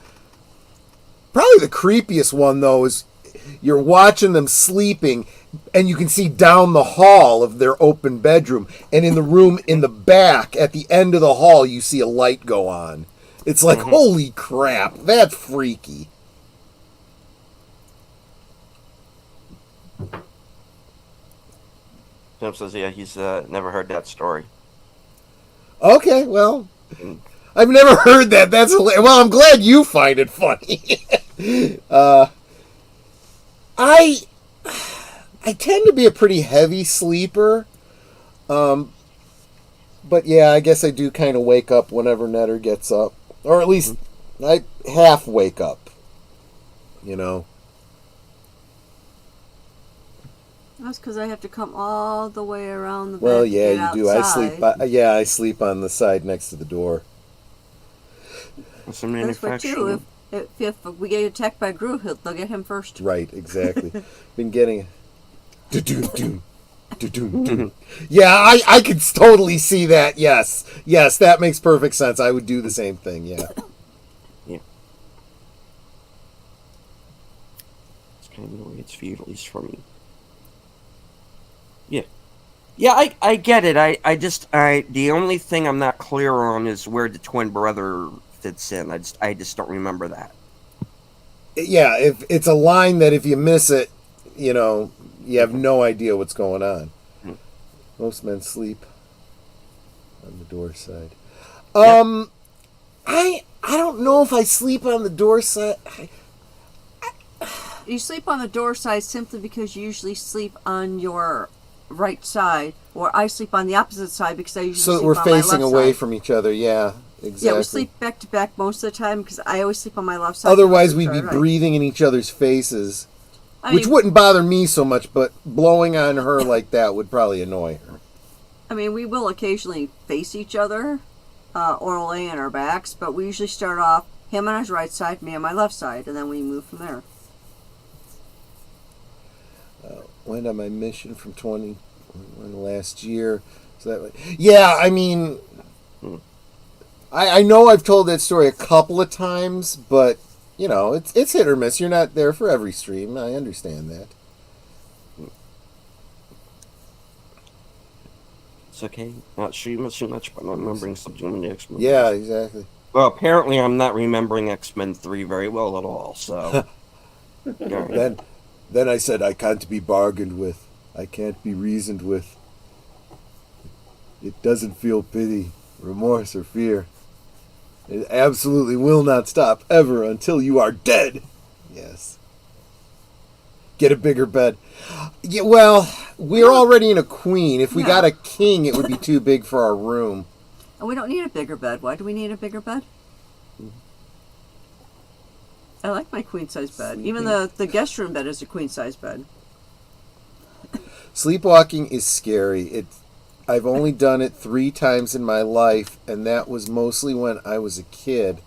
Probably the creepiest one though is you're watching them sleeping and you can see down the hall of their open bedroom, and in the room in the back at the end of the hall you see a light go on. It's like, holy crap, that's freaky. Tim says, yeah, he's never heard that story. Okay, well, I've never heard that. That's hilarious. Well, I'm glad you find it funny. I tend to be a pretty heavy sleeper. But yeah, I guess I do kind of wake up whenever Netter gets up. Or at least I half wake up. You know? That's because I have to come all the way around the bed. Well, to yeah, get you do. outside. I sleep on the side next to the door. It's a That's what too. If we get attacked by Gru, they'll get him first. Right, exactly. Been getting Yeah, I could totally see that. Yes, that makes perfect sense. I would do the same thing. Yeah. Yeah. It's kind of the way it's viewed, at least for me. Yeah. Yeah, I get it. The only thing I'm not clear on is where the twin brother fits in. I just don't remember that. Yeah, if it's a line that if you miss it, you know, you have no idea what's going on. Most men sleep on the door side. I don't know if I sleep on the door side. you sleep on the door side simply because you usually sleep on your right side, or I sleep on the opposite side because I usually So sleep we're on facing my left away side. from each other. Yeah, exactly. Yeah, we sleep back to back most of the time because I always sleep on my left side. Otherwise, you we'd sleep be on my right. breathing in each other's faces, I which mean, wouldn't bother me so much, but blowing on her like that would probably annoy her. I mean, we will occasionally face each other or lay on our backs, but we usually start off him on his right side, me on my left side, and then we move from there. Went on my mission from 20 last year. So that way. Yeah, I mean, I know I've told that story a couple of times, but you know, it's hit or miss. You're not there for every stream. I understand that. It's okay. Not streaming too much, but not remembering something in the X-Men. Yeah, exactly. Well, apparently I'm not remembering X-Men 3 very well at all, so... Yeah. Then I said, I can't be bargained with. I can't be reasoned with. It doesn't feel pity, remorse, or fear. It absolutely will not stop ever until you are dead. Yes. Get a bigger bed. Yeah, well, we're already in a queen. If we got a king, it would be too big for our room. And we don't need a bigger bed. Why do we need a bigger bed? I like my queen size bed. Even the guest room bed is a queen size bed. Sleepwalking is scary. I've only done it 3 times in my life, and that was mostly when I was a kid.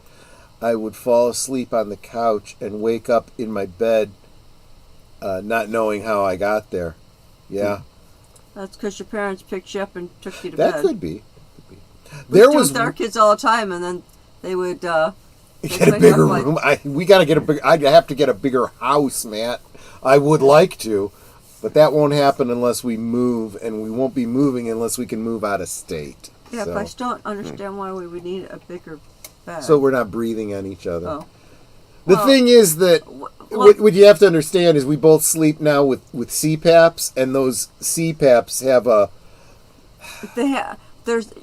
I would fall asleep on the couch and wake up in my bed, not knowing how I got there. Yeah. That's because your parents picked you up and took you to bed. That could be. We do it with our kids all the time, and then they would get a bigger room. We got to get a big. I'd have to get a bigger house, Matt. I would like to, but that won't happen unless we move, and we won't be moving unless we can move out of state. Yeah, so. but I still don't understand why we would need a bigger bed. So we're not breathing on each other. Oh. The thing is that what you have to understand is we both sleep now with CPAPs, and those CPAPs have a.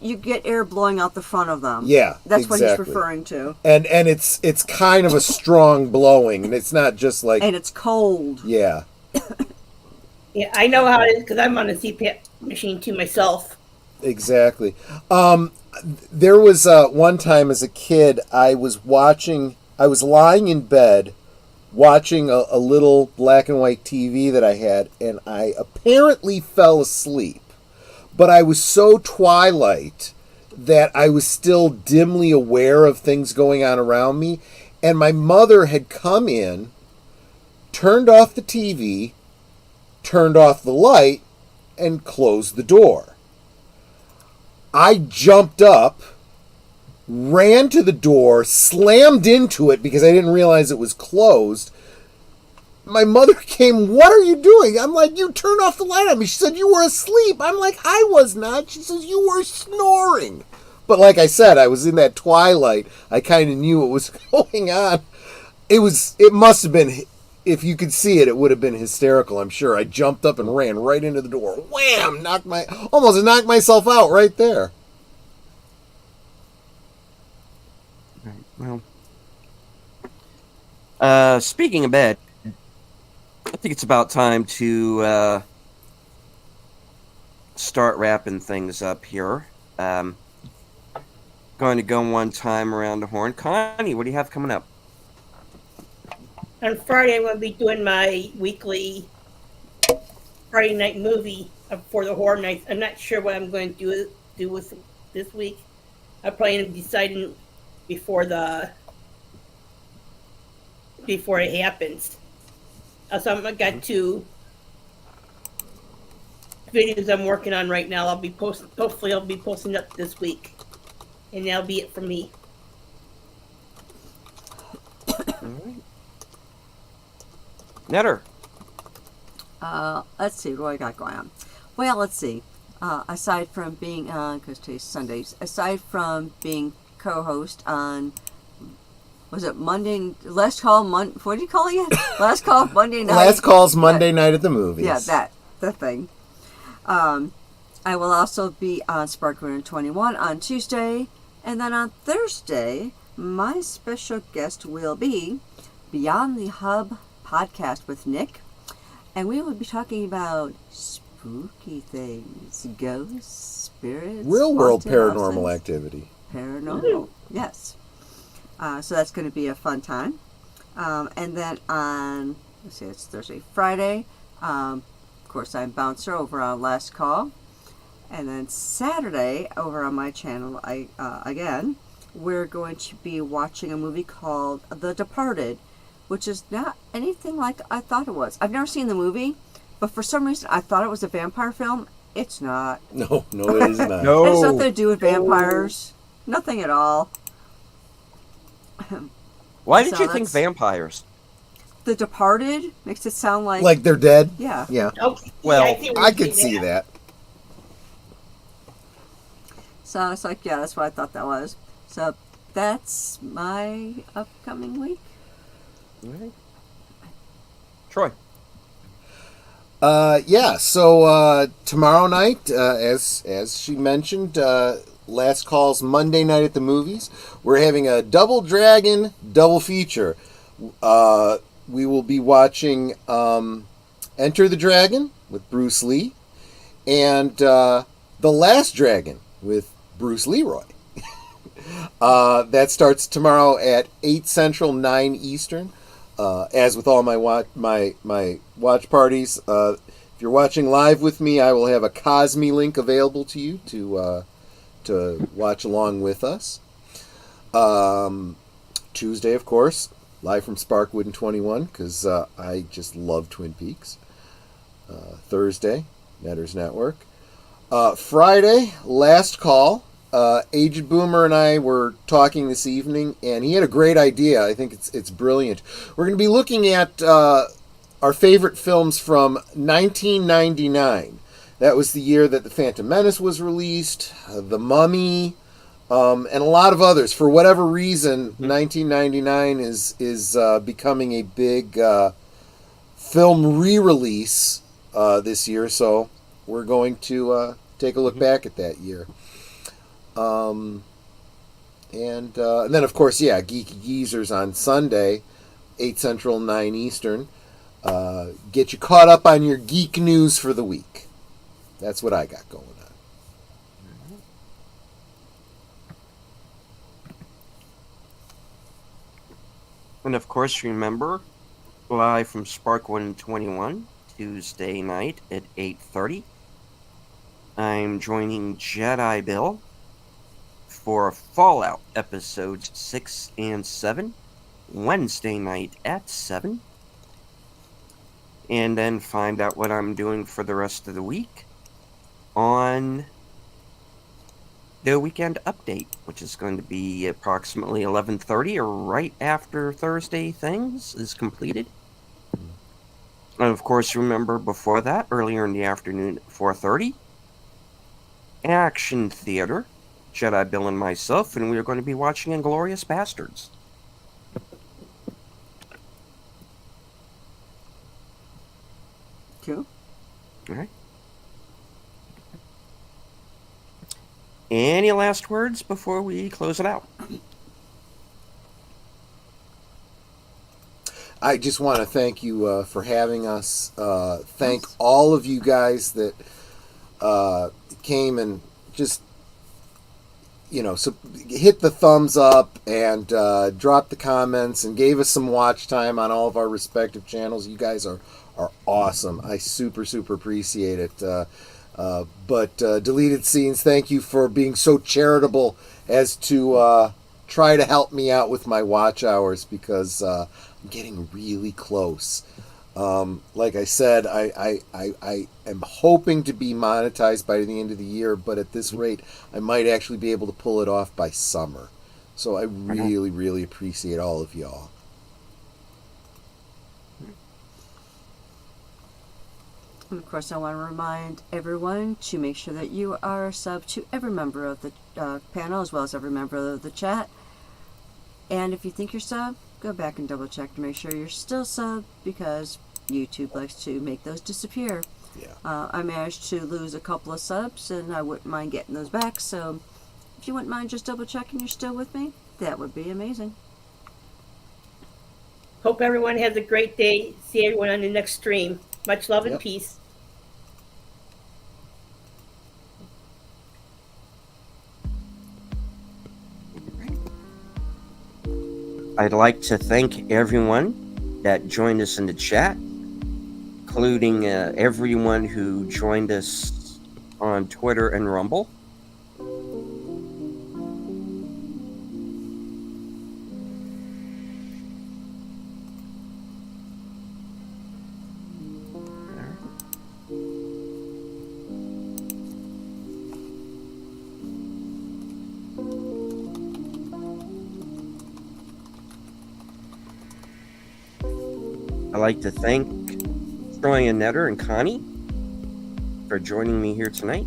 You get air blowing out the front of them. Yeah, that's exactly. what he's referring to. And it's kind of a strong blowing, and it's not just like. And it's cold. Yeah. Yeah, I know how it is because I'm on a CPAP machine too myself. Exactly. There was one time as a kid I was lying in bed watching a little black and white TV that I had, and I apparently fell asleep. But I was so twilight that I was still dimly aware of things going on around me, and my mother had come in, turned off the TV, turned off the light, and closed the door. I jumped up, ran to the door, slammed into it because I didn't realize it was closed. My mother came, "What are you doing?" I'm like, "You turned off the light on me." She said, "You were asleep." I'm like, "I was not." She says, "You were snoring." But like I said, I was in that twilight. I kind of knew what was going on. It must have been, if you could see it, it would have been hysterical, I'm sure. I jumped up and ran right into the door. Wham! Almost knocked myself out right there. Right, well. Speaking of bed, I think it's about time to start wrapping things up here. Going to go one time around the horn. Connie, what do you have coming up? On Friday, I'm going to be doing my weekly Friday night movie for the horror nights. I'm not sure what I'm going to do with this week. I'm probably deciding before it happens. So I've got 2 videos I'm working on right now. Hopefully I'll be posting up this week. And that'll be it for me. All right. Netter. Let's see, what do I got going on? Well, let's see. Aside from being, because today's Sundays, aside from being co-host on, was it Monday, Last Call, what do you call it? Last Call Monday Night. Last Call's Monday Night at the Movies. Yeah, the thing. I will also be on Sparkman 21 on Tuesday, and then on Thursday, my special guest will be Beyond the Hub podcast with Nick, and we will be talking about spooky things, ghosts, spirits, Real world haunted paranormal houses. activity. Paranormal, yes. So that's going to be a fun time. And then on, let's see, it's Thursday, Friday. Of course, I'm Bouncer over on Last Call. And then Saturday, over on my channel, again, we're going to be watching a movie called The Departed, which is not anything like I thought it was. I've never seen the movie, but for some reason I thought it was a vampire film. It's not. No, it is not. It has nothing to do with vampires. Nothing at all. Why did So you think that's- vampires? The Departed makes it sound like... Like they're dead? Yeah. Yeah. Okay. Well, yeah, see where I you're could getting see at. that. So it's like, yeah, that's what I thought that was. So that's my upcoming week. Right. Troy. So tomorrow night, as she mentioned, Last Call's Monday night at the movies. We're having a Double Dragon double feature. We will be watching Enter the Dragon with Bruce Lee and The Last Dragon with Bruce Leroy. That starts tomorrow at 8 Central, 9 Eastern. As with all my watch parties, if you're watching live with me, I will have a Cosme link available to you to watch along with us. Tuesday, of course, live from Sparkwood and 21, because I just love Twin Peaks. Thursday, Matters Network. Friday, Last Call. Aged Boomer and I were talking this evening, and he had a great idea. I think it's brilliant. We're going to be looking at our favorite films from 1999. That was the year that The Phantom Menace was released, The Mummy, and a lot of others. For whatever reason, 1999 is becoming a big film re-release this year, so we're going to take a look back at that year. And then, of course, Geeky Geezers on Sunday, 8 Central, 9 Eastern. Get you caught up on your geek news for the week. That's what I got going on. And of course, remember, live from Spark 121, Tuesday night at 8:30. I'm joining Jedi Bill for Fallout episodes 6 and 7, Wednesday night at 7. And then find out what I'm doing for the rest of the week on the weekend update, which is going to be approximately 11:30 or right after Thursday Things is completed. And of course, remember before that, earlier in the afternoon at 4:30, Action Theater, Jedi Bill and myself, and we are going to be watching Inglourious Bastards. Cool. All right. Any last words before we close it out? I just want to thank you for having us. Thank all of you guys that came and just, hit the thumbs up and dropped the comments and gave us some watch time on all of our respective channels. You guys are awesome. I super, super appreciate it. But Deleted Scenes, thank you for being so charitable as to try to help me out with my watch hours, because I'm getting really close. Like I said, I am hoping to be monetized by the end of the year, but at this rate, I might actually be able to pull it off by summer. So I really, really appreciate all of y'all. And of course, I want to remind everyone to make sure that you are sub to every member of the panel, as well as every member of the chat. And if you think you're sub, go back and double check to make sure you're still sub, because YouTube likes to make those disappear. Yeah. I managed to lose a couple of subs, and I wouldn't mind getting those back. So if you wouldn't mind just double checking you're still with me, that would be amazing. Hope everyone has a great day. See everyone on the next stream. Much love and Yep. peace. I'd like to thank everyone that joined us in the chat, including everyone who joined us on Twitter and Rumble. I'd like to thank Troy and Netter and Connie for joining me here tonight.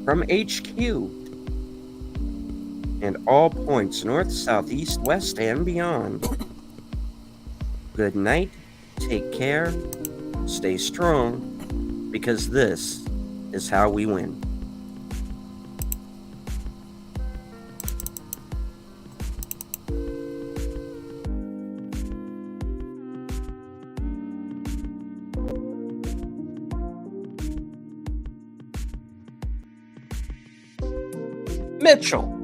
From HQ and all points north, south, east, west, and beyond. Good night, take care, stay strong, because this is how we win. Mitchell.